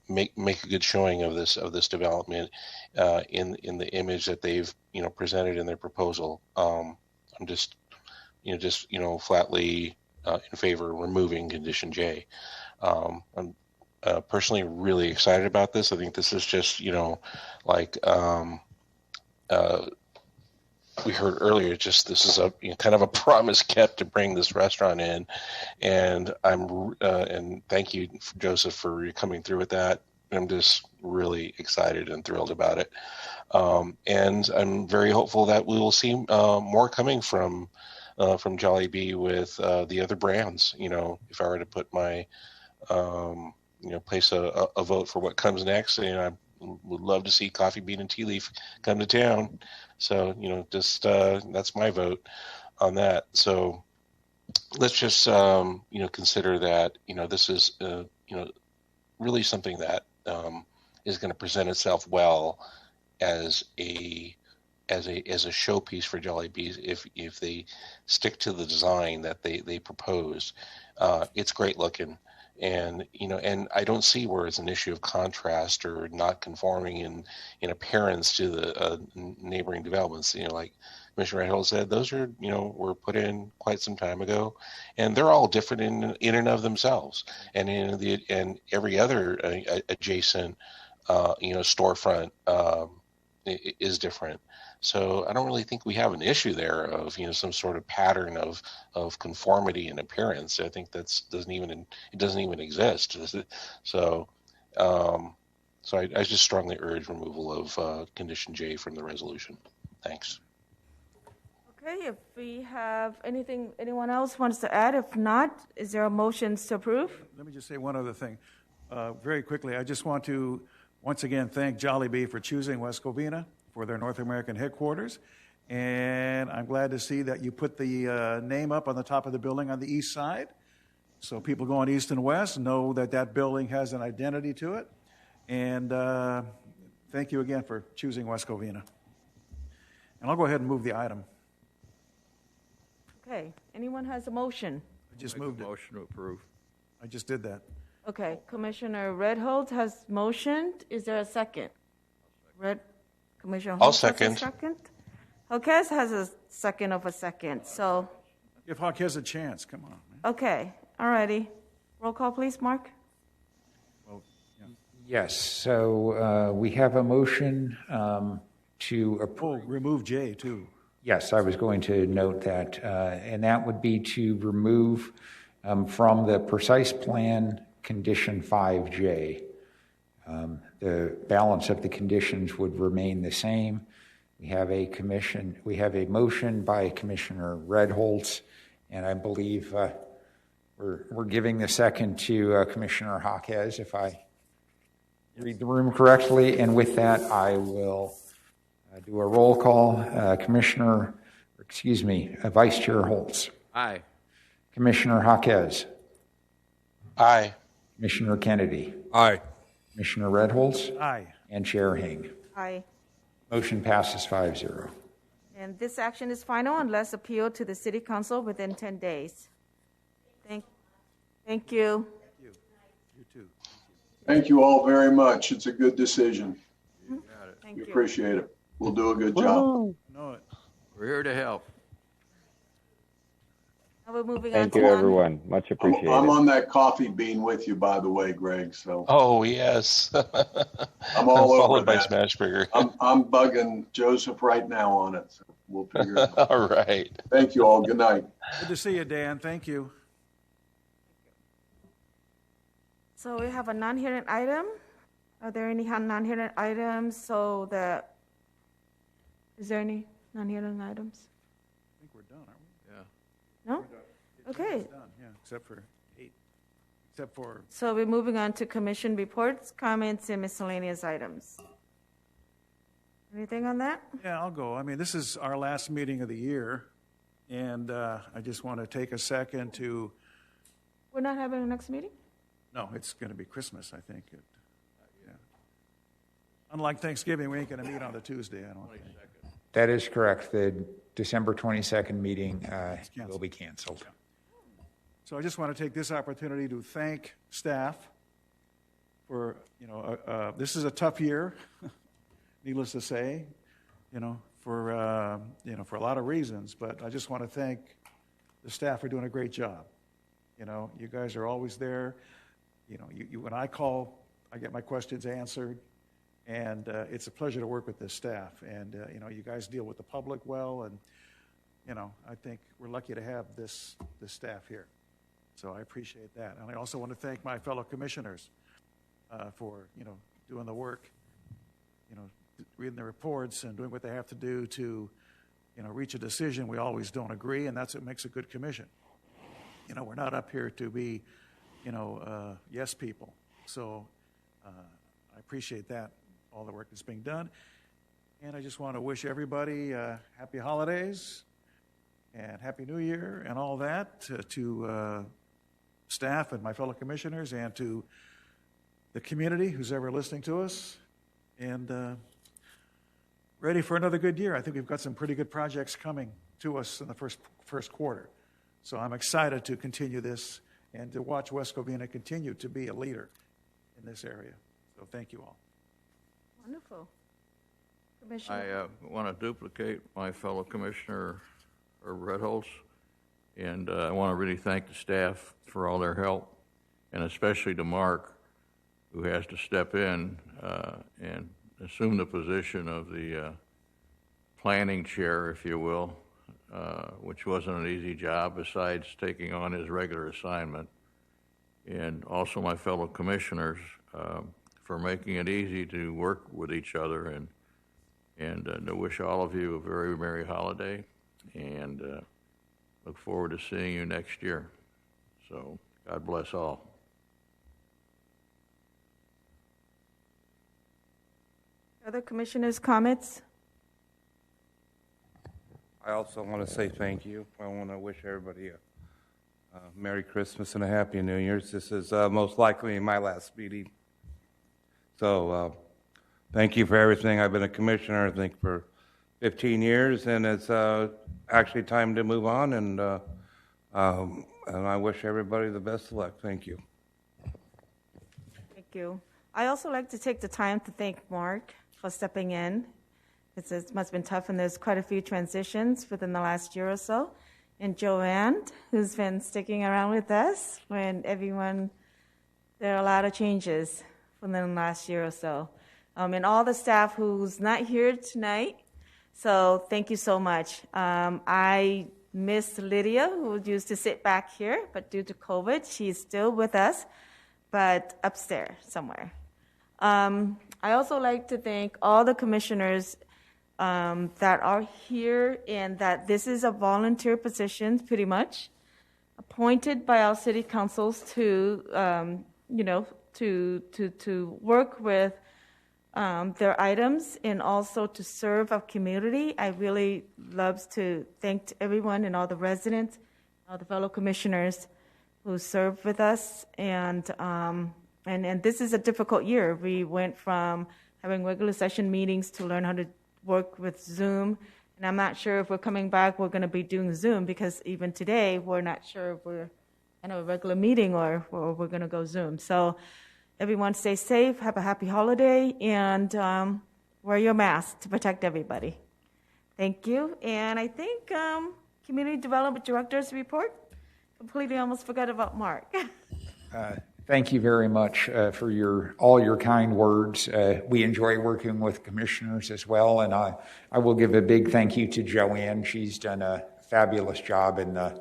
make a good showing of this development in the image that they've presented in their proposal. I'm just flatly in favor of removing Condition J. I'm personally really excited about this. I think this is just we heard earlier, this is a kind of a promise kept to bring this restaurant in, and and thank you, Joseph, for coming through with that. I'm just really excited and thrilled about it, and I'm very hopeful that we will see more coming from Jollibee with the other brands. If I were to put my place a vote for what comes next, I'm would love to see Coffee Bean and Tea Leaf come to town. So, just that's my vote on that. So let's just, consider that, this is, really something that is going to present itself well as a showpiece for Jollibee's if they stick to the design that they proposed. It's great looking, and I don't see where it's an issue of contrast or not conforming in appearance to the neighboring developments. Like Commissioner Redhill said, those are were put in quite some time ago, and they're all different in and of themselves, and and every other adjacent storefront is different. So I don't really think we have an issue there of some sort of pattern of conformity and appearance. I think it doesn't even exist. So I just strongly urge removal of condition J from the resolution. Thanks. Okay, if we have anyone else wants to add, if not, is there a motion to approve? Let me just say one other thing. Very quickly, I just want to once again thank Jollibee for choosing West Covina for their North American headquarters. And I'm glad to see that you put the name up on the top of the building on the east side. So people going east and west know that building has an identity to it. And thank you again for choosing West Covina. And I'll go ahead and move the item. Okay, anyone has a motion? I just moved it. Motion to approve. I just did that. Okay, Commissioner Redholt has motioned. Is there a second? Commissioner I'll Holtz has a second. second. Hawkes has a second of a second. So, Give Hawkes a chance. Come on, man. okay, all righty. Roll call, please, Mark. Well, yeah. Yes, so we have a motion to Oh, approve. remove J too. Yes, I was going to note that, and that would be to remove from the precise plan condition 5J. The balance of the conditions would remain the same. We have a motion by Commissioner Redholz, and I believe we're giving the second to Commissioner Hawkes, if I read the room correctly. And with that, I will do a roll call. Vice Chair Holtz. Aye. Commissioner Hawkes. Aye. Commissioner Kennedy. Aye. Commissioner Redholz. Aye. And Chair Hing. Aye. Motion passes 5-0. And this action is final unless appealed to the City Council within 10 days. Thank you. You too. Thank you all very much. It's a good decision. Thank We you. appreciate it. We'll do a good job. Know it. We're here to help. Now we're moving Thank on you, to everyone. Much appreciated. I'm on that coffee bean with you, by the way, Greg. So Oh yes. I'm all over Followed by that. Smashburger. I'm bugging Joseph right now on it. So we'll figure it out. All right. Thank you all. Good night. Good to see you, Dan. Thank you. So we have a non-hearing item. Are there any non-hearing items? Is there any non-hearing items? I think we're done, aren't we? Yeah. No? Okay, It's done, yeah, except for 8. Except for, so we're moving on to commission reports, comments, and miscellaneous items. Anything on that? yeah, I'll go. I mean, this is our last meeting of the year, and I just want to take a second to, We're not having a next meeting? no, it's going to be Christmas, I think. Yeah. Unlike Thanksgiving, we ain't going to meet on the Tuesday, I don't think. That is correct. The December 22nd meeting canceled. will be canceled. So I just want to take this opportunity to thank staff for, this is a tough year, needless to say, for a lot of reasons, but I just want to thank the staff for doing a great job. You guys are always there. When I call, I get my questions answered, and it's a pleasure to work with this staff. And, you guys deal with the public well, and, I think we're lucky to have this staff here. So I appreciate that. And I also want to thank my fellow commissioners for, doing the work, reading the reports and doing what they have to do to, reach a decision. We always don't agree, and that's what makes a good commission. We're not up here to be, yes people. So I appreciate that all the work that's being done. And I just want to wish everybody happy holidays and Happy New Year and all that to staff and my fellow commissioners and to the community who's ever listening to us. And ready for another good year. I think we've got some pretty good projects coming to us in the first quarter. So I'm excited to continue this and to watch West Covina continue to be a leader in this area. So thank you all. Wonderful. Commissioner. I want to duplicate my fellow Commissioner Redholz, and I want to really thank the staff for all their help, and especially to Mark, who has to step in and assume the position of the planning chair, if you will, which wasn't an easy job besides taking on his regular assignment. And also my fellow commissioners for making it easy to work with each other, and to wish all of you a very merry holiday, and look forward to seeing you next year. So God bless all. Other commissioners' comments? I also want to say thank you. I want to wish everybody a Merry Christmas and a Happy New Year's. This is most likely my last meeting. So thank you for everything. I've been a commissioner, I think, for 15 years, and it's actually time to move on, and I wish everybody the best of luck. Thank you. Thank you. I also like to take the time to thank Mark for stepping in. It must have been tough, and there's quite a few transitions within the last year or so. And Joanne, who's been sticking around with us when there are a lot of changes within the last year or so. And all the staff who's not here tonight, so thank you so much. I miss Lydia, who used to sit back here, but due to COVID, she's still with us, but upstairs somewhere. I also like to thank all the commissioners that are here, and that this is a volunteer position, pretty much, appointed by our city councils to, to work with their items and also to serve our community. I really love to thank everyone and all the residents, all the fellow commissioners who serve with us. And this is a difficult year. We went from having regular session meetings to learn how to work with Zoom. And I'm not sure if we're coming back, we're going to be doing Zoom, because even today, we're not sure if we're in a regular meeting or we're going to go Zoom. So everyone stay safe, have a happy holiday, and wear your mask to protect everybody. Thank you. And I think Community Development Director's report, completely almost forgot about Mark. Thank you very much for all your kind words. We enjoy working with commissioners as well, and I will give a big thank you to Joanne. She's done a fabulous job in the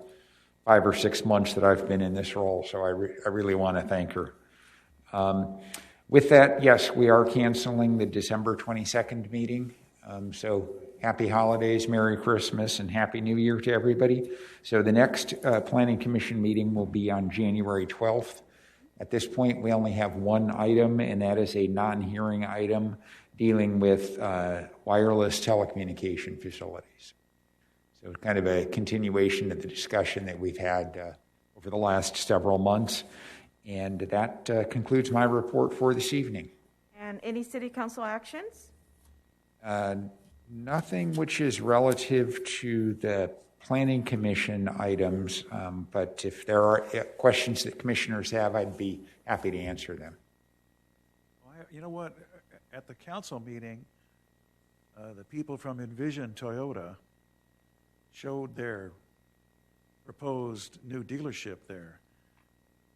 5 or 6 months that I've been in this role, so I really want to thank her. With that, yes, we are canceling the December 22nd meeting, so happy holidays, Merry Christmas, and Happy New Year to everybody. So the next Planning Commission meeting will be on January 12th. At this point, we only have one item, and that is a non-hearing item dealing with wireless telecommunication facilities. So kind of a continuation of the discussion that we've had over the last several months. And that concludes my report for this evening. And any city council actions? Nothing which is relative to the Planning Commission items, but if there are questions that commissioners have, I'd be happy to answer them. Well, you know what? At the council meeting, the people from Envision Toyota showed their proposed new dealership there.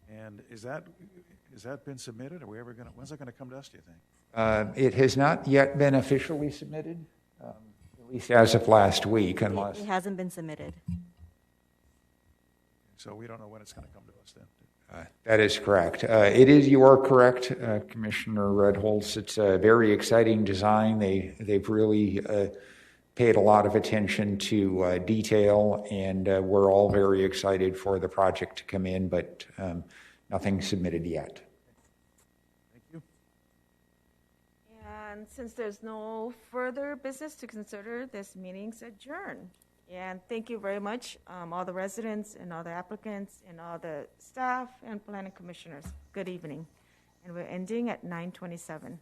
And is that been submitted? Are we ever going to? When's that going to come to us, do you think? It has not yet been officially submitted. At least as of last week, unless... It hasn't been submitted. So we don't know when it's going to come to us then. That is correct. You are correct, Commissioner Redholz. It's a very exciting design. They've really paid a lot of attention to detail, and we're all very excited for the project to come in, but nothing submitted yet. Thank you. And since there's no further business to consider, this meeting's adjourned. And thank you very much, all the residents and all the applicants and all the staff and planning commissioners. Good evening. And we're ending at 9:27.